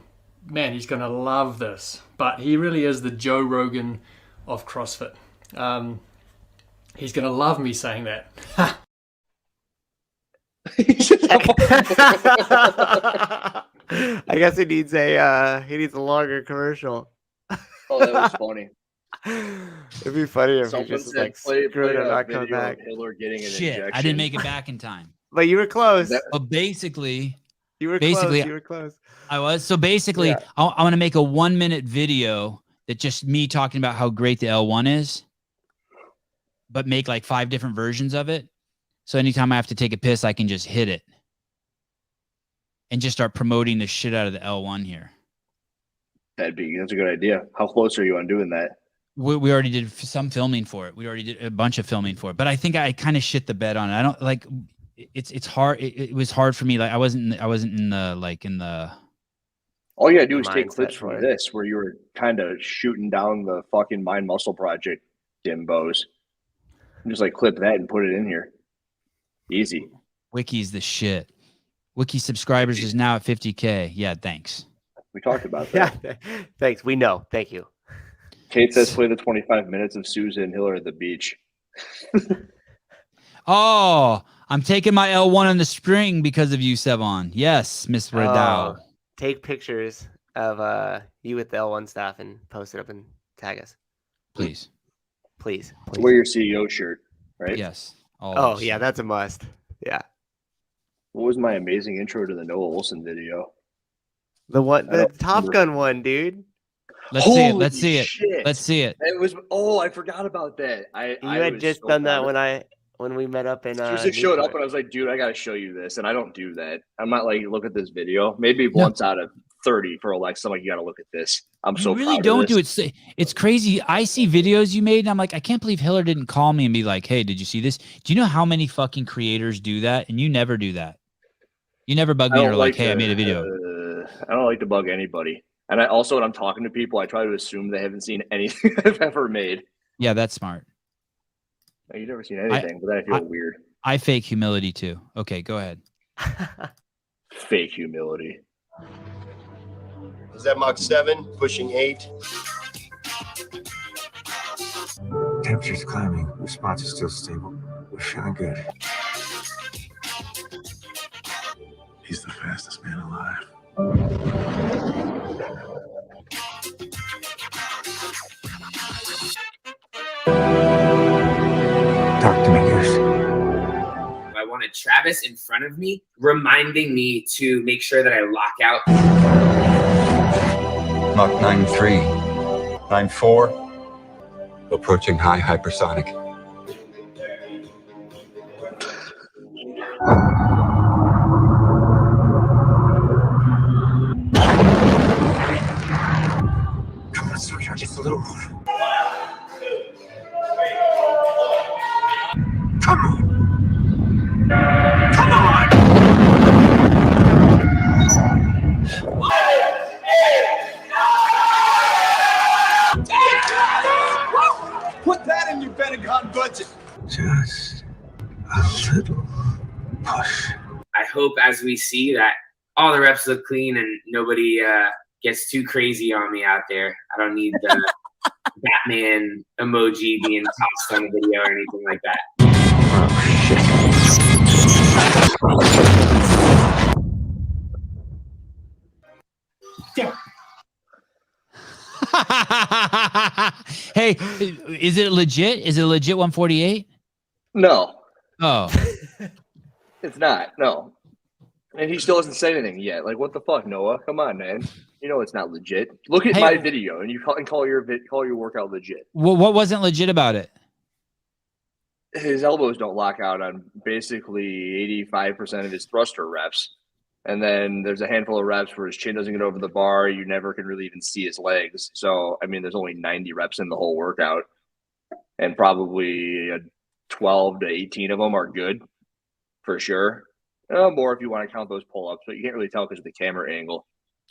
he's going to love this. But he really is the Joe Rogan of CrossFit. He's going to love me saying that. I guess he needs a longer commercial. Oh, that was funny. It'd be funny if Someone he just said, like play screwed it a and not come video back. of Hiller getting an Shit, injection. I didn't make it back in time. But you were close. But basically, You were close. I was. So basically, Yeah. I want to make a 1-minute video that just me talking about how great the L1 is, but make like 5 different versions of it. So anytime I have to take a piss, I can just hit it and just start promoting the shit out of the L1 here. That's a good idea. How close are you on doing that? We already did some filming for it. We already did a bunch of filming for it, but I think I kind of shit the bed on it. I don't like it's hard. It was hard for me. Like I wasn't in the. All you gotta do is take Mindset clips for from it. this where you were kind of shooting down the fucking Mind Muscle Project dimbos. And just like clip that and put it in here. Easy. Wiki's the shit. Wiki subscribers is now at 50K. Yeah, thanks. We talked about that. Yeah. Thanks. We know. Thank you. Kate says play the 25 minutes of Sousa and Hiller at the beach. Oh, I'm taking my L1 in the spring because of you, Sevan. Yes, Miss Reddow. Take pictures of you with the L1 staff and post it up and tag us. Please. Please. Wear your CEO shirt, right? Yes. Oh, always. yeah, that's a must. Yeah. What was my amazing intro to the Noah Olsen video? The Top Gun one, dude. Let's see it. Holy Let's see it. shit. Let's see it. It was. Oh, I forgot about that. You had just done that when we met up in. Sousa showed up and I was like, dude, I gotta show you this, and I don't do that. I'm not like, look at this video. Maybe once out of 30 for Alexa. I'm like, you gotta look at this. I'm so You really proud don't of do this. it. It's crazy. I see videos you made, and I'm like, I can't believe Hiller didn't call me and be like, hey, did you see this? Do you know how many fucking creators do that? And you never do that. You never bug me or like, hey, I made a video. I don't like to bug anybody. And I also, when I'm talking to people, I try to assume they haven't seen anything I've ever made. Yeah, that's smart. Like, you've never seen anything, but then I feel weird. I fake humility too. Okay, go ahead. Fake humility. Is that Mach 7, pushing 8? Temperature's climbing. Response is still stable. We're feeling good. He's the fastest man alive. Talk to me, Goose. I wanted Travis in front of me, reminding me to make sure that I lock out. Mach 9.3. 9.4. Approaching high hypersonic. Come on, sweetheart, just a little more. Come on! Come on! Put that in your Pentagon budget. Just a little push. I hope as we see that all the reps look clean and nobody gets too crazy on me out there. I don't need the Batman emoji being tossed on a video or anything like that. Hey, is it legit? Is it legit 148? No, Oh, it's not. No. And he still hasn't said anything yet. Like, what the fuck, Noah? Come on, man. You know it's not legit. Look at Hey, my video and you call your workout legit. well, what wasn't legit about it? His elbows don't lock out on basically 85% of his thruster reps. And then there's a handful of reps where his chin doesn't get over the bar. You never can really even see his legs. So, I mean, there's only 90 reps in the whole workout and probably 12 to 18 of them are good for sure. More if you want to count those pull-ups, but you can't really tell because of the camera angle.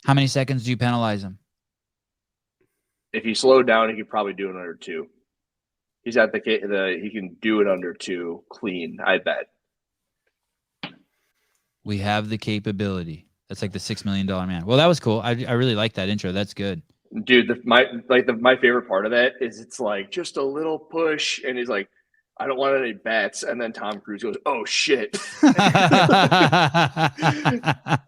How many seconds do you penalize him? If he slowed down, he could probably do it under 2. He's at he can do it under 2 clean, I bet. We have the capability. That's like the $6 million man. Well, that was cool. I really like that intro. That's good. Dude, my favorite part of that is it's like just a little push, and he's like, I don't want any bets. And then Tom Cruise goes, oh shit. Like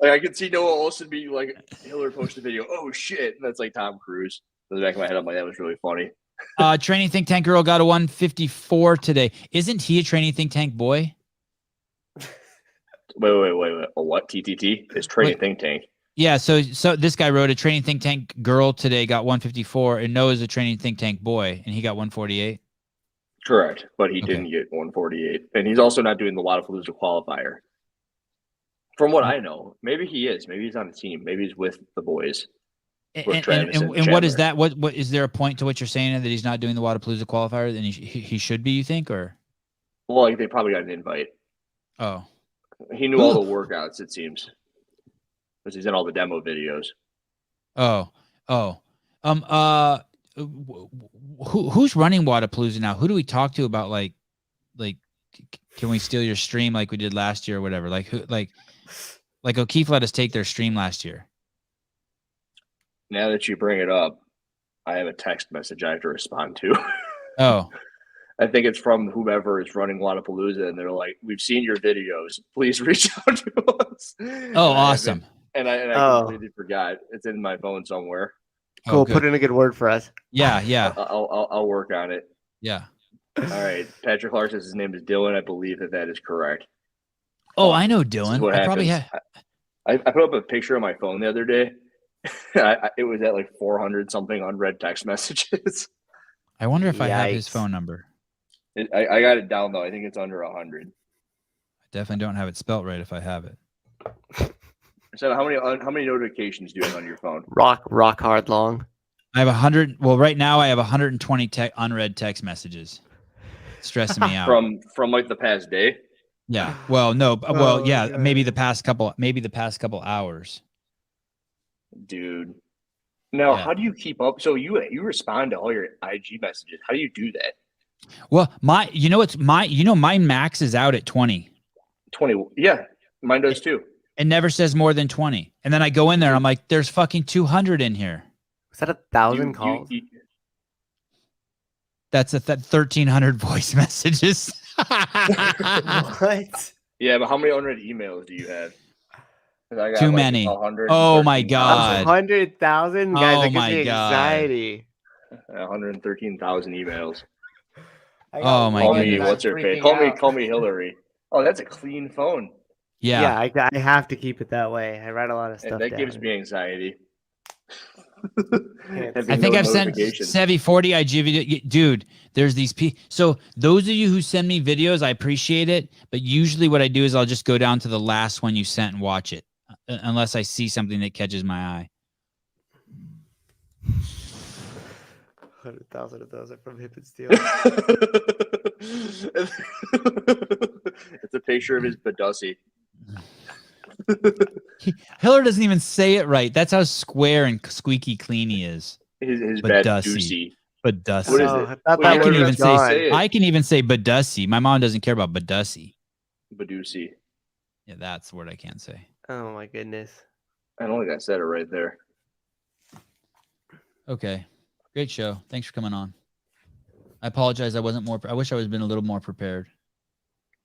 I could see Noah Olsen be like, Hiller posted a video, oh shit. And that's like Tom Cruise. In the back of my head, I'm like, that was really funny. Training Think Tank girl got a 154 today. Isn't he a Training Think Tank boy? Wait. A what? TTT? It's Training Think Tank. Yeah, so this guy wrote a Training Think Tank girl today got 154, and Noah's a Training Think Tank boy, and he got 148. Correct, but he didn't get 148, and he's also not doing the Wodapalooza qualifier. From what I know, maybe he is. Maybe he's on the team. Maybe he's with the boys. And what is that? What is there a point to what you're saying that he's not doing the Wodapalooza qualifier? Then he should be, you think, or? Well, like they probably got an invite. Oh, he knew all the workouts. It seems because he's in all the demo videos. Who's running Wodapalooza now? Who do we talk to about like, can we steal your stream like we did last year or whatever? Like who, like O'Keefe let us take their stream last year. Now that you bring it up, I have a text message I have to respond to. Oh, I think it's from whomever is running Wodapalooza, and they're like, "We've seen your videos. Please reach out to us." Oh, awesome! And I completely forgot. It's in my phone somewhere. Cool. Put in a good word for us. Yeah. I'll work on it. Yeah. All right. Patrick Clark says his name is Dylan. I believe that is correct. Oh, I know Dylan. I probably have. I put up a picture on my phone the other day. It was at like 400 something unread text messages. I wonder if I have his phone number. I got it down though. I think it's under 100. I definitely don't have it spelt right if I have it. So how many notifications do you have on your phone? Rock hard long. I have 100. Well, right now I have 120 unread text messages. Stressing me out. From like the past day. Yeah. Well, no. Well, yeah. Maybe the past couple hours. Dude. Now, how do you keep up? So you respond to all your IG messages. How do you do that? Well, mine max is out at 20. 20. Yeah. Mine does too. It never says more than 20. And then I go in there, I'm like, there's fucking 200 in here. Is that 1,000 calls? That's 1,300 voice messages. What? Yeah, but how many unread emails do you have? I got too many. Oh my god. 100,000? Guys, that gives me anxiety. 113,000 emails. Oh my god. What's her face? Call me Hillary. Oh, that's a clean phone. Yeah. Yeah, I have to keep it that way. I write a lot of stuff. That gives me anxiety. I think I've sent Sevi 40 IG video. Dude, there's these so those of you who send me videos, I appreciate it. But usually what I do is I'll just go down to the last one you sent and watch it. Unless I see something that catches my eye. 100,000 of those are from Hip and Steel. It's a picture of his Badussi. Hiller doesn't even say it right. That's how square and squeaky clean he is. His Badussi. Badussi. What is it? I can even say Badussi. My mom doesn't care about Badussi. Badussi. Yeah, that's the word I can't say. Oh my goodness. I don't think I said it right there. Okay. Great show. Thanks for coming on. I apologize. I wish I was been a little more prepared.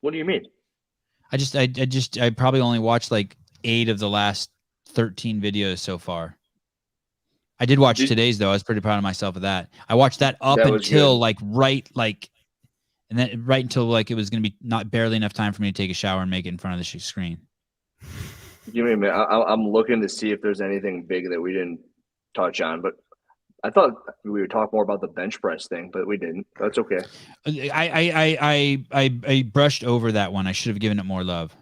What do you mean? I probably only watched like 8 of the last 13 videos so far. I did watch today's though. I was pretty proud of myself of that. I watched that up until and then right until like it was going to be not barely enough time for me to take a shower and make it in front of the screen. Give me a minute. I'm looking to see if there's anything big that we didn't touch on, but I thought we would talk more about the bench press thing, but we didn't. That's okay. I brushed over that one. I should have given it more love.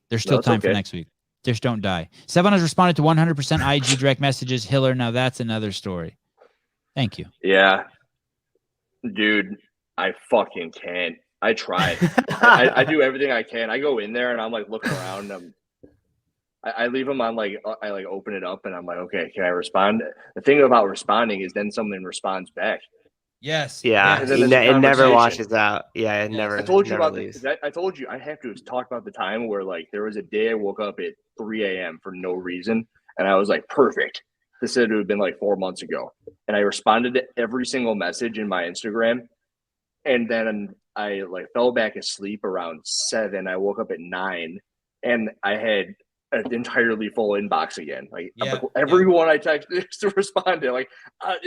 There's still time for next week. Just don't die. Sevan has responded to 100% IG direct messages. Hiller, now that's another story. Thank you. Yeah. Dude, I fucking can't. I try. I do everything I can. I go in there and I'm like looking around. I leave them on like I like open it up and I'm like, okay, can I respond? The thing about responding is then someone responds back. Yes. Yeah, And then it never washes out. Yeah, it never. I told you never about leaves. I told you I have to talk about the time where like there was a day I woke up at 3 a.m. for no reason, and I was like, perfect. This had to have been like 4 months ago, and I responded to every single message in my Instagram, and then I like fell back asleep around 7. I woke up at 9, and I had an entirely full inbox again. Like everyone I texted to respond to, like I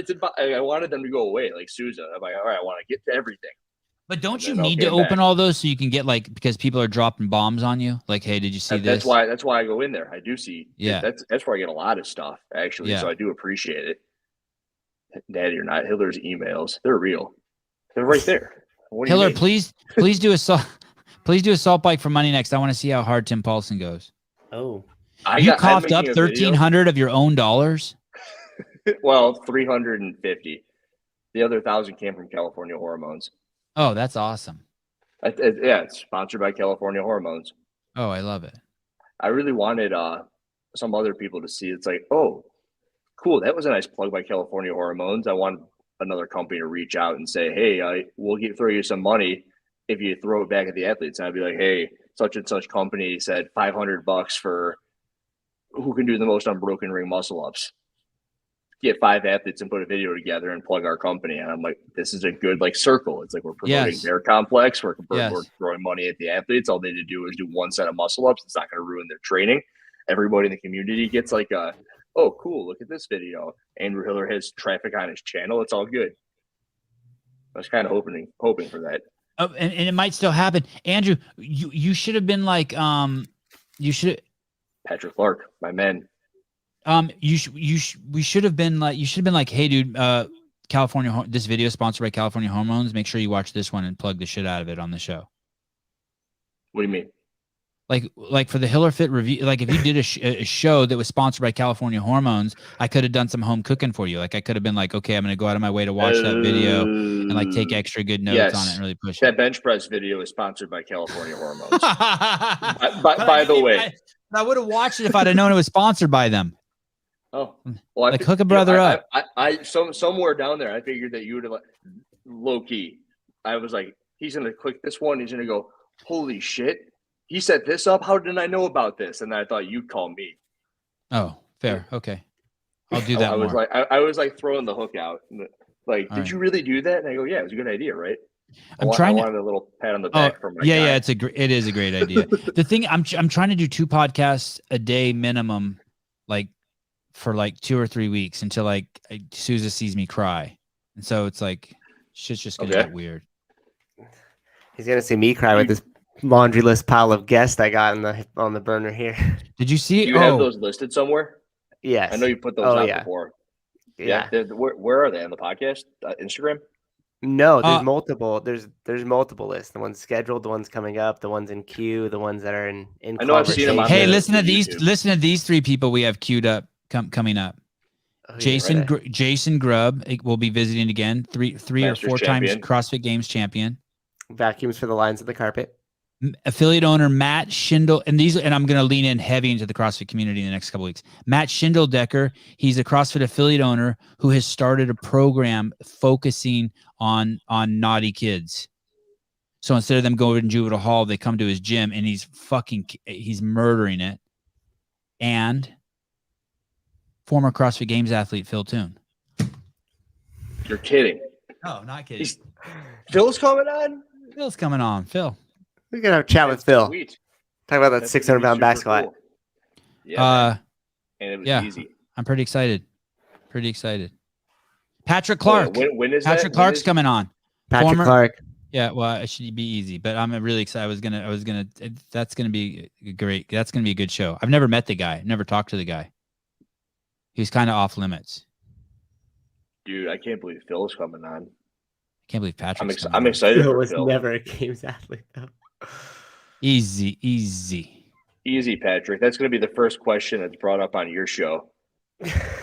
wanted them to go away. Like Susan, I'm like, all right, I want to get to everything. But don't you need to open all those so you can get like, because people are dropping bombs on you? Like, hey, did you see this? That's why I go in there. I do see. Yeah. That's where I get a lot of stuff actually. Yeah. So I do appreciate it. Daddy or not, Hiller's emails, they're real. They're right there. Hiller, please do a salt bike for money next. I want to see how hard Tim Paulson goes. Oh, you coughed up 1,300 of your own dollars. Well, 350. The other 1,000 came from California Hormones. Oh, that's awesome. Yeah, it's sponsored by California Hormones. Oh, I love it. I really wanted some other people to see. It's like, oh, cool. That was a nice plug by California Hormones. I want another company to reach out and say, hey, we'll throw you some money if you throw it back at the athletes. And I'd be like, hey, such and such company said $500 for who can do the most unbroken ring muscle ups. Get 5 athletes and put a video together and plug our company. And I'm like, this is a good like circle. It's like we're promoting their complex. We're throwing money at the athletes. All they need to do is do one set of muscle ups. It's not going to ruin their training. Everybody in the community gets like oh, cool, look at this video. Andrew Hiller has traffic on his channel. It's all good. I was kind of hoping for that. Oh, and it might still happen. Andrew, you should have been like, Patrick Clark, my man. We should have been like, hey, dude, California, this video is sponsored by California Hormones. Make sure you watch this one and plug the shit out of it on the show. What do you mean? Like for the HillerFit review, like if you did a show that was sponsored by California Hormones, I could have done some home cooking for you. Like I could have been like, okay, I'm going to go out of my way to watch that video and like take extra good notes on it and really push it. That bench press video is sponsored by California Hormones. by the way, I would have watched it if I'd have known it was sponsored by them. Oh, well, like hook a brother up. Somewhere down there, I figured that you would have low key. I was like, he's going to click this one. He's going to go, holy shit. He set this up. How didn't I know about this? And I thought you'd call me. Oh, fair. Okay. I'll do that. I was like throwing the hook out. Like, did you really do that? And I go, yeah, it was a good idea, right? I wanted a little pat on the back from my guy. Yeah, it is a great idea. The thing I'm trying to do 2 podcasts a day minimum, like for like 2 or 3 weeks until like Sousa sees me cry. And so it's like shit's just gonna get weird. He's gonna see me cry with this laundry list pile of guests I got on the burner here. Did you see? Do you have those listed somewhere? Yes. I know you put those out before. Yeah. Where are they on the podcast? Instagram? No, there's multiple. There's multiple lists. The ones scheduled, the ones coming up, the ones in queue, the ones that are in. I know I've seen them. Hey, listen to these. Listen to these 3 people we have queued up coming up. Oh, Jason Grubb will be visiting again. Three Masters or 4 champion. times CrossFit Games champion. Vacuums for the lines of the carpet. Affiliate owner Matt Schindel, and I'm going to lean in heavy into the CrossFit community in the next couple of weeks. Matt Schindeldecker, he's a CrossFit affiliate owner who has started a program focusing on naughty kids. So instead of them going to juvenile hall, they come to his gym and he's murdering it. And former CrossFit Games athlete Phil Toon. You're kidding. No, not kidding. Phil's coming on? Phil's coming on. Phil. We're going to have a chat with Phil. Sweet. Talk about that 600-pound back squat. Cool. Yeah. And it was easy. I'm pretty excited. Patrick Clark. When is Patrick Clark's coming on. Patrick Clark. Yeah, well, it should be easy, but I'm really excited. That's gonna be great. That's gonna be a good show. I've never met the guy, never talked to the guy. He's kind of off limits. Dude, I can't believe Phil's coming on. I can't believe Patrick's I'm excited. Phil was never a Games athlete though. Easy, Patrick. That's gonna be the first question that's brought up on your show.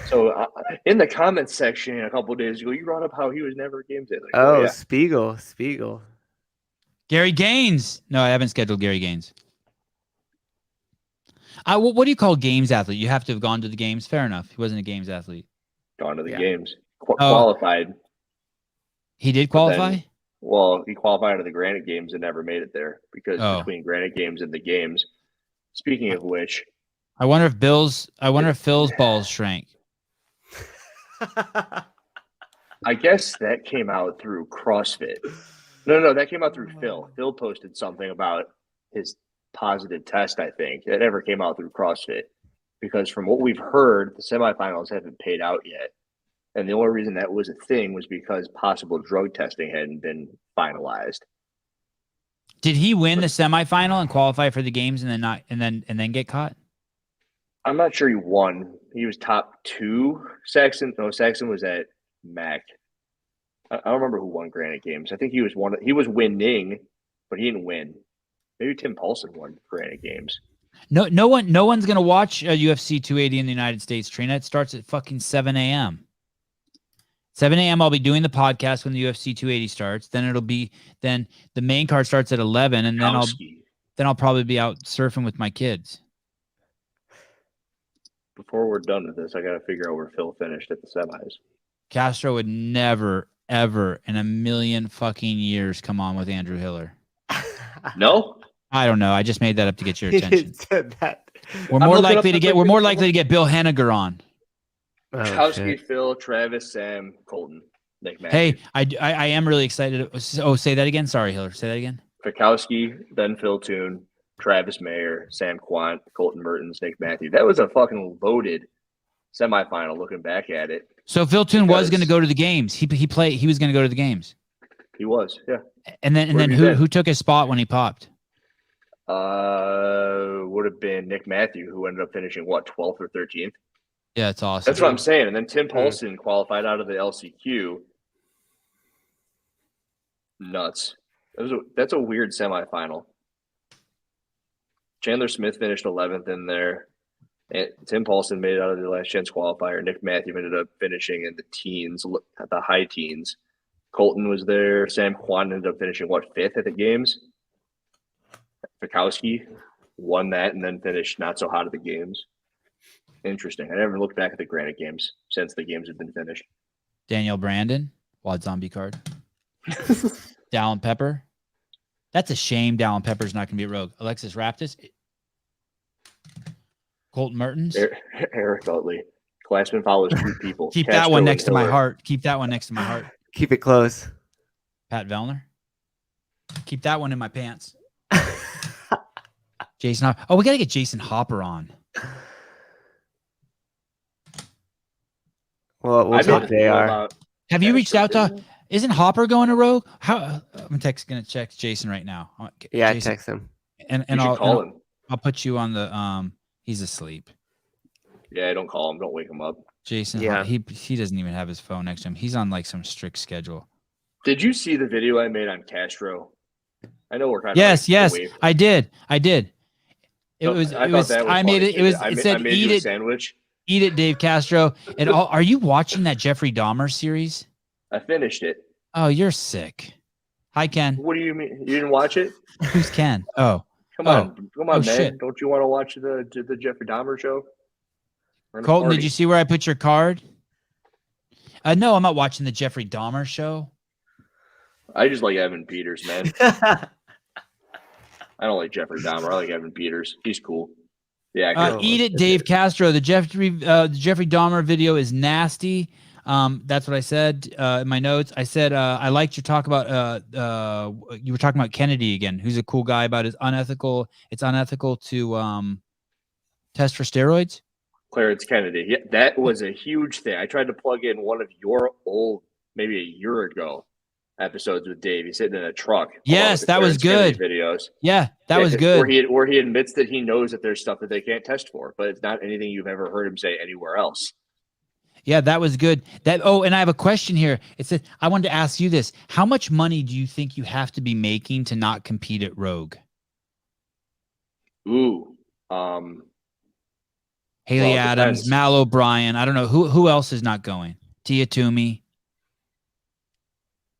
So in the comments section a couple of days ago, you brought up how he was never a Games athlete. Oh, yeah. Spiegel. Gary Gaines. No, I haven't scheduled Gary Gaines. What do you call games athlete? You have to have gone to the games. Fair enough. He wasn't a games athlete. Gone to the games. Oh. Qualified. He did qualify? Then, well, he qualified to the Granite Games and never made it there because between Granite Games and the games. Speaking of which, I wonder if Phil's balls shrank. I guess that came out through CrossFit. No, that came out through Phil. Phil posted something about his positive test, I think. It never came out through CrossFit because from what we've heard, the semifinals haven't paid out yet. And the only reason that was a thing was because possible drug testing hadn't been finalized. Did he win the semifinal and qualify for the games and then get caught? I'm not sure he won. He was top 2. Saxon was at MAC. I don't remember who won Granite Games. I think he was he was winning, but he didn't win. Maybe Tim Paulson won Granite Games. No one's gonna watch UFC 280 in the United States. Trina, it starts at fucking 7 a.m. 7 a.m. I'll be doing the podcast when the UFC 280 starts. Then the main card starts at 11, and then I'll probably be out surfing with my kids. Before we're done with this, I got to figure out where Phil finished at the semis. Castro would never, ever in a million fucking years come on with Andrew Hiller. No? I don't know. I just made that up to get your attention. Said that. We're more likely to get Bill Henniger on. Fikowski, Phil, Travis, Sam, Colton, Nick Matthew. Hey, I am really excited. Oh, say that again. Sorry, Hiller. Say that again. Fikowski, then Phil Toon, Travis Mayer, Sam Quant, Colton Mertens, Nick Matthew. That was a fucking loaded semifinal looking back at it. So Phil Toon was going to go to the games. He was going to go to the games. He was, yeah. And then who took his spot when he popped? Would have been Nick Matthew, who ended up finishing 12th or 13th. Yeah, it's awesome. That's what I'm saying. And then Tim Paulson qualified out of the LCQ. Nuts. That's a weird semifinal. Chandler Smith finished 11th in there. And Tim Paulson made it out of the last chance qualifier. Nick Matthew ended up finishing in the teens, at the high teens. Colton was there. Sam Quan ended up finishing 5th at the games. Fikowski won that and then finished not so hot at the games. Interesting. I never looked back at the Granite Games since the games had been finished. Daniel Brandon, Wad Zombie card. Dallin Pepper. That's a shame Dallin Pepper's not going to be a rogue. Alexis Raptis. Colton Mertens. Eric Utley. Classman follows 2 people. Keep that one next to my heart. Keep that one next to my heart. Keep it close. Pat Vellner. Keep that one in my pants. Jason. Oh, we got to get Jason Hopper on. Well, we'll talk JR. Have you reached out to? Isn't Hopper going to Rogue? How? I'm gonna check Jason right now. Yeah, Jason, I text him. And I'll call him. I'll put you on the. He's asleep. Yeah, don't call him. Don't wake him up. Jason. Yeah. He doesn't even have his phone next to him. He's on like some strict schedule. Did you see the video I made on Castro? I know we're kind of. Yes. I did. I made it. It said eat it. Sandwich. Eat it, Dave Castro. And are you watching that Jeffrey Dahmer series? I finished it. Oh, you're sick. Hi, Ken. What do you mean? You didn't watch it? Who's Ken? Oh, come on, man! Shit. Don't you want to watch the Jeffrey Dahmer show? Colton, did you see where I put your card? No, I'm not watching the Jeffrey Dahmer show. I just like Evan Peters, man. I don't like Jeffrey Dahmer. I like Evan Peters. He's cool. Yeah. Eat it, Dave Castro. The Jeffrey Dahmer video is nasty. That's what I said in my notes. I said I liked your talk about you were talking about Kennedy again, who's a cool guy about his unethical. It's unethical to test for steroids. Clarence Kennedy. Yeah, that was a huge thing. I tried to plug in one of your old, maybe a year ago, episodes with Dave. He's sitting in a truck. Yes, that was good. Videos. Yeah, that was good. Where he admits that he knows that there's stuff that they can't test for, but it's not anything you've ever heard him say anywhere else. Yeah, that was good. And I have a question here. It said I wanted to ask you this: how much money do you think you have to be making to not compete at Rogue? Ooh, Haley Adams, depends. Mal O'Brien. I don't know who else is not going. Tia Toomey.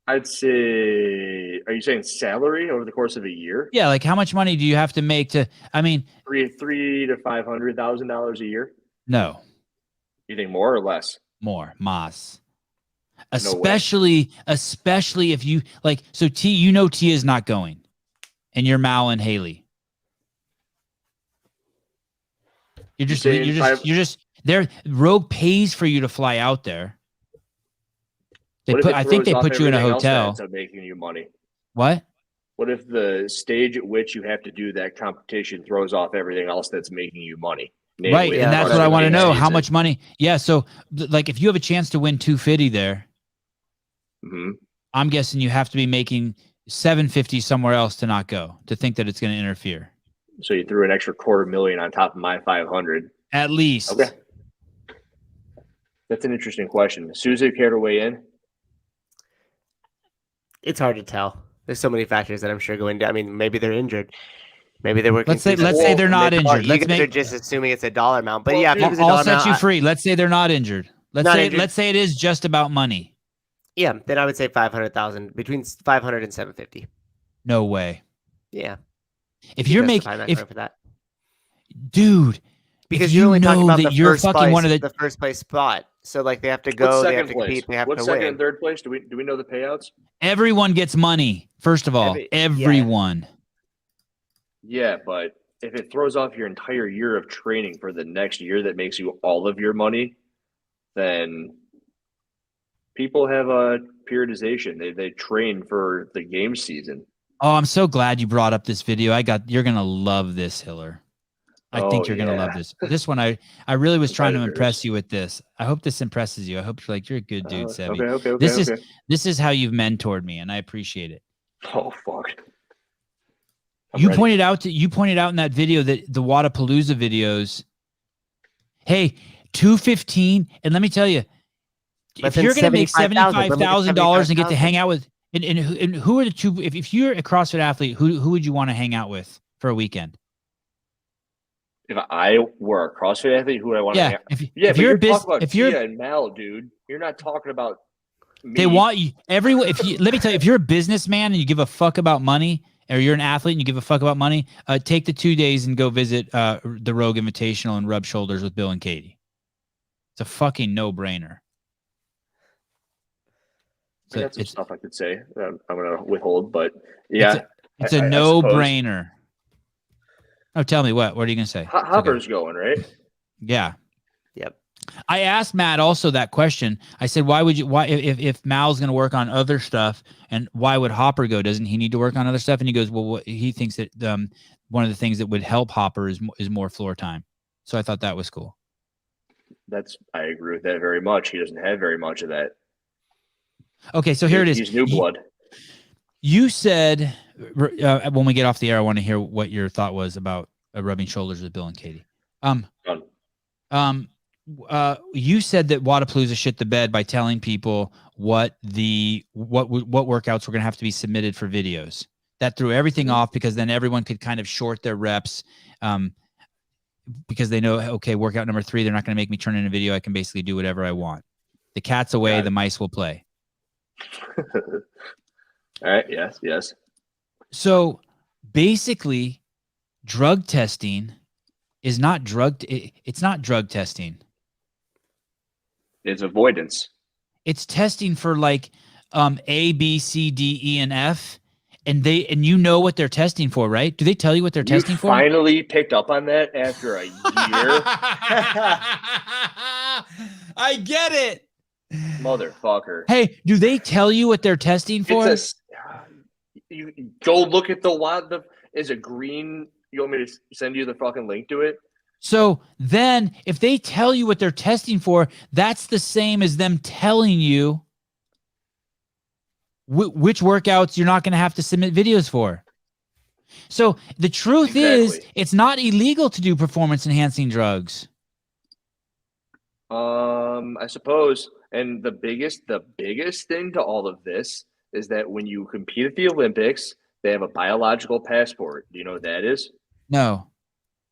I'd say Are you saying salary over the course of a year? Yeah, like how much money do you have to make to? I mean, $300,000 to $500,000 a year. No. You think more or less? More, mas. No Especially if you like. So T, you know Tia is not going, and you're Mal and Haley. You're just there. Rogue pays for you to fly out there. I think they put you in a hotel. Ends up making you money. What? What if the stage at which you have to do that competition throws off everything else that's making you money? Right, and that's what I want to know. How much money? Yeah, so like if you have a chance to win $250 there, I'm guessing you have to be making $750 somewhere else to not go, to think that it's going to interfere. So you threw an extra $250,000 on top of my 500. At least. Okay. That's an interesting question. Susie, care to weigh in? It's hard to tell. There's so many factors that I'm sure go into. I mean, maybe they're injured. Maybe they're working. Let's say they're not injured. They're just assuming it's a dollar amount. But yeah, if it was a I'll dollar set amount, you free. Let's say they're not injured. Let's say it is just about money. Yeah, then I would say 500,000, between 500 and 750. No way. Yeah. If you're making for that, dude, because you're only talking about you're fucking one of the first place spot. So like they have to go, they have to compete, they have to win. What's second and third place? Do we know the payouts? Everyone gets money. First of all, everyone. Yeah, but if it throws off your entire year of training for the next year, that makes you all of your money, then people have a periodization. They train for the game season. Oh, I'm so glad you brought up this video. You're gonna love this, Hiller. I think you're gonna love this. This one, I really was trying to impress you with this. I hope this impresses you. I hope you're a good dude, Sevi. Okay. This is how you've mentored me, and I appreciate it. Oh fuck. You pointed out in that video that the Wadapalooza videos. Hey, $215, and let me tell you, if you're going to make $75,000 and get to hang out with, and who are the two? If you're a CrossFit athlete, who would you want to hang out with for a weekend? If I were a CrossFit athlete, who would I want to hang out? If you're a business, if you're and Mal, dude, you're not talking about me. They want you everyone. Let me tell you, if you're a businessman and you give a fuck about money, or you're an athlete and you give a fuck about money, take the 2 days and go visit the Rogue Invitational and rub shoulders with Bill and Katie. It's a fucking no-brainer. So that's some stuff I could say. I'm going to withhold, but yeah. It's a no-brainer. Oh, tell me what? What are you going to say? Hopper's going, right? Yeah. Yep. I asked Matt also that question. I said, why if Mal's going to work on other stuff, and why would Hopper go? Doesn't he need to work on other stuff? And he goes, well, he thinks that one of the things that would help Hopper is more floor time. So I thought that was cool. I agree with that very much. He doesn't have very much of that. Okay, so here it is. He's new blood. You said when we get off the air, I want to hear what your thought was about rubbing shoulders with Bill and Katie. You said that Wadapalooza shit the bed by telling people what workouts were going to have to be submitted for videos. That threw everything off, because then everyone could kind of short their reps, because they know, okay, workout number 3, they're not going to make me turn in a video. I can basically do whatever I want. The cat's away, the mice will play. All right. Yes. So basically, drug testing is not it's not drug testing. It's avoidance. It's testing for like A, B, C, D, E, and F. And you know what they're testing for, right? Do they tell you what they're testing for? Finally picked up on that after a year. I get it. Motherfucker. Hey, do they tell you what they're testing for? You go look at is it green? You want me to send you the fucking link to it? So then if they tell you what they're testing for, that's the same as them telling you which workouts you're not going to have to submit videos for. So the truth is, it's not illegal to do performance enhancing drugs. I suppose. And the biggest thing to all of this is that when you compete at the Olympics, they have a biological passport. Do you know what that is? No.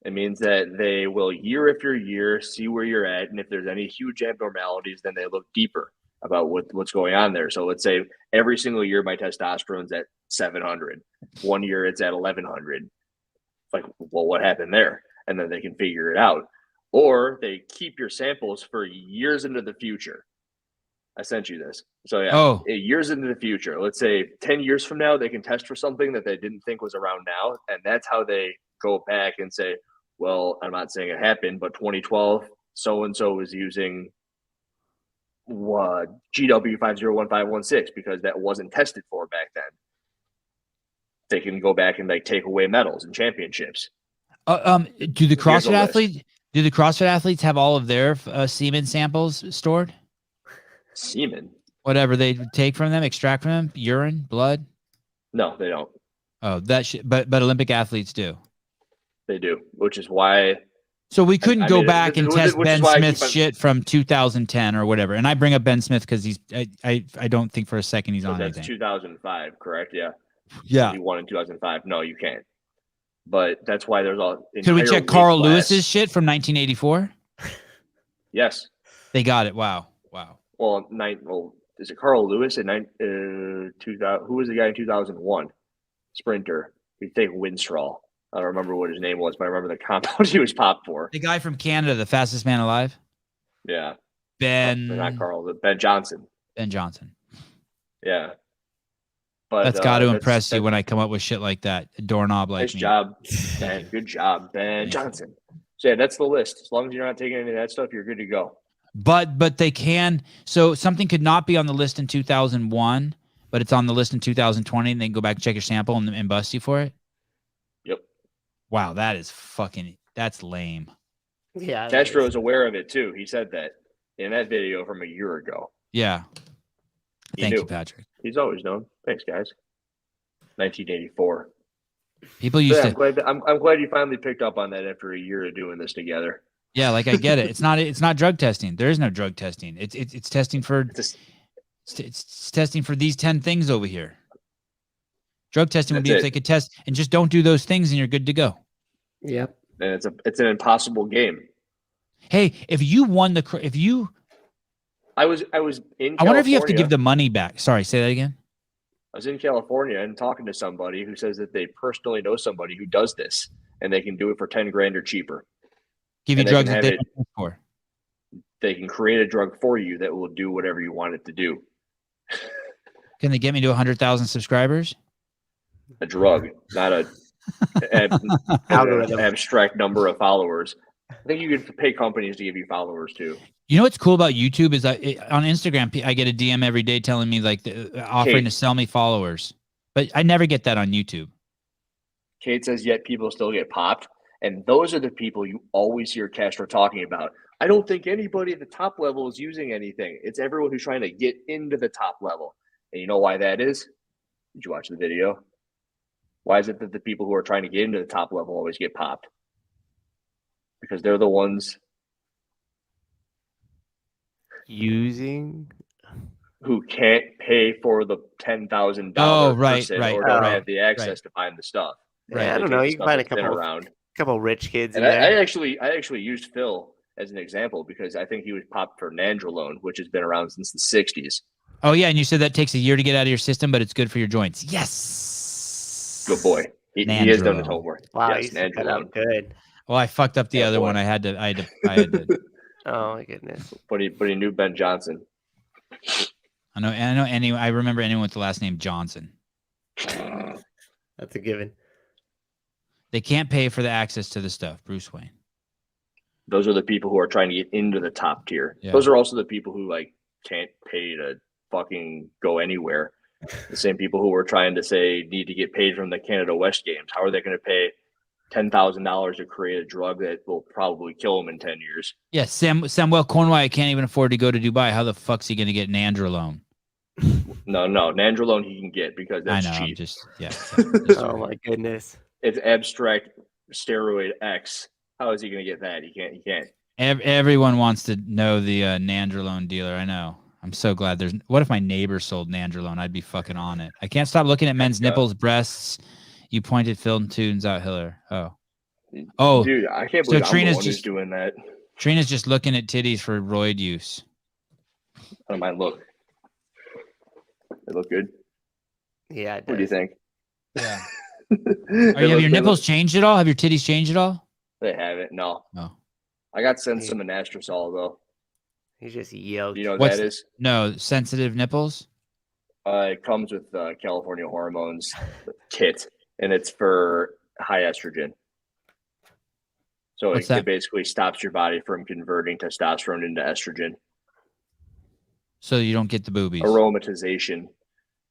It means that they will year after year see where you're at, and if there's any huge abnormalities, then they look deeper. about what's going on there. So let's say every single year my testosterone's at 700. 1 year it's at 1100. It's like, well, what happened there? And then they can figure it out. Or they keep your samples for years into the future. I sent you this. So yeah, years into the future. Let's say 10 years from now, they can test for something that they didn't think was around now. And that's how they go back and say, well, I'm not saying it happened, but 2012, so-and-so was using GW501516 because that wasn't tested for back then. They can go back and like take away medals and championships. Do the CrossFit athletes have all of their semen samples stored? Semen? Whatever they take from them, extract from them, urine, blood? No, they don't. Oh, that shit. But Olympic athletes do. They do, which is why. So we couldn't go back and test Ben Smith's shit from 2010 or whatever. And I bring up Ben Smith because he's. I don't think for a second he's on anything. That's 2005, correct? Yeah. Yeah. He won in 2005. No, you can't. But that's why there's all. Could we check Carl Lewis's shit from 1984? Yes. They got it. Wow. Well, is it Carl Lewis in 2000? Who was the guy in 2001? Sprinter. He'd take Winstrol. I don't remember what his name was, but I remember the compound he was popped for. The guy from Canada, the fastest man alive. Yeah. Not Carl, but Ben Johnson. Ben Johnson. Yeah. But that's got to impress you when I come up with shit like that. A doorknob like nice me. Job, Ben. Good job, Ben Johnson. So yeah, that's the list. As long as you're not taking any of that stuff, you're good to go. But they can. So something could not be on the list in 2001, but it's on the list in 2020, and they can go back and check your sample and bust you for it. Yep. Wow, that's lame. Yeah. Castro is aware of it too. He said that in that video from a year ago. Yeah. Thank you, Patrick. He's always known. Thanks, guys. 1984. People used to. I'm glad you finally picked up on that after a year of doing this together. Yeah, like I get it. It's not drug testing. There is no drug testing. It's testing for it's testing for these 10 things over here. Drug testing would be if they could test and just don't do those things and you're good to go. Yep. And it's an impossible game. Hey, if you won I was in California. I wonder if you have to give the money back. Sorry, say that again. I was in California and talking to somebody who says that they personally know somebody who does this and they can do it for 10 grand or cheaper. Give you drugs that they don't pay for. They can create a drug for you that will do whatever you want it to do. Can they get me to 100,000 subscribers? A drug, not a abstract number of followers. I think you could pay companies to give you followers too. You know what's cool about YouTube is on Instagram, I get a DM every day telling me like offering to sell me followers, but I never get that on YouTube. Kate says, yet people still get popped. And those are the people you always hear Castro talking about. I don't think anybody at the top level is using anything. It's everyone who's trying to get into the top level. And you know why that is? Did you watch the video? Why is it that the people who are trying to get into the top level always get popped? Because they're the ones using who can't pay for the $10,000 or don't have the access to find the stuff. Right. I don't know. You can find a couple rich kids. And I actually used Phil as an example because I think he was popped for nandrolone, which has been around since the 60s. Oh yeah, and you said that takes a year to get out of your system, but it's good for your joints. Yes. Good boy. He has done his homework. Wow, yes, nandrolone. Good. Well, I fucked up the other one. I had to. Oh my goodness. But he knew Ben Johnson. I know. I remember anyone with the last name Johnson. That's a given. They can't pay for the access to the stuff. Bruce Wayne. Those are the people who are trying to get into the top tier. Yeah. Those are also the people who can't pay to fucking go anywhere. The same people who were trying to say need to get paid from the Canada West Games. How are they going to pay $10,000 to create a drug that will probably kill them in 10 years? Yeah, Samuel Cornwall can't even afford to go to Dubai. How the fuck's he going to get nandrolone? No, nandrolone he can get because that's cheap. Oh my goodness. It's abstract steroid X. How is he going to get that? He can't. Everyone wants to know the nandrolone dealer. I know. I'm so glad there's. What if my neighbor sold nandrolone? I'd be fucking on it. I can't stop looking at men's nipples, breasts. You pointed Phil Tunes out, Hiller. Oh, dude, I can't believe I'm the one who's doing that. Trina's just looking at titties for roid use. I don't mind. Look, They look good. Yeah. What do you think? Yeah. Have your nipples changed at all? Have your titties changed at all? They haven't. No. No. I got sent some anastrozole though. He's just yoked. You know what that is? No, sensitive nipples. It comes with California Hormones kit, and it's for high estrogen. So it basically stops your body from converting testosterone into estrogen. So you don't get the boobies. Aromatization.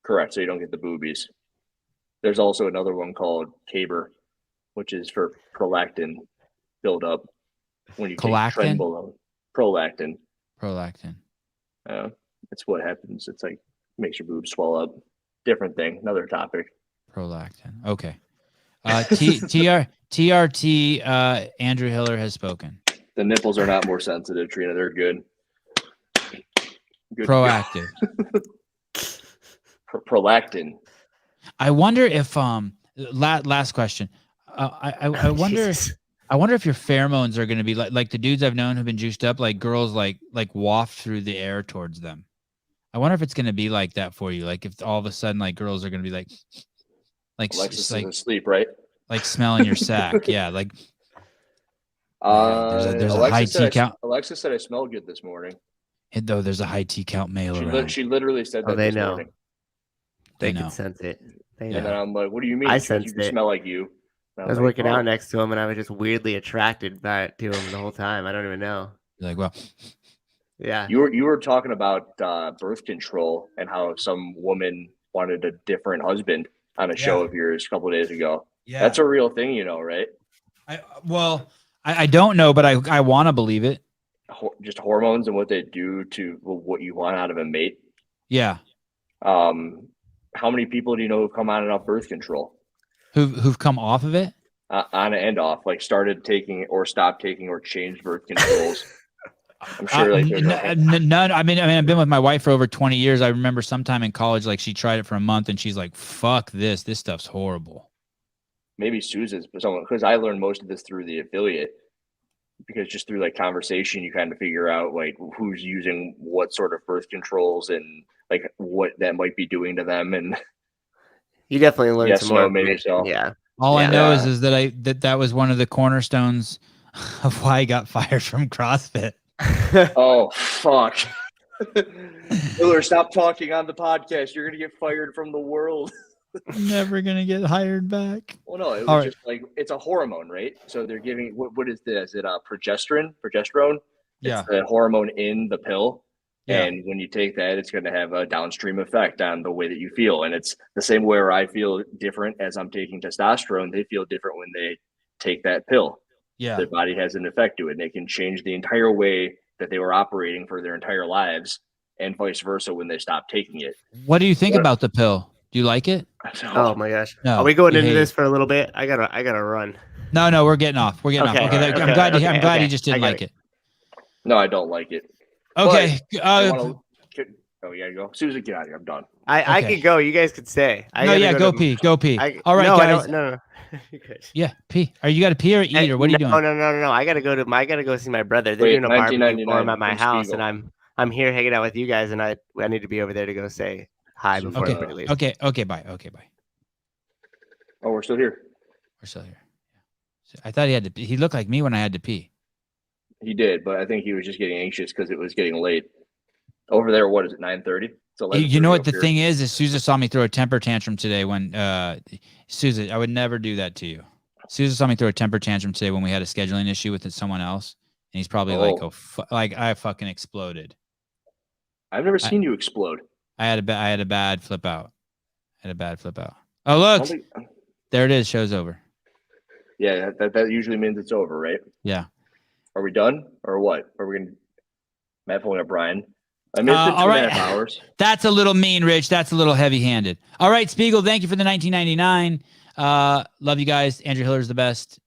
Correct. So you don't get the boobies. There's also another one called Caber, which is for prolactin buildup. When you take trenbolone. Prolactin. Prolactin. It's what happens. It's like makes your boobs swell up. Different thing. Another topic. Prolactin. Okay. TRT. Andrew Hiller has spoken. The nipples are not more sensitive, Trina. They're good. Proactive. Prolactin. I wonder if last question. I wonder. I wonder if your pheromones are going to be like the dudes I've known who've been juiced up, like girls like waft through the air towards them. I wonder if it's going to be like that for you. Like if all of a sudden like girls are going to be like Alexis is asleep, right? Like smelling your sack. Yeah. Like there's a high T count. Alexis said I smelled good this morning. Though there's a high T count male around. She literally said that this morning. They can sense it. And then I'm like, what do you mean? I sensed it. Smell like you. I was working out next to him, and I was just weirdly attracted to him the whole time. I don't even know. You're like, well, yeah. You were talking about birth control and how some woman wanted a different husband on a show of yours a couple of days ago. Yeah, that's a real thing, right? I don't know, but I want to believe it. Just hormones and what they do to what you want out of a mate. Yeah. How many people do you know who've come on and off birth control? Who've come off of it? On and off, like started taking or stopped taking or changed birth controls. I'm sure none. I mean, I've been with my wife for over 20 years. I remember sometime in college, like she tried it for a month and she's like, fuck this. This stuff's horrible. Maybe Susan's someone, because I learned most of this through the affiliate, because just through like conversation, you kind of figure out like who's using what sort of birth controls and like what that might be doing to them. And you definitely learned some more. Maybe so. Yeah. All I know is that that was one of the cornerstones of why I got fired from CrossFit. Oh, fuck. Hiller, stop talking on the podcast. You're going to get fired from the world. Never going to get hired back. Well, no, it was just like, it's a hormone, right? So they're giving, what is this? Is it progesterone? Yeah. It's the hormone in the pill. Yeah. And when you take that, it's going to have a downstream effect on the way that you feel. And it's the same way where I feel different as I'm taking testosterone. They feel different when they take that pill. Yeah. Their body has an effect to it. And they can change the entire way that they were operating for their entire lives and vice versa when they stop taking it. What do you think about the pill? Do you like it? Oh my gosh. No, are we going into this for a little bit? I gotta run. No, we're getting off. Okay, I'm glad you just didn't like it. No, I don't like it. Okay. Oh, yeah, go. Susan, get out of here. I'm done. I could go. You guys could stay. Go pee. All right, guys. No. Yeah, pee. Are you got to pee or eat or what are you doing? No. I gotta go see my brother. They're doing a barbecue for him at my house, and I'm here hanging out with you guys, and I need to be over there to go say hi before everybody leaves. Okay, bye. Oh, we're still here. We're still here. I thought he had to pee. He looked like me when I had to pee. He did, but I think he was just getting anxious because it was getting late. Over there, what is it, 9:30? You know what the thing is Sousa saw me throw a temper tantrum today when Sousa, I would never do that to you. Sousa saw me throw a temper tantrum today when we had a scheduling issue with someone else, and he's probably like I fucking exploded. I've never seen you explode. I had a bad flip out. Oh look, there it is. Show's over. Yeah, that usually means it's over, right? Yeah. Are we done or what? Are we gonna Matt pulling up Brian? I mean, it's been 2.5 hours. That's a little mean, Rich. That's a little heavy-handed. All right, Spiegel, thank you for the 1999. Love you guys. Andrew Hiller's the best.